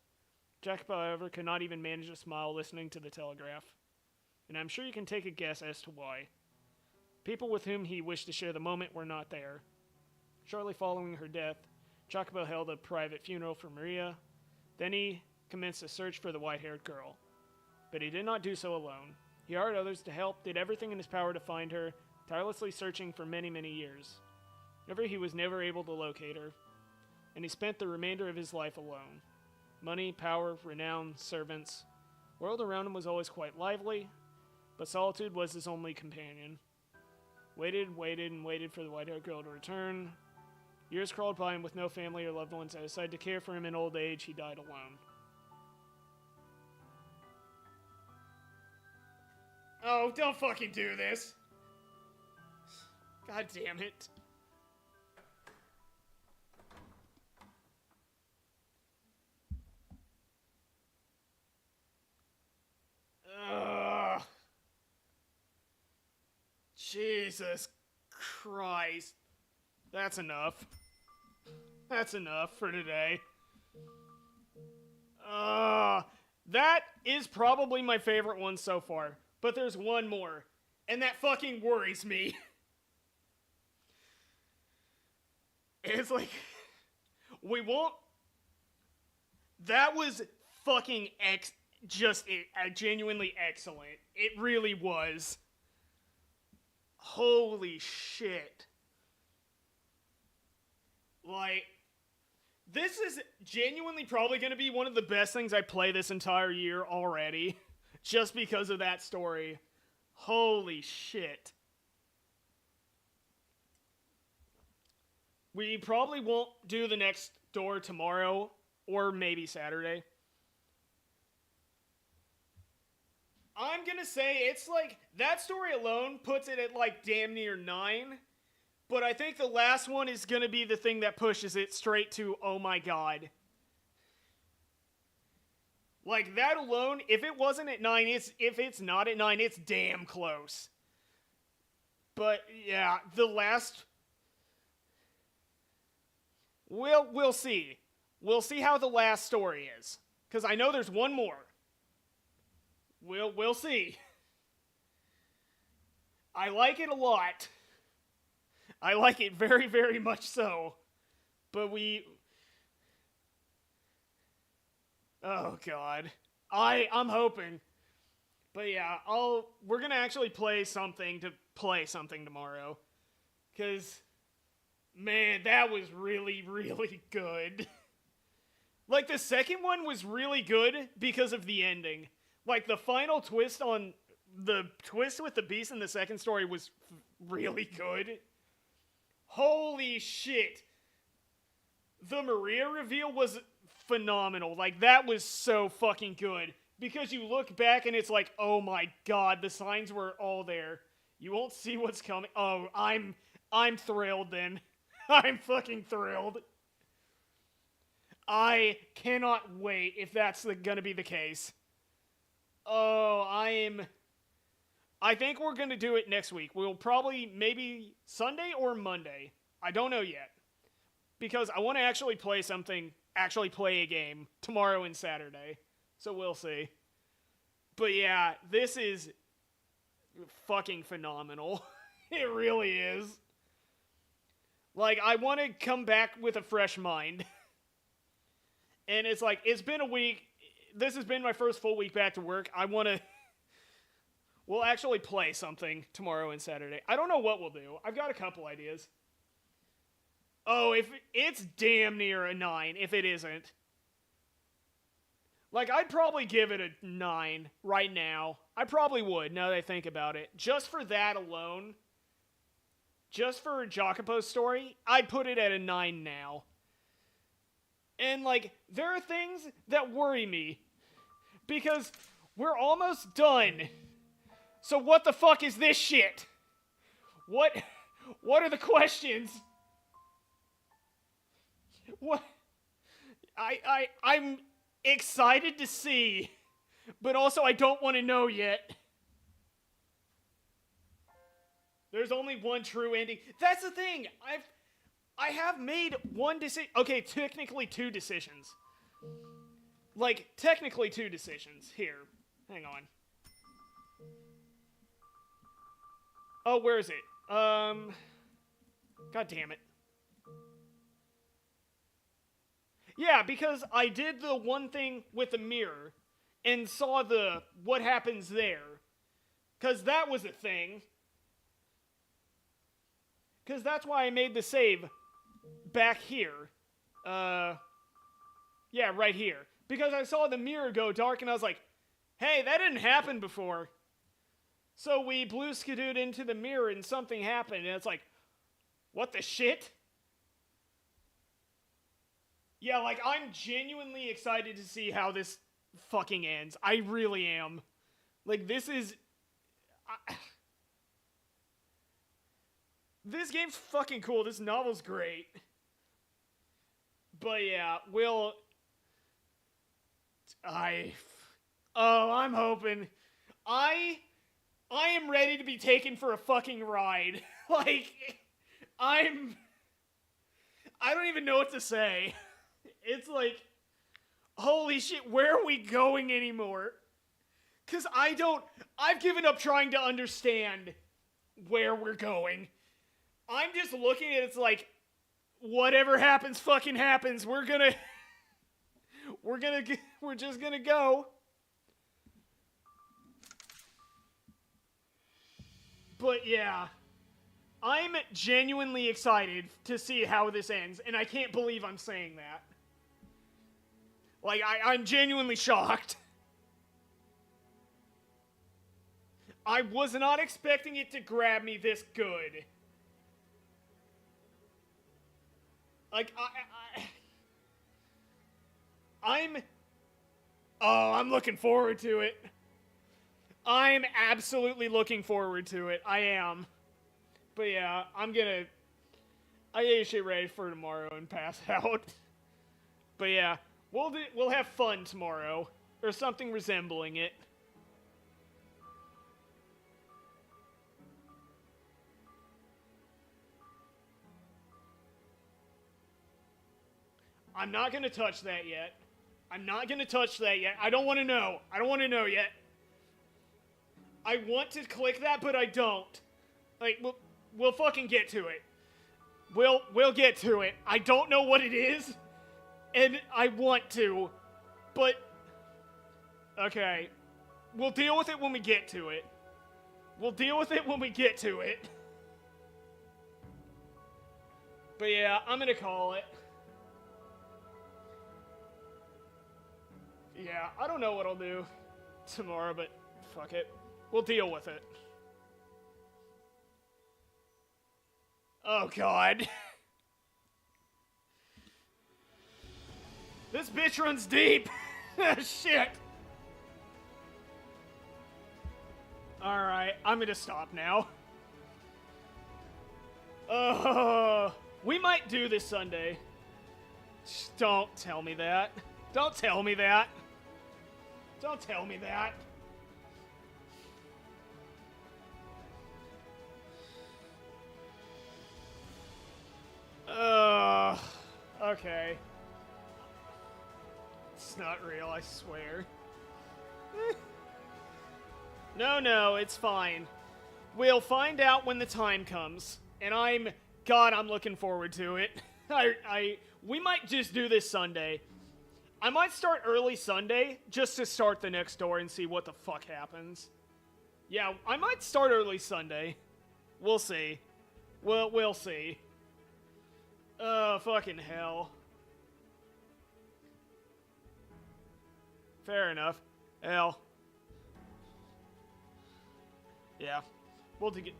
Jacopo, however, could not even manage a smile listening to the telegraph. And I'm sure you can take a guess as to why. People with whom he wished to share the moment were not there. Shortly following her death, Jacopo held a private funeral for Maria. Then he commenced a search for the white-haired girl. But he did not do so alone. He hired others to help, did everything in his power to find her, tirelessly searching for many, many years. However, he was never able to locate her, and he spent the remainder of his life alone. Money, power, renown, servants. The world around him was always quite lively, but solitude was his only companion. Waited, and waited for the white-haired girl to return. Years crawled by him with no family or loved ones that decided to care for him in old age. He died alone. Oh, don't fucking do this. God damn it. Ugh. Jesus Christ. That's enough. That's enough for today. That is probably my favorite one so far. But there's one more. And that fucking worries me. It's like... We won't... That was fucking genuinely excellent. It really was. Holy shit. Like, this is genuinely probably going to be one of the best things I play this entire year already. Just because of that story. Holy shit. We probably won't do the next door tomorrow, or maybe Saturday. I'm gonna say it's like, that story alone puts it at like damn near 9. But I think the last one is gonna be the thing that pushes it straight to, oh my god. Like, that alone, if it wasn't at 9, if it's not at 9, it's damn close. But, yeah, the last... We'll see. We'll see how the last story is. Because I know there's one more. We'll see. I like it a lot. I like it very, very much so. But oh, God. I'm hoping. But yeah, we're gonna actually play something tomorrow. Because, man, that was really, really good. Like, the second one was really good because of the ending. Like, the final twist on... The twist with the beast in the second story was really good. Holy shit. The Maria reveal was phenomenal. Like, that was so fucking good. Because you look back and it's like, oh my god, the signs were all there. You won't see what's coming. Oh, I'm thrilled then. I'm fucking thrilled. I cannot wait if that's gonna be the case. Oh, I think we're gonna do it next week. We'll probably, maybe Sunday or Monday. I don't know yet. Because I want to actually play a game tomorrow and Saturday. So we'll see. But yeah, this is fucking phenomenal. It really is. Like, I want to come back with a fresh mind. And it's like, it's been a week. This has been my first full week back to work. We'll actually play something tomorrow and Saturday. I don't know what we'll do. I've got a couple ideas. Oh, if it's damn near a 9, if it isn't. Like, I'd probably give it a 9 right now. I probably would, now that I think about it. Just for that alone, just for Jacopo's story, I'd put it at a 9 now. And, like, there are things that worry me. Because we're almost done. So what the fuck is this shit? What are the questions? What? I'm excited to see, but also I don't want to know yet. There's only one true ending. That's the thing. I have made one decision. Okay, technically 2 decisions. Like, technically 2 decisions. Here, hang on. Oh, where is it? God damn it. Yeah, because I did the one thing with the mirror and saw what happens there. Because that was a thing. Because that's why I made the save back here. Yeah, right here. Because I saw the mirror go dark and I was like, hey, that didn't happen before. So we blue skidooed into the mirror and something happened and it's like, what the shit? Yeah, like, I'm genuinely excited to see how this fucking ends. I really am. Like, this is... This game's fucking cool. This novel's great. But yeah, I'm hoping. I am ready to be taken for a fucking ride. Like, I don't even know what to say. It's like, holy shit, where are we going anymore? Because I've given up trying to understand where we're going. I'm just looking at it's like, whatever happens fucking happens. We're just gonna go. But yeah, I'm genuinely excited to see how this ends, and I can't believe I'm saying that. Like, I'm genuinely shocked. I was not expecting it to grab me this good. Like, I'm looking forward to it. I'm absolutely looking forward to it. I am. But yeah, I get shit ready for tomorrow and pass out. But yeah, we'll have fun tomorrow. Or something resembling it. I'm not gonna touch that yet. I don't want to know. I don't want to know yet. I want to click that, but I don't. Like, we'll fucking get to it. We'll get to it. I don't know what it is, and I want to, but okay. We'll deal with it when we get to it. But yeah, I'm gonna call it. Yeah, I don't know what I'll do tomorrow, but fuck it. We'll deal with it. Oh, God. This bitch runs deep. Shit. Alright, I'm gonna stop now. We might do this Sunday. Just don't tell me that. Don't tell me that. Don't tell me that. Okay. It's not real, I swear. No, it's fine. We'll find out when the time comes. And I'm looking forward to it. We might just do this Sunday. I might start early Sunday, just to start the next door and see what the fuck happens. Yeah, I might start early Sunday. We'll see. We'll see. Fucking hell. Fair enough. Hell. Yeah. We'll